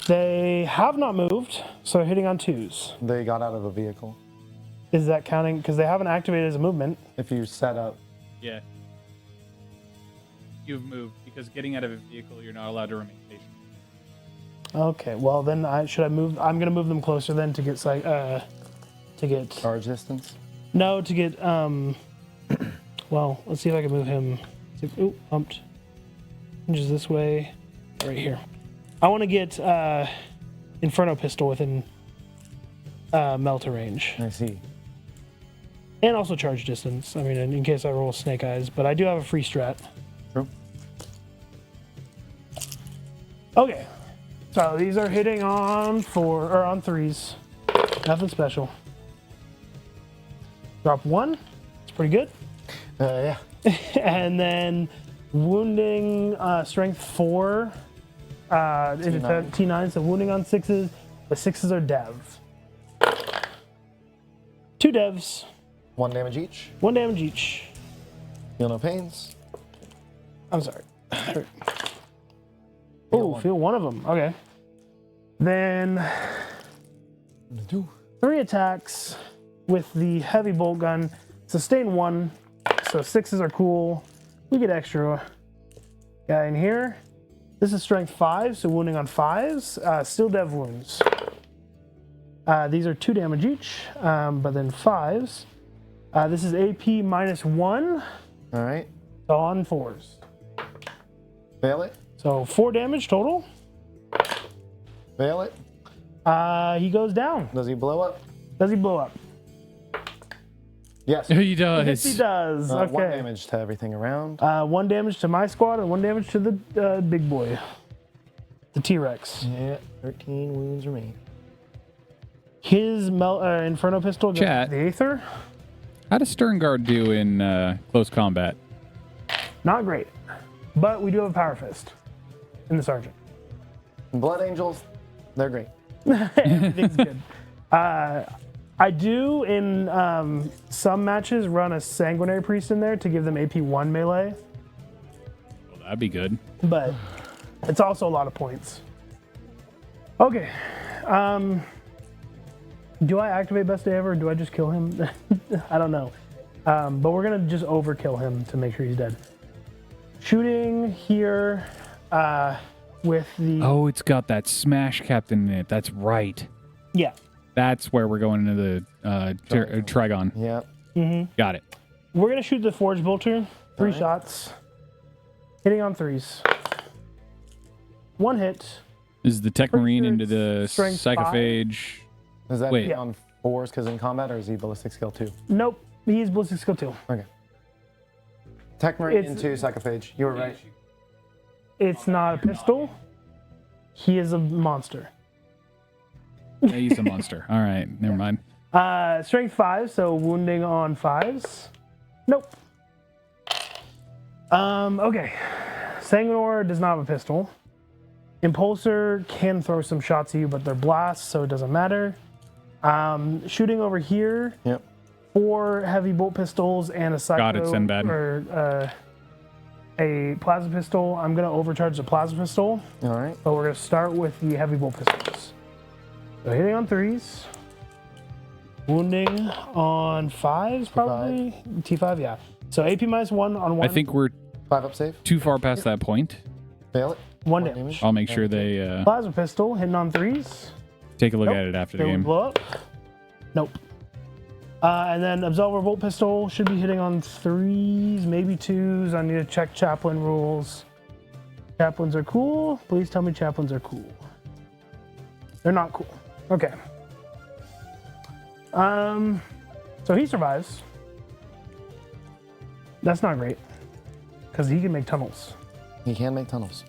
B: They have not moved, so hitting on 2s.
C: They got out of a vehicle.
B: Is that counting? Because they haven't activated as a movement.
C: If you set up.
A: Yeah. You've moved because getting out of a vehicle, you're not allowed to remain patient.
B: Okay, well then should I move? I'm gonna move them closer then to get
C: Charge distance?
B: No, to get well, let's see if I can move him. Ooh, pumped. Just this way, right here. I want to get Inferno Pistol within Melta range.
C: I see.
B: And also charge distance. I mean, in case I roll Snake Eyes, but I do have a free strat.
C: True.
B: Okay, so these are hitting on 3s. Nothing special. Drop 1. It's pretty good.
C: Yeah.
B: And then wounding strength 4. T9, so wounding on 6s. The 6s are dev. 2 devs.
C: 1 damage each.
B: 1 damage each.
C: Feel no pains.
B: I'm sorry. Oh, feel one of them. Okay. Then 3 attacks with the heavy bolt gun. Sustain 1. So 6s are cool. We get extra guy in here. This is strength 5, so wounding on 5s. Still dev wounds. These are 2 damage each, but then 5s. This is AP -1.
C: All right.
B: So on 4s.
C: Fail it.
B: So 4 damage total.
C: Fail it.
B: He goes down.
C: Does he blow up?
B: Does he blow up?
C: Yes.
A: He does.
B: Yes, he does. Okay.
C: 1 damage to everything around.
B: 1 damage to my squad and 1 damage to the big boy. The T-Rex.
C: Yeah, 13 wounds remain.
B: His Inferno Pistol goes
A: Chat.
B: to the Aether.
A: How does Stern Guard do in close combat?
B: Not great. But we do have a Power Fist in the Sergeant.
C: Blood Angels, they're great.
B: Everything's good. I do, in some matches, run a Sanguinary Priest in there to give them AP1 melee.
A: Well, that'd be good.
B: But it's also a lot of points. Okay. Do I activate Best Day Ever or do I just kill him? I don't know. But we're going to just overkill him to make sure he's dead. Shooting here with the...
A: Oh, it's got that Smash Captain in it. That's right.
B: Yeah.
A: That's where we're going into the Trigon.
C: Yeah.
B: Mm-hmm.
A: Got it.
B: We're going to shoot the Forge Bolter. 3
C: right.
B: shots. Hitting on 3s. 1 hit.
A: Is the Tech
B: Pretty
A: Marine
B: sure
A: into
B: it's
A: the
B: strength
A: Psychophage?
C: Is that
A: Wait.
C: on 4s because in combat, or is he ballistic skill 2?
B: Nope. He's Ballistic Skill 2.
C: Okay. Tech Marine
B: It's-
C: into Psychophage. You were right.
B: It's not a pistol. He is a monster.
A: Yeah, he's a monster. All right, never mind.
B: Strength 5, so wounding on 5s. Nope. Okay. Sanguinor does not have a pistol. Impulsor can throw some shots at you, but they're blasts, so it doesn't matter. Shooting over here.
C: Yep.
B: 4 heavy bolt pistols and a psycho
A: Got it, Sinbad.
B: or a plasma pistol. I'm gonna overcharge the plasma pistol,
C: All right.
B: but we're gonna start with the heavy bolt pistols. So hitting on 3s, wounding on 5s probably. T5, yeah. So AP -1 on 1.
A: I think we're
C: 5 up save.
A: too far past that point.
C: Fail it.
B: 1 damage.
A: I'll make sure they
B: Plasma pistol hitting on 3s.
A: take a look
B: Nope.
A: at it after the
B: They will
A: game.
B: blow up. Nope. And then Absolver Bolt Pistol should be hitting on 3s, maybe 2s. I need to check Chaplain rules. Chaplains are cool. Please tell me Chaplains are cool. They're not cool. Okay. So he survives. That's not great. because he can make tunnels.
C: He can make tunnels.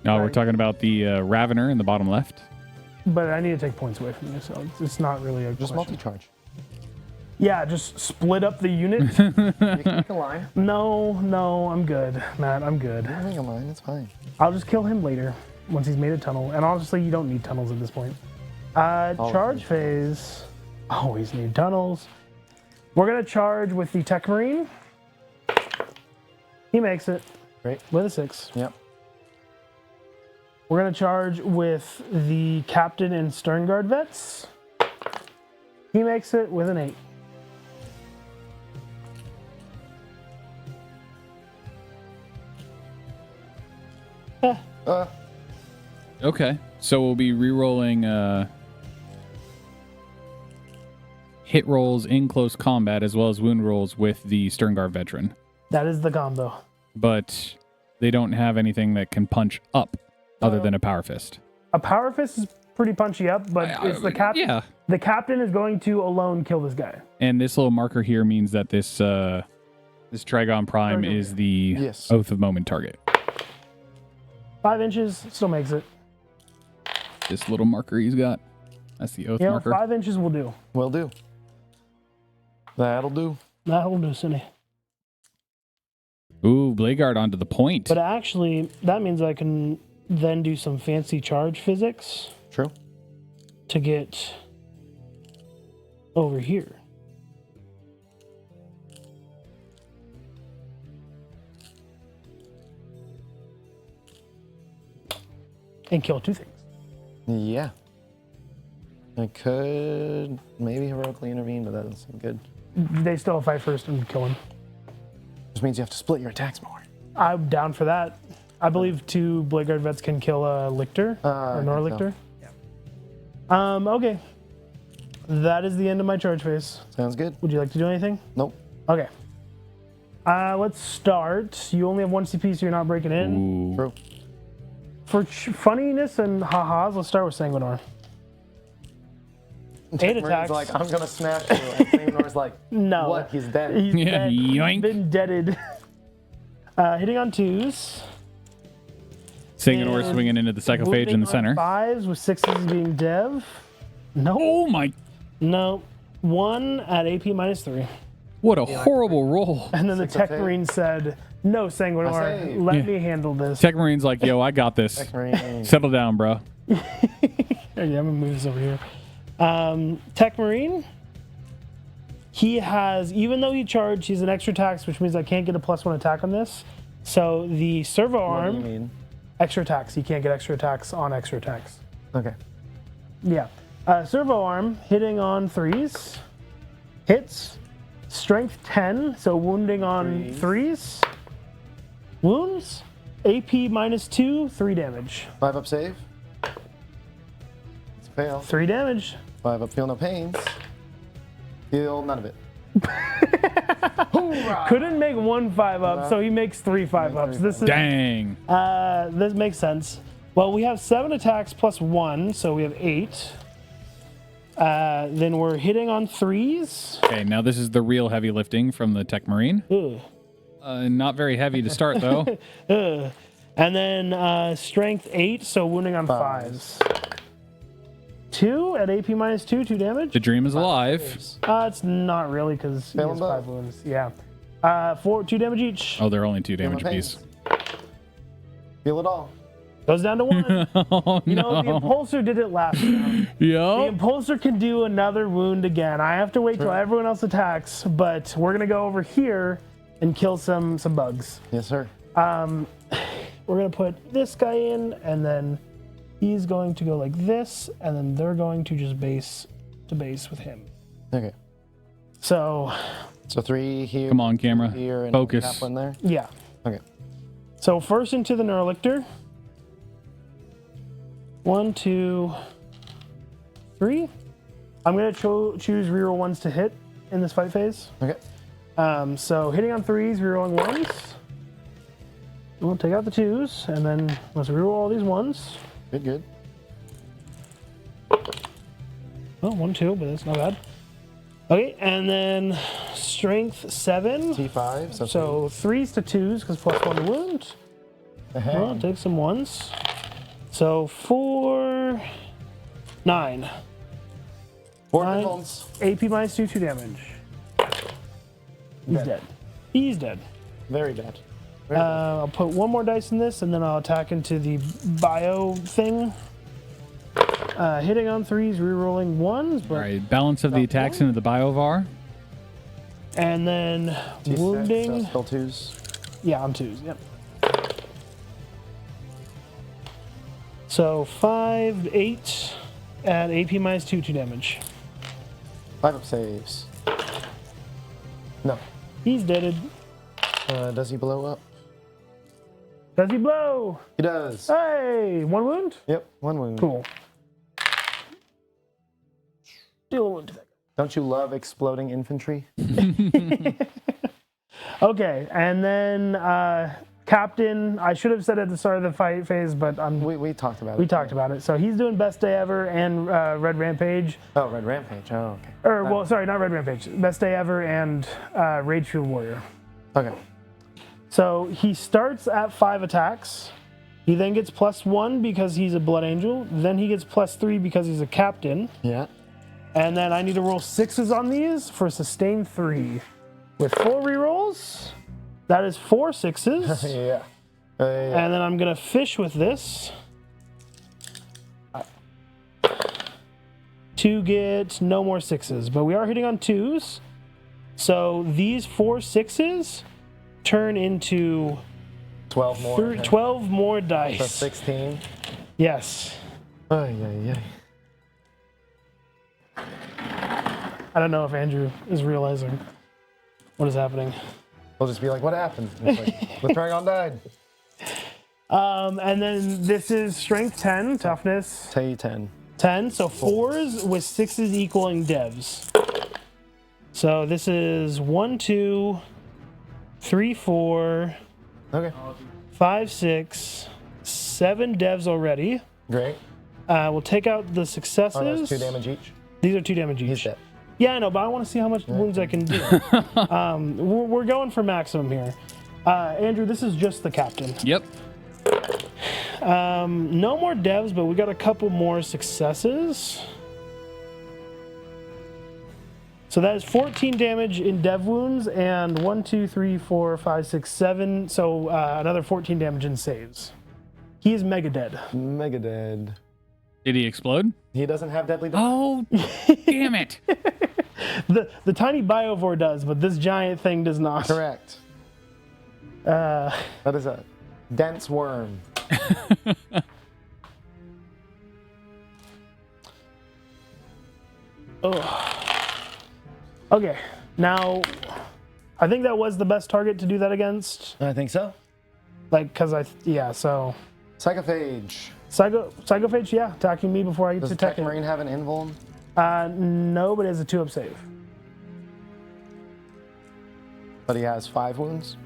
A: No, we're
B: Right.
A: talking about the Ravener in the bottom left.
B: But I need to take points away from you, so it's not really a
C: Just
B: question.
C: multi-charge.
B: Yeah, just split up the unit.
C: You can make a line.
B: No, I'm good, Matt. I'm good.
C: You can make a line. It's fine.
B: I'll just kill him later once he's made a tunnel. And honestly, you don't need tunnels at this point. Charge phase. Always need tunnels. We're gonna charge with the Tech Marine. He makes it.
C: Great.
B: With a 6.
C: Yep.
B: We're gonna charge with the Captain and Stern Guard vets. He makes it with an 8.
A: Okay, so we'll be re-rolling hit rolls in close combat as well as wound rolls with the Sternguard veteran.
B: That is the combo.
A: But they don't have anything that can punch up other than a power fist.
B: A power fist is pretty punchy up, but it's the captain.
A: Yeah.
B: The captain is going to alone kill this guy.
A: And this little marker here means that this Trigon Prime is the
C: Yes.
A: Oath of Moment target.
B: 5 inches still makes it.
A: This little marker he's got. That's the Oath marker.
B: 5 inches will do.
C: Will do. That'll do.
B: That'll do, Cindy.
A: Ooh, Blade Guard onto the point.
B: But actually, that means I can then do some fancy charge physics
C: True.
B: to get over here. And kill 2 things.
C: Yeah. I could maybe heroically intervene, but that doesn't seem good.
B: They still fight first and kill him.
C: Which means you have to split your attacks more.
B: I'm down for that. I believe 2 Blade Guard vets can kill a Lictor or Nor Lictor. Yeah. Okay. That is the end of my charge phase.
C: Sounds good.
B: Would you like to do anything?
C: Nope.
B: Okay. Let's start. You only have 1 CP, so you're not breaking in.
A: Ooh.
C: True.
B: For funniness and ha-has, let's start with Sanguinar. 8
C: Marine's
B: attacks.
C: like, I'm gonna smash you. And Sanguinar's like,
B: No.
C: what? He's dead.
B: He's
A: Yeah,
B: dead.
A: yoink.
B: He's been deaded. Hitting on 2s.
A: Sanguinor
B: And
A: swinging into the Psychophage
B: Wounding
A: in the
B: on
A: center.
B: 5s with 6s being dev. No.
A: Oh my.
B: No. 1 at AP -3.
A: What a horrible roll.
B: And then the
C: 6
B: Tech
C: of fate.
B: Marine said, no,
C: I
B: Sanguinar,
C: say-
B: let
A: Yeah.
B: me handle this.
A: Tech Marine's like, yo, I got this.
C: Tech Marine.
A: Settle down, bro.
B: Yeah, I'm gonna move this over here. Tech Marine. He has, even though he charged, he's an extra tax, which means I can't get a +1 attack on this. So the servo
C: What do you
B: arm,
C: mean?
B: extra attacks. He can't get extra attacks on extra attacks.
C: Okay.
B: Yeah. Servo arm hitting on 3s. Hits. Strength 10, so wounding on 3s. Wounds. AP -2, 3 damage.
C: 5 up save. It's a fail.
B: 3 damage.
C: 5 up feel no pains. Feel none of it.
B: Couldn't make 1 5-up, so he makes 3 5-ups. This is
A: Dang.
B: this makes sense. Well, we have 7 attacks +1, so we have 8. Then we're hitting on 3s.
A: Okay, now this is the real heavy lifting from the Tech Marine.
B: Ugh.
A: Not very heavy to start, though.
B: Ugh. And then strength 8, so wounding on 5s. 2 at AP -2, 2 damage.
A: The dream is alive.
B: It's not really because he
C: Fail
B: has
C: them
B: 5
C: both.
B: wounds. Yeah. 2 damage each.
A: Oh, they're only 2
C: Feel no
A: damage apiece.
C: pains. Feel it all.
B: Goes down to 1.
A: Oh,
B: You know, the Impulsor did it last round. The
A: Yup.
B: Impulsor can do another wound again. I have to wait till everyone else attacks, but we're gonna go over here and kill some bugs.
C: Yes, sir.
B: We're gonna put this guy in, and then he's going to go like this, and then they're going to just base to base with him.
C: Okay.
B: So,
C: So 3 here.
A: Come on, camera.
C: Here and
A: Focus.
C: half one there.
B: yeah.
C: Okay.
B: So first into the Neurolictor. 1, 2, 3. I'm gonna choose reroll 1s to hit in this fight phase.
C: Okay.
B: So hitting on 3s, rerolling 1s. We'll take out the 2s, and then let's reroll all these 1s.
C: Good, good.
B: Oh, 1, 2, but that's not bad. Okay, and then strength 7.
C: T5.
B: So 3s to 2s, because +1 to wound. Well, I'll take some 1s. So 4, 9.
C: 4
B: 9,
C: bones.
B: AP minus 2 damage. He's dead. He's dead.
C: Very dead.
B: I'll put 1 more dice in this, and then I'll attack into the bio thing. Hitting on 3s, rerolling 1s. But
A: All right, balance of the attacks into the Biovar.
B: and then
C: T6,
B: wounding.
C: so still 2s.
B: Yeah, on 2s. Yep. So 5, 8 at AP minus 2 damage.
C: 5 up saves. No.
B: He's deaded.
C: Does he blow up?
B: Does he blow?
C: He does.
B: Hey, 1 wound?
C: Yep, 1 wound.
B: Cool. Deal a wound to that guy.
C: Don't you love exploding infantry?
B: Okay, and then Captain, I should have said at the start of the fight phase, but
C: We talked about it.
B: we talked about it. So he's doing Best Day Ever and Red Rampage.
C: Oh, Red Rampage. Oh, okay.
B: Or, well, sorry, not Red Rampage. Best Day Ever and Rage Fuel Warrior.
C: Okay.
B: So he starts at 5 attacks. He then gets +1 because he's a Blood Angel. Then he gets +3 because he's a Captain.
C: Yeah.
B: And then I need to roll 6s on these for sustain 3. With 4 rerolls, that is 4 6s.
C: Yeah.
B: And then I'm going to fish with this to get no more 6s. But we are hitting on 2s. So these 4 6s turn into
C: 12 more.
B: 12 more
C: So
B: dice.
C: 16.
B: Yes.
C: Oh, yeah.
B: I don't know if Andrew is realizing what is happening.
C: We'll just be like, what happened? And it's like, the Paragon died.
B: And then this is strength 10, toughness
C: Tay 10.
B: 10. So 4s with 6s equaling devs. So this is 1, 2, 3, 4,
C: Okay.
B: 5, 6, 7 devs already.
C: Great.
B: We'll take out the successes.
C: Oh, that's 2 damage each.
B: These are 2 damage each.
C: He's dead.
B: Yeah, I know, but I want to see how much wounds I can do. We're going for maximum here. Andrew, this is just the captain.
A: Yep.
B: No more devs, but we got a couple more successes. So that is 14 damage in dev wounds and 1, 2, 3, 4, 5, 6, 7. So another 14 damage in saves. He is mega dead.
C: Mega dead.
A: Did he explode?
C: He doesn't have deadly damage.
A: Oh, damn it.
B: The tiny biovore does, but this giant thing does not.
C: Correct. That is a dense worm.
B: Okay, now I think that was the best target to do that against.
C: I think so.
B: Like, so
C: Psychophage.
B: Psychophage, yeah, attacking me before I get
C: Does
B: to
C: the
B: attack
C: Tech
B: him.
C: Marine have an invuln?
B: No, but it has a 2-up save.
C: But he has 5 wounds?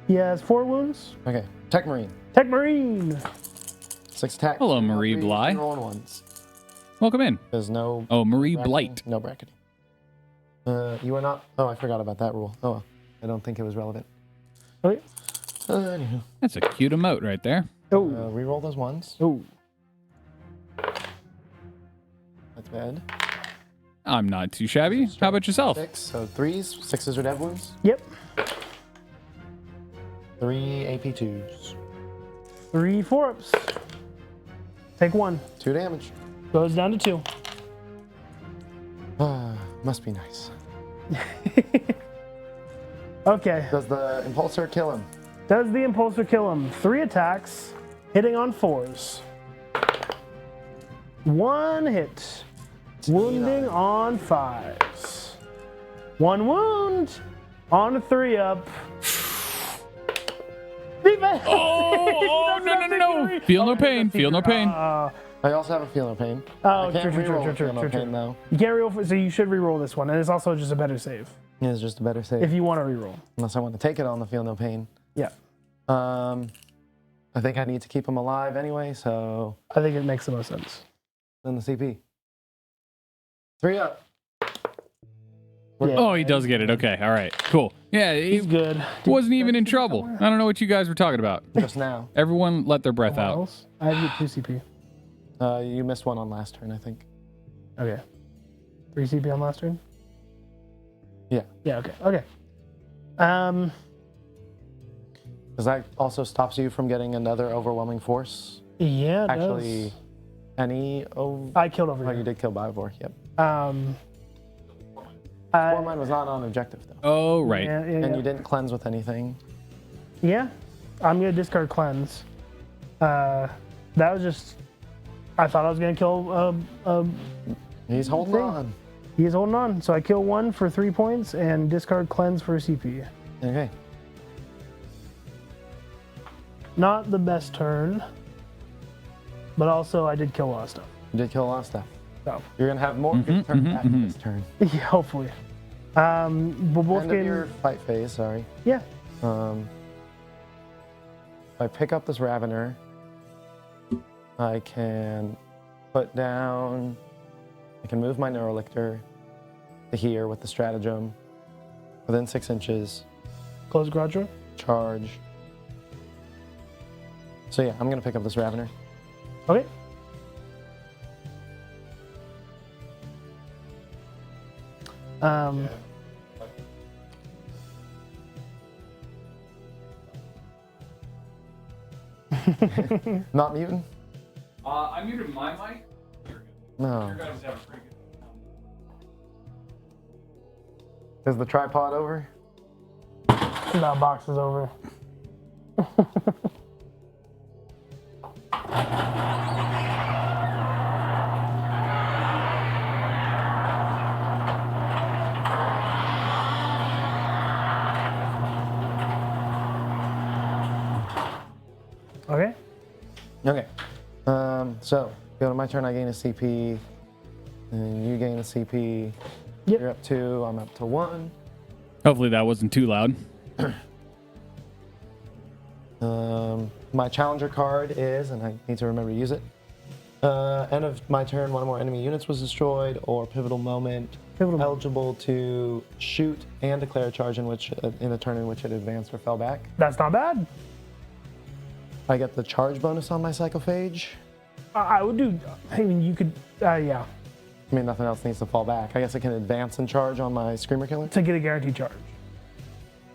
B: He has 4 wounds.
C: Okay. Tech Marine.
B: Tech Marine!
C: 6 attack.
A: Hello, Marie Bly.
C: Rolling ones.
A: Welcome in.
C: There's no.
A: Oh, Marie
C: bracketing.
A: Blight.
C: No bracketing. You are not. Oh, I forgot about that rule. Oh, well. I don't think it was relevant.
B: Okay.
C: Anywho.
A: That's a cute emote right there.
B: Oh.
C: Reroll those ones.
B: Oh.
C: That's bad.
A: I'm not too shabby. How about yourself?
C: 6. So 3s. 6s are dev wounds.
B: Yep.
C: 3 AP2s.
B: 3 4-ups. Take 1.
C: 2 damage.
B: Goes down to 2.
C: Must be nice.
B: Okay.
C: Does the Impulsor kill him?
B: Does the Impulsor kill him? 3 attacks, hitting on 4s. 1 hit. Wounding on 5s. 1 wound on a 3-up.
A: Oh, no. Feel no pain. Feel no pain.
C: I also have a Feel No Pain.
B: Oh,
C: I can't
B: true.
C: reroll Feel No Pain, though.
B: You can't reroll, so you should reroll this one, and it's also just a better save
C: It's just a better save.
B: if you want to reroll.
C: Unless I want to take it on the Feel No Pain.
B: Yeah,
C: I think I need to keep him alive anyway, so
B: I think it makes the most sense.
C: then the CP. 3 up.
B: Yeah,
A: Oh, he does get it. Okay, all right, cool. Yeah, he
B: he's good.
A: wasn't even in trouble. I don't know what you guys were talking about.
C: Just now.
A: Everyone let their breath
B: Someone
A: out.
B: else? I have to get 2 CP.
C: You missed one on last turn, I think.
B: Okay. 3 CP on last turn?
C: Yeah.
B: Yeah, okay. Okay.
C: Because that also stops you from getting another overwhelming force.
B: Yeah, it
C: Actually,
B: does.
C: any...
B: I killed over
C: Oh,
B: here.
C: you did kill Bivor, yep.
B: I-
C: Mine was not on objective, though.
A: Oh, right.
B: Yeah,
C: And you didn't cleanse with anything.
B: Yeah, I'm gonna discard cleanse. That was just. I thought I was gonna kill.
C: He's holding
B: Thing.
C: on.
B: He's holding on, so I kill 1 for 3 points and discard cleanse for CP.
C: Okay.
B: Not the best turn, but also I did kill a lot of stuff.
C: You did kill a lot of stuff.
B: So
C: You're going to have more good turns after this turn.
B: yeah, hopefully. But both
C: End of your fight phase, sorry.
B: Yeah.
C: If I pick up this Ravener, I can put down... I can move my Neurolictor to here with the Stratagem within 6 inches.
B: Close garage door.
C: Charge. So yeah, I'm going to pick up this Ravener.
B: Okay.
C: Not mutant?
A: I muted my mic.
C: No.
A: guys have a pretty good.
C: Is the tripod over?
B: That box is over. Okay.
C: Okay. So, go to my turn, I gain a CP. And you gain a CP.
B: Yep.
C: You're up 2, I'm up to 1.
A: Hopefully that wasn't too loud.
C: My challenger card is, and I need to remember to use it. End of my turn, 1 or more enemy units was destroyed, or pivotal moment. Eligible to shoot and declare a charge in a turn in which it advanced or fell back.
B: That's not bad.
C: I get the charge bonus on my Psychophage.
B: I would do. I mean, you could. Yeah.
C: I mean, nothing else needs to fall back. I guess I can advance and charge on my Screamer Killer.
B: To get a guaranteed charge.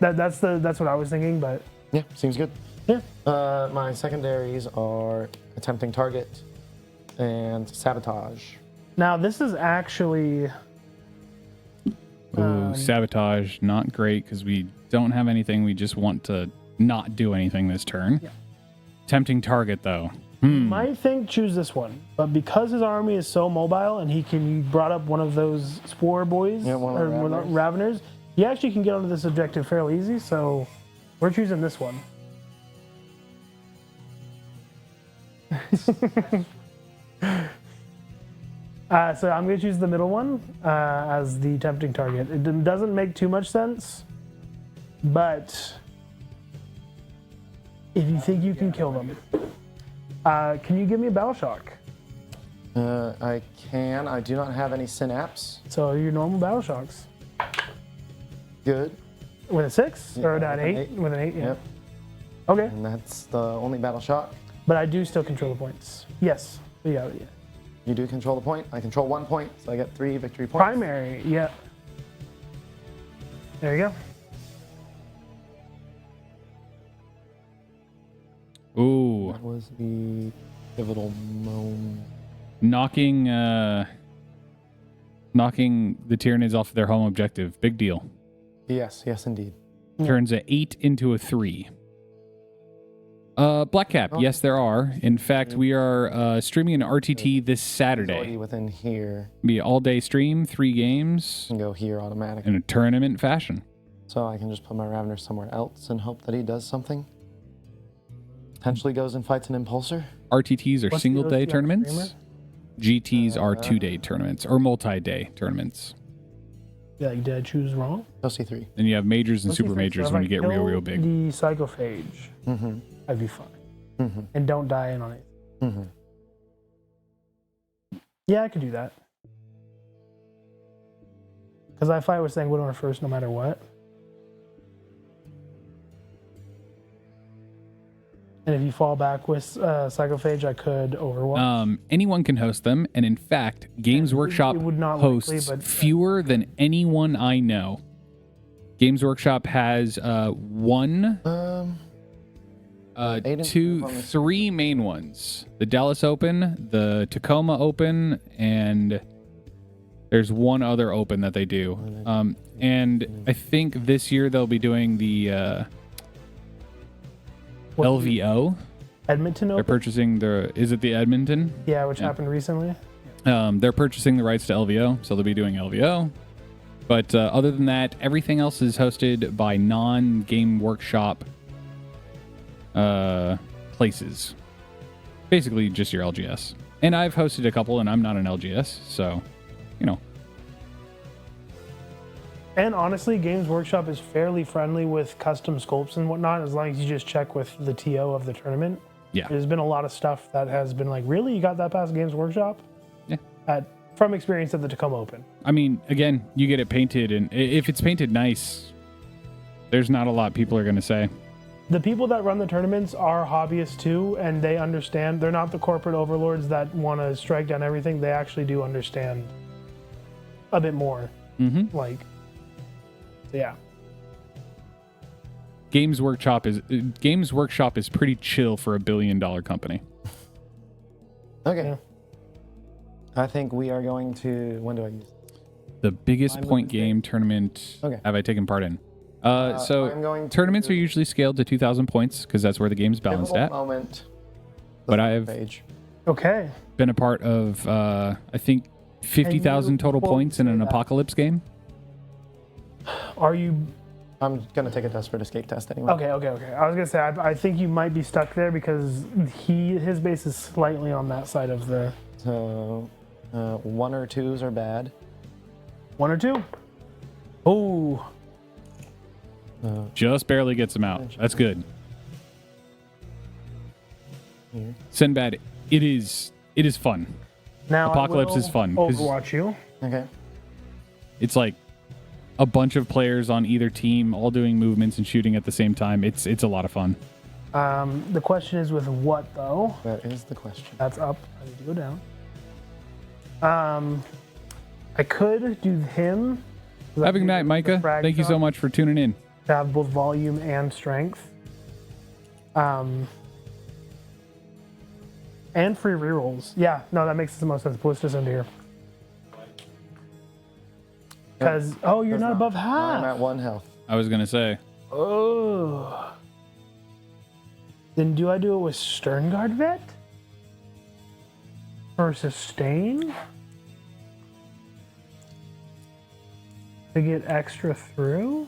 B: That's what I was thinking, but
C: Yeah, seems good.
B: yeah.
C: My secondaries are attempting target and sabotage.
B: Now this is actually.
A: Ooh, sabotage, not great because we don't have anything. We just want to not do anything this turn.
B: Yeah.
A: Tempting target, though.
B: Might think choose this one, but because his army is so mobile and he brought up one of those spore boys
C: Yeah, one of the
B: or Raveners, he actually can get onto this objective fairly easy. So we're choosing this one. So I'm going to choose the middle one as the tempting target. It doesn't make too much sense, but if you think you can kill them, can you give me a battle shock?
C: I can. I do not have any synapse.
B: So your normal battle shocks
C: Good.
B: with a 6
C: Yeah,
B: or
C: with
B: an
C: an
B: 8?
C: eight.
B: With an 8, yeah.
C: Yep.
B: Okay,
C: And that's the only battle shock.
B: but I do still control the points. Yes, yeah.
C: You do control the point. I control 1 point, so I get 3 victory points.
B: Primary, yeah. There you go.
A: Ooh,
C: That was the pivotal moment.
A: knocking the Tyranids off their home objective. Big deal.
C: Yes, yes, indeed.
A: Turns a 8 into a 3. Black Cap,
C: Oh.
A: yes, there are. In fact, we are streaming an RTT this
C: It's already
A: Saturday.
C: within here.
A: Be an all-day stream, 3 games
C: Can go here automatic.
A: in a tournament fashion.
C: So I can just put my Ravener somewhere else and hope that he does something. Potentially goes and fights an Impulsor.
A: RTTs are
B: What's the
A: single-day
B: OC on
A: tournaments.
B: streamer?
A: GTs are 2-day tournaments or multi-day tournaments.
B: Yeah, like, did I choose wrong?
C: OC3.
A: Then you have majors and
B: Let's see
A: super
B: first.
A: majors
B: So
A: when
B: if
A: you
B: I
A: get real,
B: kill
A: real big.
B: The Psychophage,
C: Mm-hmm.
B: I'd be fine.
C: Mm-hmm.
B: And don't die in on it.
C: Mm-hmm.
B: Yeah, I could do that. Because I fight with Sanguinor first no matter what. And if you fall back with Psychophage, I could Overwatch.
A: Anyone can host them, and in fact, Games Workshop
B: would not
A: hosts
B: likely, but-
A: fewer than anyone I know. Games Workshop has one, two, three main ones: the Dallas Open, the Tacoma Open, and there's one other Open that they do. And I think this year they'll be doing the LVO.
B: Edmonton
A: They're
B: Open?
A: purchasing is it the Edmonton?
B: Yeah, which happened recently.
A: They're purchasing the rights to LVO, so they'll be doing LVO. But other than that, everything else is hosted by non-Game Workshop places. Basically, just your LGS. And I've hosted a couple, and I'm not an LGS, so, you know.
B: And honestly, Games Workshop is fairly friendly with custom sculpts and whatnot, as long as you just check with the TO of the tournament.
A: Yeah.
B: There's been a lot of stuff that has been like, really? You got that past Games Workshop?
A: Yeah.
B: From experience at the Tacoma Open.
A: I mean, again, you get it painted, and if it's painted nice, there's not a lot people are going to say.
B: The people that run the tournaments are hobbyists too, and they understand. They're not the corporate overlords that want to strike down everything. They actually do understand a bit more.
A: Mm-hmm.
B: Like, yeah.
A: Games Workshop is pretty chill for $1 billion company.
C: Okay.
B: Yeah.
C: I think we are going to. When do I use?
A: The biggest point game tournament have I taken part in? So tournaments are usually scaled to 2,000 points because that's where the game's balanced at.
C: Moment.
A: But I've
B: Okay.
A: been a part of, I think, 50,000 total points in an apocalypse game.
B: Are you?
C: I'm gonna take a desperate escape test anyway.
B: Okay. I was gonna say I think you might be stuck there because his base is slightly on that side of the.
C: So, 1 or 2s are bad.
B: 1 or 2. Oh.
A: Just barely gets them out. That's good.
C: Here.
A: Sinbad, it is fun.
B: Now
A: Apocalypse
B: I will
A: is fun, 'cause-
B: Overwatch you.
C: Okay.
A: It's like a bunch of players on either team all doing movements and shooting at the same time. It's a lot of fun.
B: The question is with what though?
C: That is the question.
B: That's up. I need to go down. I could do him.
A: Have a good night, Micah. Thank you so much for tuning in.
B: To have both volume and strength. And free rerolls. Yeah, no, that makes the most sense. Ballista's under here. Because, you're not above half.
C: I'm at 1 health.
A: I was gonna say.
B: Oh. Then do I do it with Sternguard Vet? Or Sustain? To get extra through?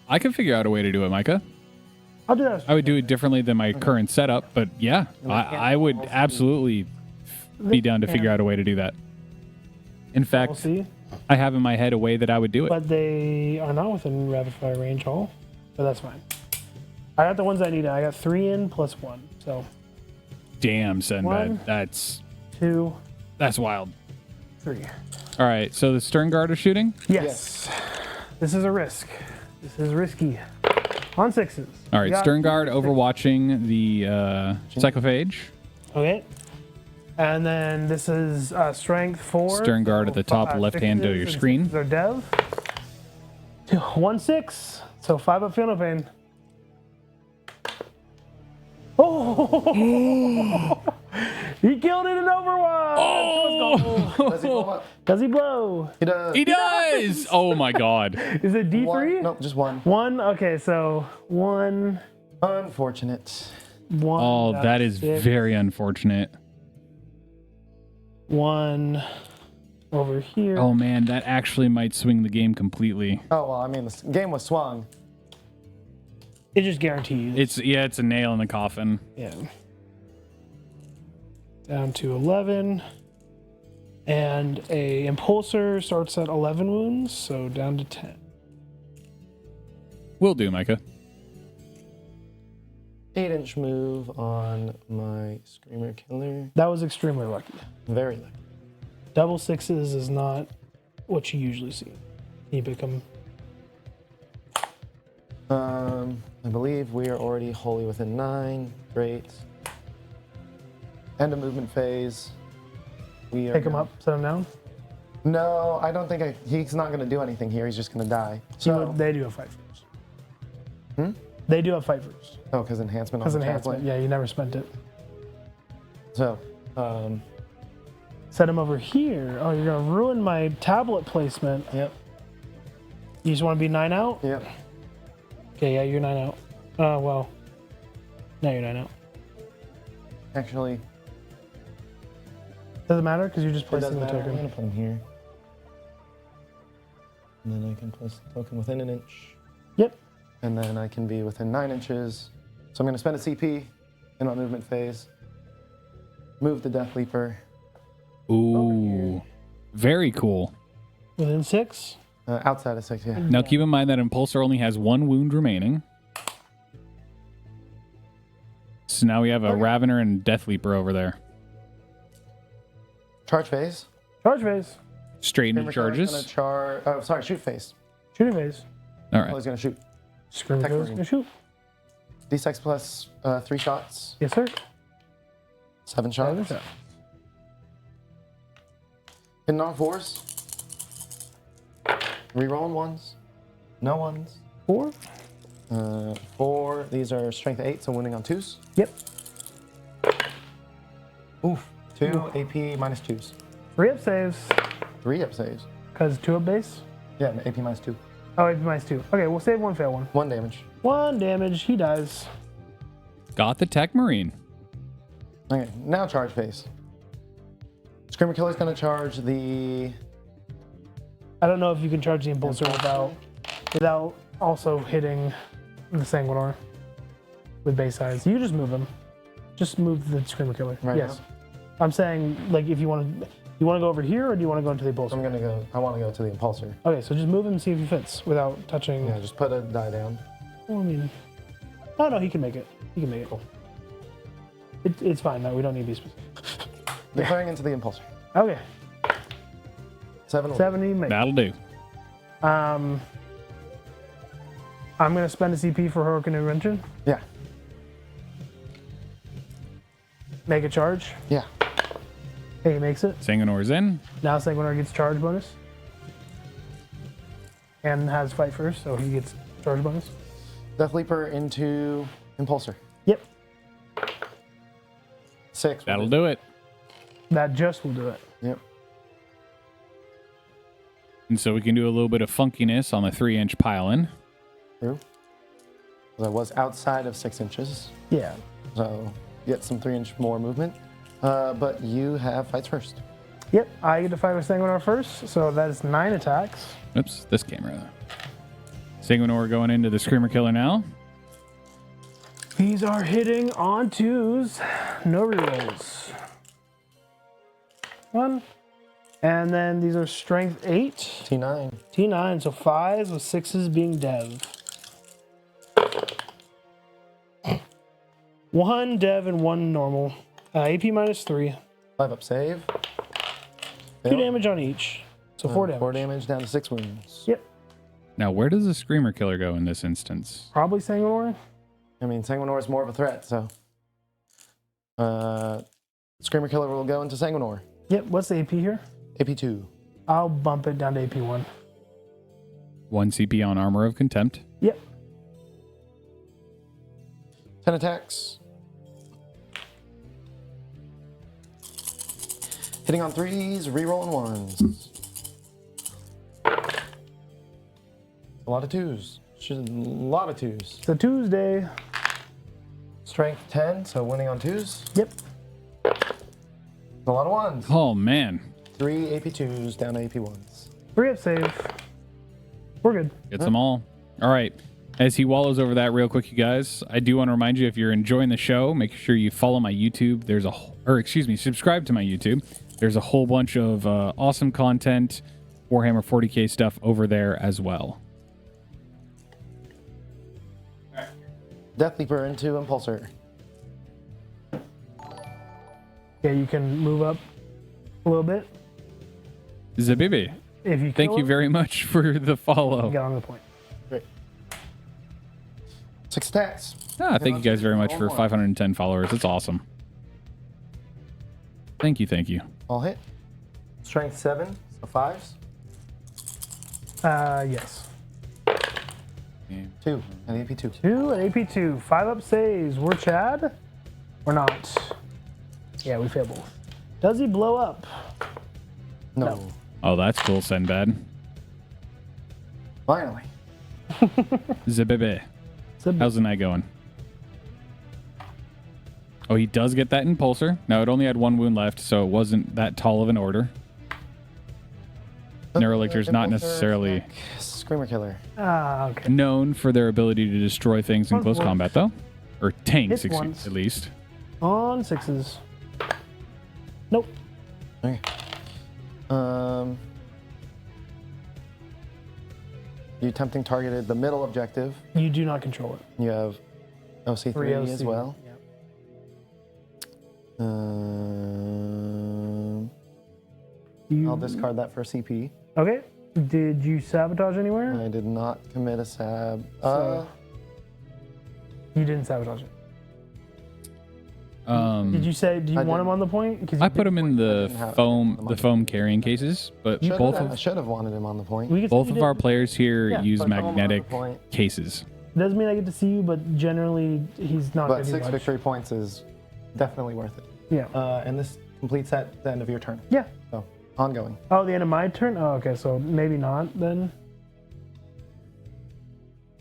A: I can figure out a way to do it, Micah.
B: I'll do that.
A: I would do it differently than my current setup, but yeah, I would absolutely be down to figure out a way to do that. In
B: We'll
A: fact,
B: see.
A: I have in my head a way that I would do it.
B: But they are not within rapid fire range, all. But that's fine. I got the ones I needed. I got 3 in plus 1. So
A: Damn, Sinbad.
B: 1,
A: That's
B: 2,
A: wild.
B: 3.
A: All right, so the stern guard is shooting.
B: Yes. This is a risk. This is risky. On 6s.
A: All right, stern guard overwatching the psychophage.
B: Okay. And then this is strength 4.
A: Stern guard at the top left hand of your screen.
B: They're dev. 1 6. So 5 up Feel No Pain. Oh! He killed it in Overwatch!
A: Oh!
B: Does he blow?
C: He does.
A: He does! Oh my god.
B: Is it D3?
C: One, nope, just 1.
B: 1? Okay, so 1.
C: Unfortunate.
B: 1.
A: Oh, that is
B: 6,
A: very unfortunate.
B: 1 over here.
A: Oh man, that actually might swing the game completely.
C: Oh, well, I mean, the game was swung.
B: It just guarantees.
A: It's a nail in the coffin.
B: Yeah. Down to 11. And a impulsor starts at 11 wounds, so down to 10.
A: Will do, Micah.
C: 8-inch move on my Screamer Killer.
B: That was extremely lucky.
C: Very lucky.
B: Double 6s is not what you usually see. Can you pick him?
C: I believe we are already wholly within 9. Great. End of movement phase. We are
B: Pick him up, set him down.
C: No, I don't think he's not going to do anything here. He's just going to die. So
B: They do have fight first.
C: Hmm?
B: They do have fight first.
C: Oh, because enhancement on
B: Because
C: the
B: enhancement.
C: chaplain.
B: Yeah, you never spent it.
C: So,
B: Set him over here. Oh, you're gonna ruin my tablet placement.
C: yep,
B: You just want to be 9 out?
C: yep.
B: Okay, yeah, you're 9 out. Well, now you're 9 out.
C: Actually,
B: Doesn't matter because you're just
C: it
B: placing
C: doesn't
B: the
C: matter. I'm
B: token.
C: going to put him here. And then I can place the token within an inch.
B: Yep.
C: And then I can be within 9 inches. So I'm going to spend a CP in my movement phase. Move the Death Leaper.
A: Ooh, very cool.
B: Within 6.
C: Outside of 6, yeah.
A: Now keep in mind that Impulsor only has 1 wound remaining. So now we have a Ravener and Death Leaper over there.
C: Charge phase.
B: Charge phase.
A: Straight into
C: Screamer Killer's
A: charges.
C: gonna shoot phase.
B: Shooting phase.
A: All
C: Oh,
A: right.
C: he's going to shoot.
B: Screamer
C: Tech
B: goes
C: Marine.
B: to shoot.
C: D6 plus 3 shots.
B: Yes, sir.
C: 7 shots. Hitting on 4s. Rerolling 1s. No 1s.
B: 4.
C: 4. These are strength 8, so winning on 2s.
B: Yep.
C: Oof. 2 AP minus 2s.
B: 3 up saves.
C: 3 up saves.
B: Because 2 up base.
C: Yeah, AP minus 2.
B: Oh, AP minus 2. Okay, we'll save 1, fail 1.
C: 1 damage.
B: 1 damage. He dies.
A: Got the Tech Marine.
C: Okay, now charge phase. Screamer Killer's gonna charge the.
B: I don't know if you can charge the Impulsor without also hitting the Sanguinor with base size. You just move him. Just move the Screamer Killer.
C: Right
B: yes.
C: now?
B: I'm saying, like, if you want to go over here or do you want to go into the Impulsor?
C: I'm gonna go. I want to go to the Impulsor.
B: Okay, so just move him and see if he fits without touching.
C: Yeah, just put a die down.
B: Well, I mean, oh no, he can make it. He can make it. Cool. It's fine. No, we don't need these.
C: Declaring into the Impulsor.
B: Okay,
C: 7.
B: 70 make.
A: That'll do.
B: I'm gonna spend a CP for Heroic Intervention.
C: Yeah.
B: Make a charge.
C: Yeah.
B: Hey, he makes it.
A: Sanguinor's in.
B: Now Sanguinar gets charge bonus. And has fight first, so he gets charge bonus.
C: Death Leaper into Impulsor.
B: Yep,
C: 6.
A: That'll do it.
B: that just will do it.
C: Yep.
A: And so we can do a little bit of funkiness on the 3-inch pile-in.
C: True. 'Cause I was outside of 6 inches,
B: Yeah.
C: so get some 3-inch more movement. But you have fights first.
B: Yep, I get to fight with Sanguinar first, so that is 9 attacks.
A: Oops, this camera. Sanguinor going into the Screamer Killer now.
B: These are hitting on 2s. No rerolls. 1. And then these are strength 8.
C: T9.
B: T9, so 5s with 6s being dev. 1 dev and 1 normal. AP minus 3.
C: 5 up save.
B: 2 damage on each. So 4 damage.
C: 4 damage down to 6 wounds.
B: Yep.
A: Now, where does the Screamer Killer go in this instance?
B: Probably Sanguinor.
C: I mean, Sanguinor is more of a threat, so. Screamer Killer will go into Sanguinor.
B: Yep, what's the AP here?
C: AP2.
B: I'll bump it down to AP1.
A: 1 CP on Armor of Contempt.
B: Yep.
C: 10 attacks. Hitting on 3s, rerolling 1s. A lot of 2s. A lot of 2s.
B: It's a Tuesday.
C: Strength 10, so winning on 2s.
B: Yep.
C: A lot of 1s.
A: Oh, man.
C: 3 AP2s down to AP1s.
B: 3 up save. We're good.
A: Gets them all. All right. As he wallows over that real quick, you guys, I do want to remind you, if you're enjoying the show, make sure you follow my YouTube. Subscribe to my YouTube. There's a whole bunch of awesome content, Warhammer 40K stuff over there as well.
C: Death Leaper into Impulsor.
B: Yeah, you can move up a little bit.
A: Zabibi.
B: If you
A: Thank
B: kill
A: you
B: him,
A: very much for the follow.
B: get on the point.
C: Great. 6 stats.
A: Thank you guys very much for 510 followers. It's awesome. Thank you.
C: All hit. Strength 7, so 5s.
B: Yes.
C: 2 and AP 2.
B: 2 and AP 2. 5 up saves. We're Chad. We're not. Yeah, we fail both. Does he blow up?
C: No.
A: Oh, that's cool, Senbad.
C: Finally.
A: Zebebe. How's the night going? Oh, he does get that impulsor. Now, it only had 1 wound left, so it wasn't that tall of an order. Neurolictor's not necessarily
C: Screamer killer.
B: Okay.
A: known for their ability to destroy things in close
B: Once.
A: combat, though. Or tanks,
B: Hit once.
A: at least.
B: On 6s. Nope.
C: Okay. You tempting targeted the middle objective.
B: You do not control it.
C: You have OC3
B: Free OC.
C: as well.
B: Yep.
C: I'll discard that for CP.
B: Okay. Did you sabotage anywhere?
C: I did not commit a sab.
B: So- You didn't sabotage it. Did you say? Do you
C: I
B: want him
C: didn't.
B: on the point? Because
A: I put him in the
C: didn't have-
A: foam carrying cases, but
B: You
A: both
C: I should have wanted him on the point.
A: of our players here
B: Yeah,
A: use
C: but foam on the
A: magnetic
C: point.
A: cases.
B: Doesn't mean I get to see you, but generally he's not.
C: But
B: gonna do
C: 6
B: much.
C: victory points is definitely worth it.
B: Yeah.
C: And this completes at the end of your turn.
B: Yeah.
C: So, ongoing.
B: Oh, the end of my turn. Oh, okay. So maybe not then.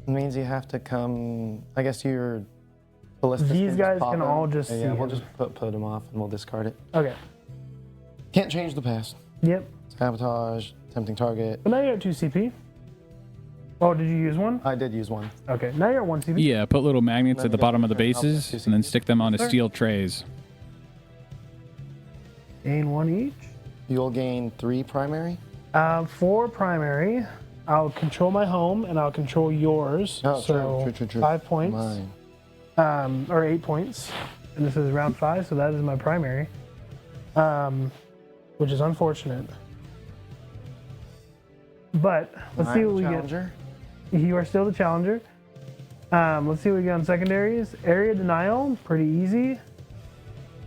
C: It means you have to come. I guess your ballistas
B: These
C: can just
B: guys
C: pop
B: can
C: him.
B: all just
C: Yeah,
B: see
C: we'll
B: him.
C: just put him off and we'll discard it.
B: Okay.
C: Can't change the past.
B: Yep.
C: Sabotage, tempting target.
B: But now you're at 2 CP. Oh, did you use one?
C: I did use one.
B: Okay. Now you're at 1 CP.
A: Yeah, put little magnets
C: Then
A: at the
C: you
A: bottom
C: got
A: of the
C: your turn.
A: bases
C: Okay,
A: and then stick them onto
B: Sure.
A: steel trays.
B: Gain 1 each.
C: You'll gain 3 primary.
B: 4 primary. I'll control my home and I'll control yours.
C: Oh,
B: so
C: true.
B: 5 points.
C: Mine.
B: Or 8 points. And this is round 5, so that is my primary. Which is unfortunate. But let's see what we
C: Challenger.
B: get. You are still the challenger. Let's see what we get on secondaries. Area denial, pretty easy.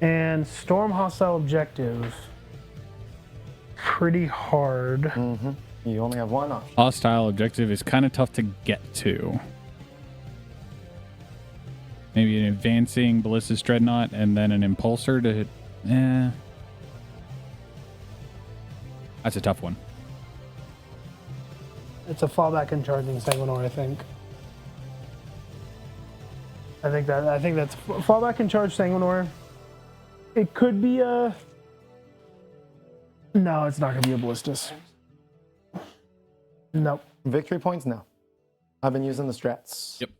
B: And storm hostile objective. Pretty hard.
C: Mm-hmm. You only have 1 option.
A: Hostile objective is kind of tough to get to. Maybe an advancing ballistic dreadnought and then an impulsor to hit. That's a tough one.
B: It's a fallback and charging Sanguinor, I think. I think that's fallback and charge Sanguinor. It could be a. No, it's not going to be a ballistus. Nope.
C: Victory points? No. I've been using the strats.
A: Yep.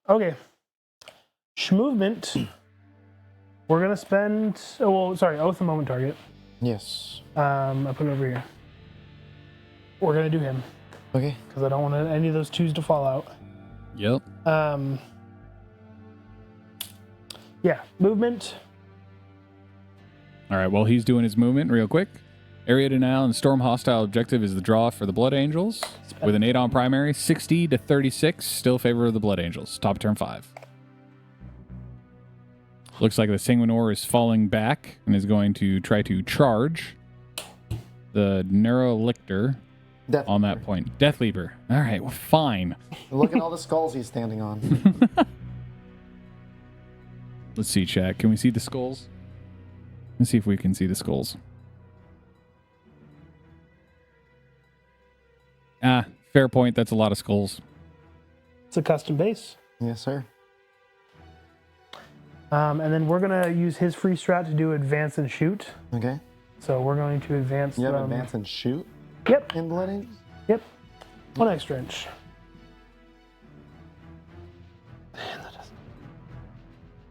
B: Okay. Movement. We're gonna spend. Oh, well, sorry. Oath a moment target.
C: Yes.
B: I put it over here. We're gonna do him
C: Okay.
B: because I don't want any of those 2s to fall out.
A: Yep.
B: Yeah. Movement.
A: All right, while he's doing his movement real quick. Area denial and storm hostile objective is the draw for the Blood Angels. With an 8 on primary, 60 to 36, still favor of the Blood Angels. Top of turn 5. Looks like the Sanguinor is falling back and is going to try to charge the Neurolictor
C: Death
A: on that point. Death Leaper. All right, well, fine.
C: Look at all the skulls he's standing on.
A: Let's see, chat. Can we see the skulls? Let's see if we can see the skulls. Fair point. That's a lot of skulls.
B: It's a custom base.
C: Yes, sir.
B: And then we're gonna use his free strat to do advance and shoot.
C: Okay.
B: So we're going to advance.
C: You have
B: them.
C: advance and shoot
B: Yep.
C: in Blood Angels?
B: Yep. 1 extra inch.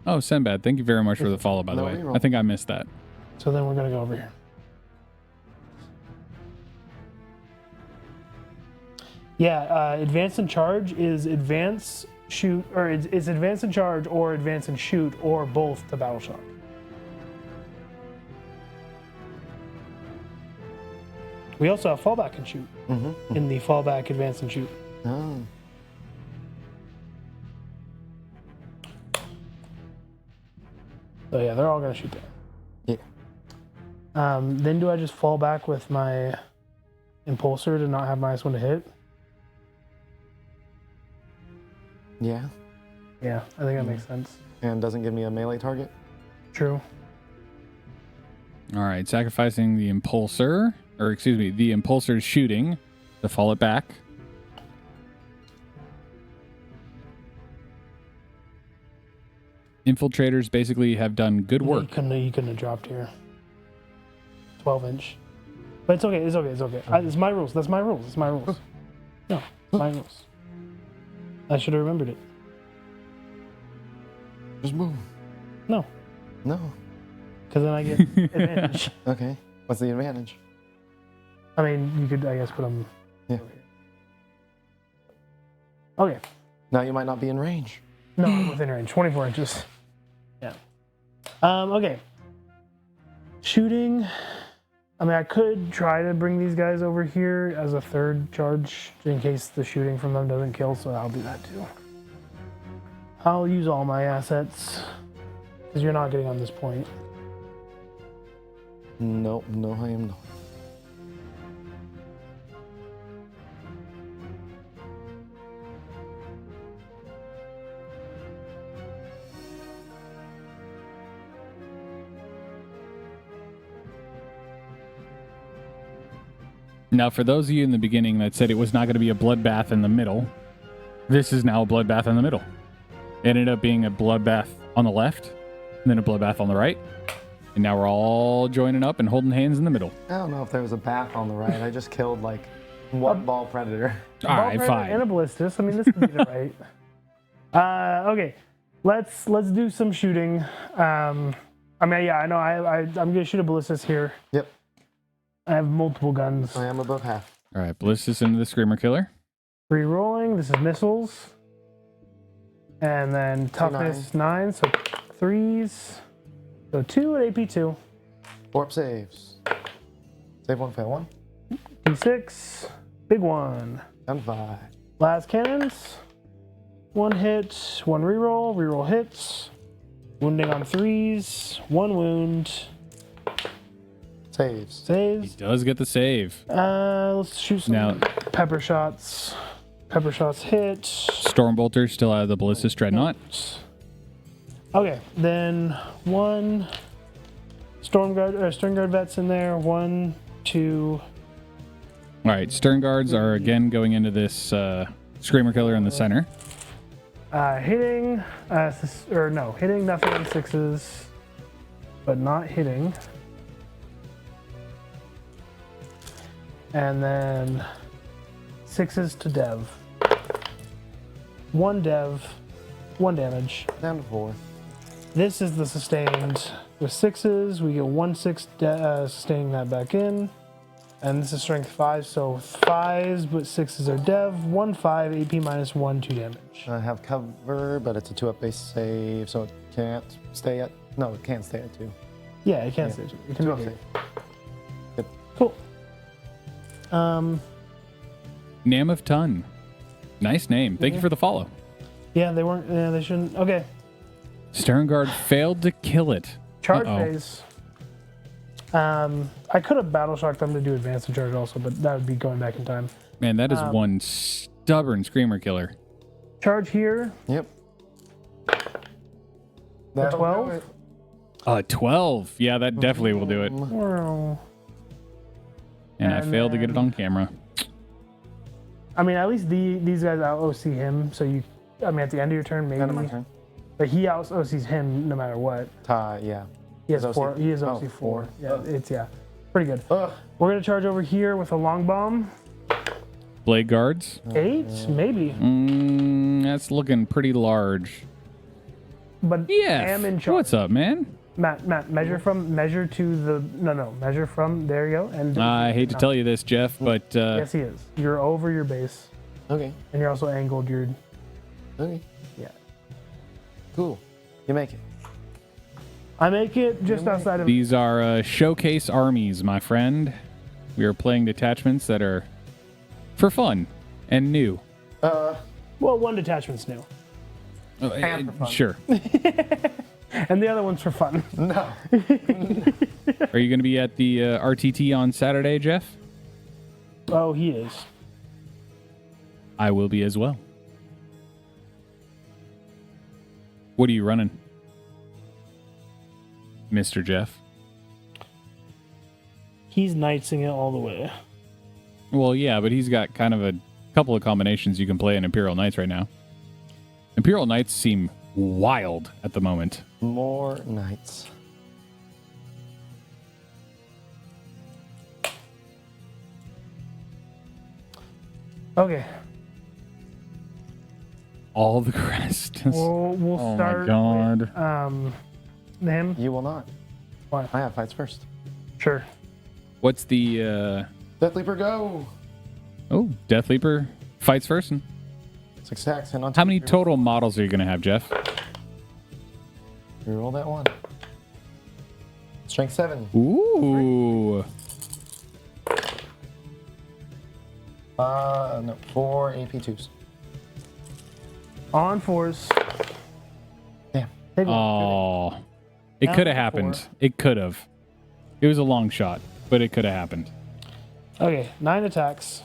A: Oh, Senbad, thank you very much for the follow, by the
C: No
A: way.
C: reroll.
A: I think I missed that.
B: So then we're gonna go over here. Yeah, advance and charge is advance, shoot, or it's advance and charge or advance and shoot or both to battle shock. We also have fallback and shoot in the fallback, advance, and shoot.
C: Oh.
B: So yeah, they're all gonna shoot there.
C: Yeah.
B: Then do I just fall back with my impulsor to not have -1 to hit?
C: Yeah.
B: Yeah, I think that makes sense.
C: And doesn't give me a melee target?
B: True.
A: All right, sacrificing the impulsor, or excuse me, the impulsor's shooting to fall it back. Infiltrators basically have done good work.
B: You couldn't have dropped here. 12-inch. But it's okay, it's okay, it's okay. It's my rules, that's my rules, it's my rules. No, it's my rules. I should have remembered it.
C: Just move.
B: No,
C: No.
B: because then I get advantage.
C: Okay. What's the advantage?
B: I mean, you could, I guess, put them...
C: Yeah.
B: Okay.
C: Now you might not be in range.
B: No, I'm within range. 24 inches. Yeah. Okay. Shooting. I mean, I could try to bring these guys over here as a third charge in case the shooting from them doesn't kill, so I'll do that too. I'll use all my assets because you're not getting on this point.
C: No, no, I am not.
A: Now, for those of you in the beginning that said it was not going to be a bloodbath in the middle, this is now a bloodbath in the middle. It ended up being a bloodbath on the left, and then a bloodbath on the right. And now we're all joining up and holding hands in the middle.
C: I don't know if there was a bath on the right. I just killed like one ball predator.
A: All right,
B: Ball
A: fine.
B: and a ballistus. I mean, this could be the right. Okay, let's do some shooting. I mean, yeah, I know. I'm gonna shoot a ballistus here.
C: Yep.
B: I have multiple guns.
C: I am above half.
A: All right, ballistus into the screamer killer.
B: Re-rolling. This is missiles. And then toughness 9, so 3s. So 2 at AP 2.
C: Warp saves. Save 1, fail 1.
B: D6. Big 1.
C: And 5.
B: Last cannons. 1 hit, 1 reroll. Reroll hits. Wounding on 3s. 1 wound.
C: Saves.
A: He
B: Saves.
A: does get the save.
B: Let's shoot some
A: Now-
B: pepper shots. Pepper shots hit.
A: Stormbolter still out of the ballistus dreadnought.
B: Okay, then 1 Stern Guard vets in there. 1, 2.
A: All right, stern guards are again going into this screamer killer in the center.
B: Hitting, hitting nothing on 6s, but not hitting. And then 6s to dev. 1 dev, 1 damage.
C: Down to 4.
B: This is the sustained. With 6s, we get 1/6 sustaining that back in. And this is strength 5, so 5s, but 6s are dev. 1/5, AP -1, 2 damage.
C: I have cover, but it's a 2-up base save, so it can't stay at... No, it can stay at 2.
B: Yeah, it can't stay. It can
C: 2-up
B: be
C: save.
B: good. Cool.
A: Nam of Tun. Nice name. Thank you for the follow.
B: Yeah, they weren't. Yeah, they shouldn't. Okay.
A: Stern guard failed to kill it.
B: Charge
A: Uh-oh.
B: phase. I could have battle shocked them to do advance and charge also, but that would be going back in time.
A: Man, that is one stubborn screamer killer.
B: Charge here.
C: Yep.
B: A 12.
A: 12. Yeah, that definitely will do it.
B: Well,
A: And I
B: And
A: failed to get it on camera.
B: I mean, at least these guys out OC him, so you. I mean, at the end of your turn, maybe.
C: End of my turn.
B: But he out OCs him no matter what.
C: Yeah.
B: He has
C: Is OC
B: 4. He has
C: oh,
B: OC 4.
C: 4.
B: Yeah, it's pretty good.
C: Ugh.
B: We're gonna charge over here with a long bomb.
A: Blade guards.
B: 8, maybe.
A: That's looking pretty large.
B: But
A: Yeah.
B: am in charge.
A: What's up, man?
B: Matt, measure to the measure from there you go. And
A: I hate to tell you this, Jeff, but
B: yes, he is. You're over your base,
C: Okay.
B: and you're also angled. You're
C: Okay.
B: yeah.
C: Cool. You make it.
B: I make it just outside of.
A: these are showcase armies, my friend. We are playing detachments that are for fun and new.
B: Well, one detachment's new,
C: And for fun.
A: Sure.
B: and the other one's for fun.
C: No.
A: Are you going to be at the RTT on Saturday, Jeff?
B: Oh, he is.
A: I will be as well. What are you running, Mr. Jeff?
B: He's knightsing it all the way.
A: Well, yeah, but he's got kind of a couple of combinations you can play in Imperial Knights right now. Imperial Knights seem wild at the moment.
C: More knights.
B: Okay,
A: All the crest.
B: we'll
A: Oh
B: start.
A: my god.
B: With, him.
C: You will not.
B: Why?
C: I have fights first.
B: Sure.
A: What's the
C: Death Leaper, go!
A: Death Leaper fights first?
C: 6 attacks and on
A: How many total models are you going to have, Jeff?
C: Reroll that one. Strength 7.
A: Ooh.
C: No, 4 AP2s.
B: On force.
C: Damn.
B: Take one.
A: Oh. It
B: Down
A: could have
B: to
A: happened.
B: 4.
A: It could have. It was a long shot, but it could have happened.
B: Okay, 9 attacks.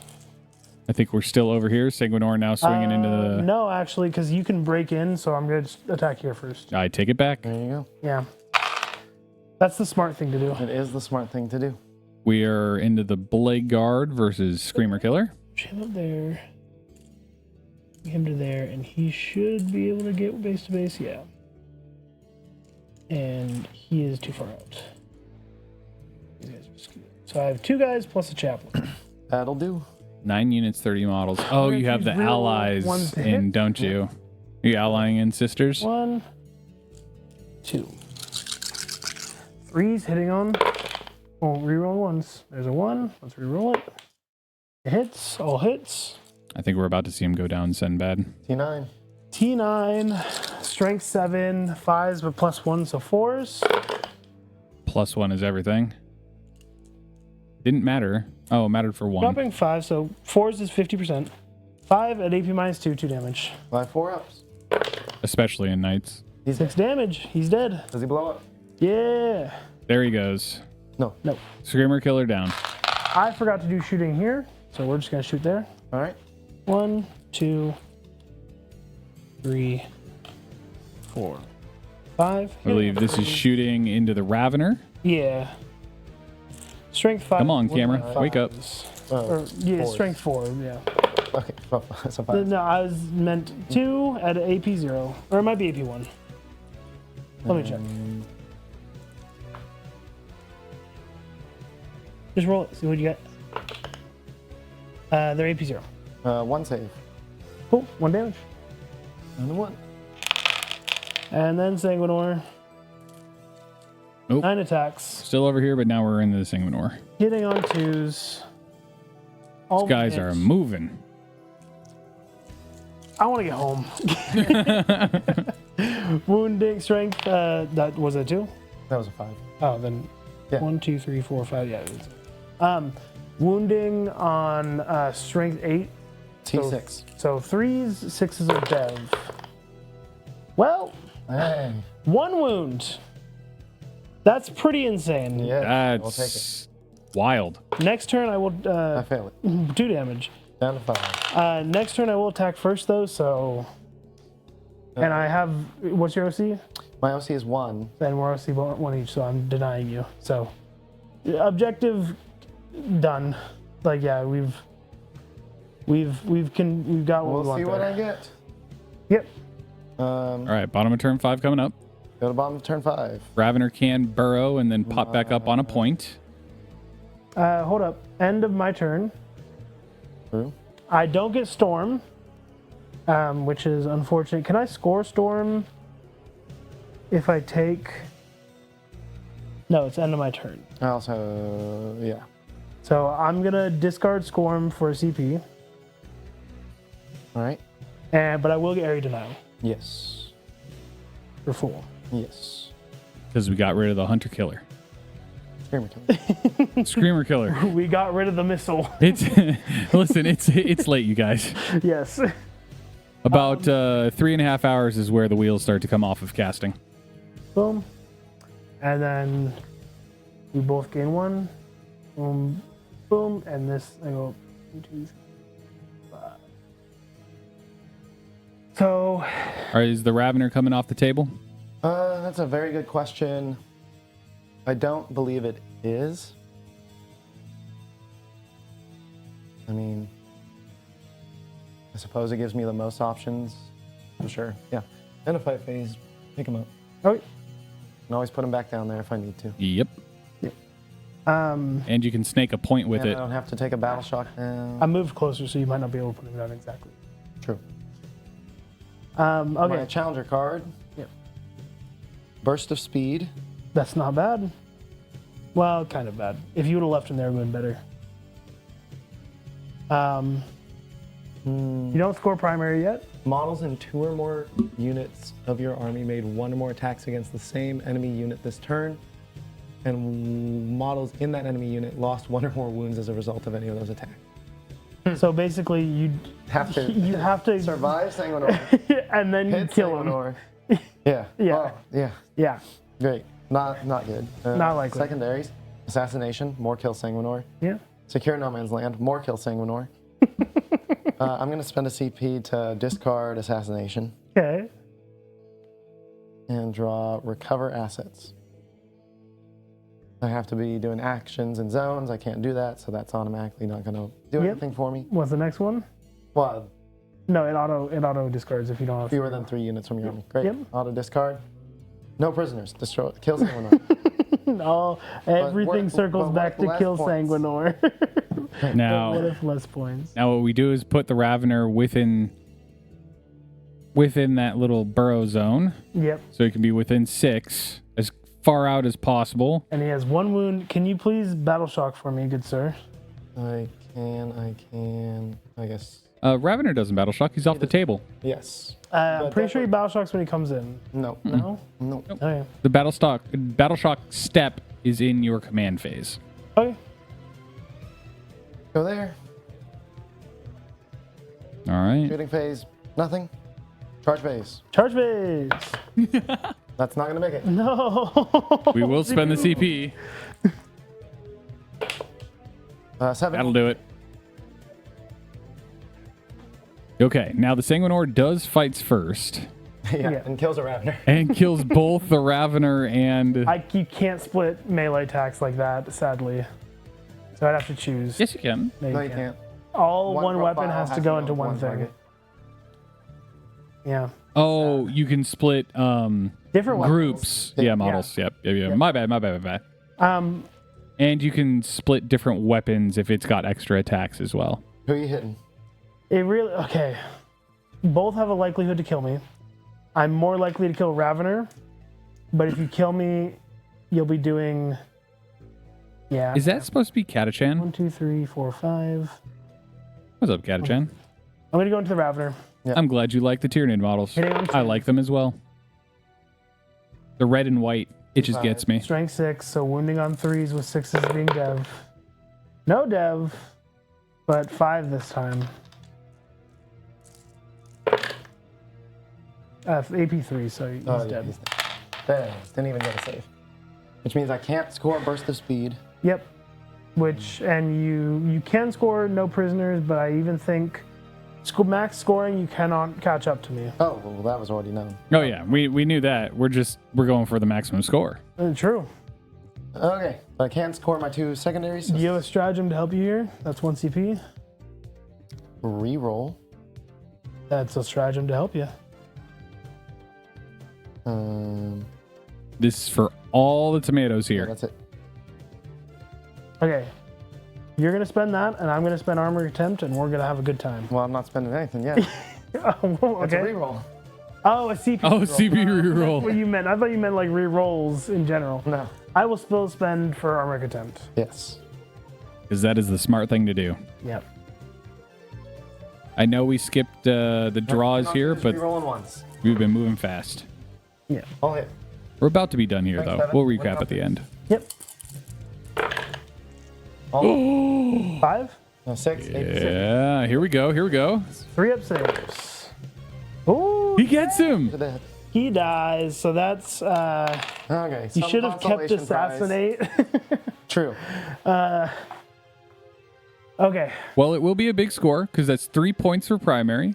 A: I think we're still over here. Sanguinor now swinging into the...
B: No, actually, because you can break in, so I'm going to attack here first.
A: I take it back.
C: There you go.
B: Yeah. That's the smart thing to do.
C: It is the smart thing to do.
A: We are into the Blade Guard versus Screamer Killer.
B: Push him up there. Bring him to there, and he should be able to get base to base, yeah. And he is too far out. These guys are screwed. So I have 2 guys plus a chaplain.
C: That'll do.
A: 9 units, 30 models. Oh, you have the
B: Real
A: allies
B: ones to
A: in,
B: hit.
A: don't you? Are you allying in, sisters?
B: 1, 2. 3's hitting on. Oh, reroll ones. There's a 1. Let's reroll it. It hits. All hits.
A: I think we're about to see him go down Sinbad.
C: T9.
B: T9. Strength 7. 5s, but plus 1, so 4s.
A: +1 is everything. Didn't matter. Oh, it mattered for 1.
B: Dropping 5, so 4s is 50%. 5 at AP -2, 2 damage.
C: 5 4-ups.
A: Especially in Knights.
B: 6 damage. He's dead.
C: Does he blow up?
B: Yeah.
A: There he goes.
C: No.
B: No.
A: Screamer Killer down.
B: I forgot to do shooting here, so we're just going to shoot there.
C: All right.
B: 1, 2, 3, 4, 5.
A: I believe this is shooting into the Ravener.
B: Yeah. Strength 5.
A: Come on, camera. Wake up.
B: Or, yeah,
C: 4s.
B: strength 4, yeah.
C: Okay. So 5.
B: No, I was meant 2 at AP 0. Or it might be AP 1. Let me check. Just roll it. See what you get. They're AP 0.
C: 1 save.
B: Cool. 1 damage.
C: Another 1.
B: And then Sanguinor.
A: Nope.
B: 9 attacks.
A: Still over here, but now we're into the Sanguinor.
B: Hitting on 2s. All
A: These guys are
B: hits.
A: moving.
B: I want to get home. Wounding strength. That was a 2.
C: That was a 5.
B: Oh, then
C: Yeah.
B: 1, 2, 3, 4, 5. Yeah. It is. Wounding on strength 8.
C: T6.
B: So 3s, 6s of dev. Well,
C: Hey.
B: 1 wound. That's pretty insane.
C: Yeah. We'll take it.
A: That's wild.
B: Next turn I will
C: I fail it.
B: 2 damage.
C: Down to 5.
B: Next turn I will attack first though. So, and I have what's your OC?
C: My OC is 1.
B: Then we're OC 1 each. So I'm denying you. So, objective done. Like yeah, we've got what we
C: We'll
B: want
C: see what
B: there.
C: I get.
B: Yep.
A: All right, bottom of turn 5 coming up.
C: Go to bottom of turn 5.
A: Ravener can burrow and then pop back up on a point.
B: Hold up. End of my turn.
C: True.
B: I don't get storm, which is unfortunate. Can I score storm if I take? No, it's end of my turn.
C: I also, yeah.
B: So I'm gonna discard Scorm for a CP,
C: All right.
B: but I will get area denial
C: Yes.
B: for 4.
C: Yes.
A: Because we got rid of the Hunter Killer.
C: Screamer killer.
A: Screamer killer.
B: We got rid of the missile.
A: It's listen. It's late, you guys.
B: Yes.
A: About 3.5 hours is where the wheels start to come off of casting.
B: Boom. And then we both gain 1. Boom. Boom. And this, I go 1, 2, 3, 5. So.
A: All right, is the Ravener coming off the table?
C: That's a very good question. I don't believe it is. I mean, I suppose it gives me the most options. For sure. Yeah. Identify phase. Pick him up.
B: Okay.
C: Can always put him back down there if I need to.
A: Yep. And you can snake a point with
C: And
A: it.
C: I don't have to take a battle shock now.
B: I moved closer, so you might not be able to put him down exactly.
C: True.
B: Okay.
C: My challenger card.
B: Yep.
C: Burst of speed.
B: That's not bad. Well, kind of bad. If you would have left him there, it would have been better. You don't score primary yet.
C: Models in 2 or more units of your army made 1 or more attacks against the same enemy unit this turn, and models in that enemy unit lost 1 or more wounds as a result of any of those attacks.
B: So basically, you
C: Have to
B: have to
C: survive Sanguinor.
B: and then you
C: Hit
B: kill him.
C: Sanguinor. Yeah.
B: Yeah.
C: Oh, yeah.
B: Yeah.
C: Great. Not good.
B: Not likely.
C: Secondaries. Assassination. More kill Sanguinor.
B: Yeah.
C: Secure no man's land. More kill Sanguinor. I'm going to spend a CP to discard Assassination
B: Okay.
C: and draw Recover Assets. I have to be doing actions and zones. I can't do that, so that's automatically not going to do
B: Yep.
C: anything for me.
B: What's the next one?
C: Well,
B: No, it auto discards if you don't have
C: fewer than 3 units from your army. Great.
B: Yep.
C: Auto discard. No prisoners. Destroy. Kill Sanguinor.
B: No, everything
C: what-
B: circles
C: but
B: back
C: what
B: to kill
C: less points?
B: Sanguinor. What
A: Now,
B: if less points?
A: what we do is put the Ravener within that little burrow zone,
B: Yep.
A: so it can be within 6, as far out as possible.
B: And he has 1 wound. Can you please battle shock for me, good sir?
C: I can. I guess.
A: Ravener doesn't battle shock. He's off the table.
C: Yes.
B: I'm
C: But
B: pretty
C: that
B: sure he
C: would-
B: battle shocks when he comes in.
C: No.
B: No?
C: No.
B: Okay.
A: The battle shock step is in your command phase.
B: Okay.
C: Go there.
A: All right.
C: Shooting phase. Nothing. Charge phase.
B: Charge phase.
C: That's not gonna make it.
B: No.
A: We will spend the CP.
C: 7.
A: That'll do it. Okay, now the Sanguinor does fights first
C: Yeah, and kills a Ravener.
A: and kills both the Ravener and...
B: You can't split melee attacks like that, sadly. So I'd have to choose.
A: Yes, you can.
C: No, you can't.
B: All one weapon
C: profile
B: has to go into
C: with
B: one thing.
C: target.
B: Yeah.
A: Oh, you can split
B: Different weapons.
A: groups. Yeah, models. Yep. Yeah. My bad.
B: Um,
A: And you can split different weapons if it's got extra attacks as well.
C: Who are you hitting?
B: it really okay. Both have a likelihood to kill me. I'm more likely to kill Ravener, but if you kill me, you'll be doing. Yeah.
A: Is that supposed to be Catachan?
B: 1, 2, 3, 4, 5.
A: What's up, Catachan?
B: I'm gonna go into the Ravener.
A: I'm glad you like the Tyranid models.
B: Hitting on
A: I like them as well. The red and white, it just gets me.
B: Strength 6, so wounding on 3s with 6s being dev. No dev, but 5 this time. AP 3, so he's dead.
C: He's dead. There, didn't even get a save. Which means I can't score burst of speed.
B: Yep. Which, and you can score no prisoners, but I even think max scoring you cannot catch up to me.
C: Oh, well, that was already known.
A: Oh yeah, we knew that. We're going for the maximum score.
B: True.
C: Okay, but I can't score my 2 secondaries.
B: Do you have a stratagem to help you here? That's 1 CP.
C: Reroll.
B: That's a stratagem to help you.
A: This is for all the tomatoes
C: Yeah,
A: here.
C: that's it.
B: Okay. You're going to spend that, and I'm going to spend armor attempt, and we're going to have a good time.
C: Well, I'm not spending anything yet.
B: Oh,
C: It's a
B: okay.
C: reroll.
B: Oh, a CP.
A: Oh,
B: reroll.
A: CP reroll.
B: What you meant? I thought you meant like re-rolls in general.
C: No.
B: I will still spend for armor attempt.
C: Yes.
A: Because that is the smart thing to do.
B: Yep.
A: I know we skipped the draws here,
C: Just
A: but
C: rerolling once.
A: we've been moving fast.
B: Yeah.
C: I'll hit.
A: We're about to be done here,
C: Thanks,
A: though.
C: Devin.
A: We'll
C: What
A: recap
C: about
A: at the end.
B: Yep.
C: Oh,
B: 5?
C: no, 6.
A: Yeah, here we go. Here we go.
B: 3 up 6. Ooh,
A: He gets him.
B: he dies. So that's
C: Okay.
B: you
C: some
B: should have kept
C: consolation prize.
B: assassinate.
C: True.
B: Okay.
A: Well, it will be a big score because that's 3 points for primary,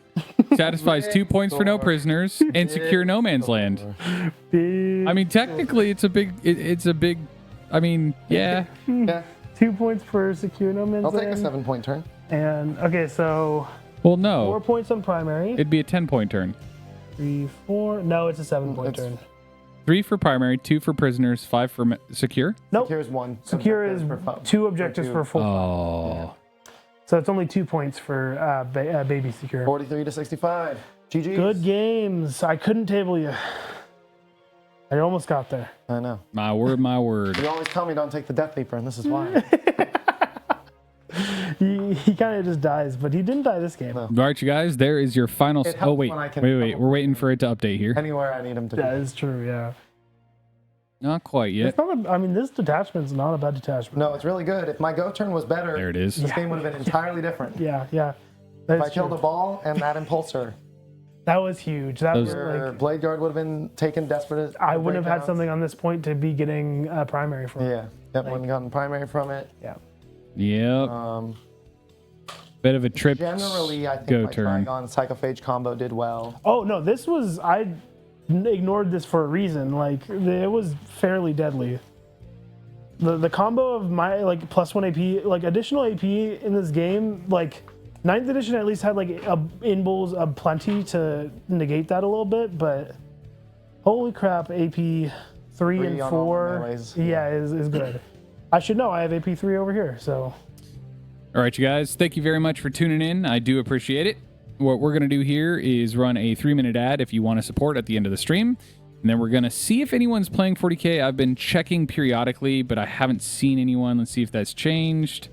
A: satisfies 2 points for no prisoners, and secure no man's land.
B: Big.
A: I mean, technically, it's a big. It's a big. I mean, yeah.
C: Yeah.
B: 2 points for secure no man's
C: I'll take a
B: land.
C: 7-point turn.
B: And okay, so
A: Well,
B: 4
A: no,
B: points on primary.
A: it'd be a 10-point turn.
B: 3, 4. No, it's a 7-point
C: It's-
B: turn.
A: 3 for primary, 2 for prisoners, 5 for secure.
B: Nope.
C: Here's 1.
B: Secure is
C: Objectives for
B: 2 objectives for full.
A: Oh,
B: So it's only 2 points for baby secure.
C: 43 to 65. GG.
B: Good games. I couldn't table you. I almost got there.
C: I know.
A: my word, my word.
C: You always tell me don't take the Death Leaper, and this is why.
B: He kind of just dies, but he didn't die this game.
C: No.
A: All right, you guys. There is your final.
C: It
A: Oh
C: helps
A: wait,
C: when I can
A: wait.
C: double
A: We're waiting for it to update here.
C: Anywhere I need him to be.
B: That is true. Yeah.
A: Not quite yet.
B: It's not. I mean, this detachment's not a bad detachment.
C: No, it's really good. If my go turn was better,
A: There it is.
C: this game would have been entirely different.
B: Yeah. Yeah.
C: If
B: That's
C: I killed a ball and that impulsor,
B: That was huge. That was
C: your
B: like.
C: Blade Guard would have been taken desperate.
B: I wouldn't have had
C: breakdowns.
B: something on this point to be getting primary for.
C: Yeah. Yep, wouldn't gotten primary from it.
B: Yeah.
A: Yep. Bit of a trip.
C: Generally, I think
A: go
C: my
A: turn.
C: Trigon Psychophage combo did well.
B: Oh no, this was I ignored this for a reason. Like it was fairly deadly. The combo of my like +1 AP, like additional AP in this game, like 9th edition at least had like in bulls of plenty to negate that a little bit, but holy crap, AP 3 and
C: on all
B: 4,
C: melees.
B: yeah, is good. I should know I have AP 3 over here, so.
A: All right, you guys. Thank you very much for tuning in. I do appreciate it. What we're going to do here is run a 3-minute ad if you want to support at the end of the stream. And then we're going to see if anyone's playing 40K. I've been checking periodically, but I haven't seen anyone. Let's see if that's changed.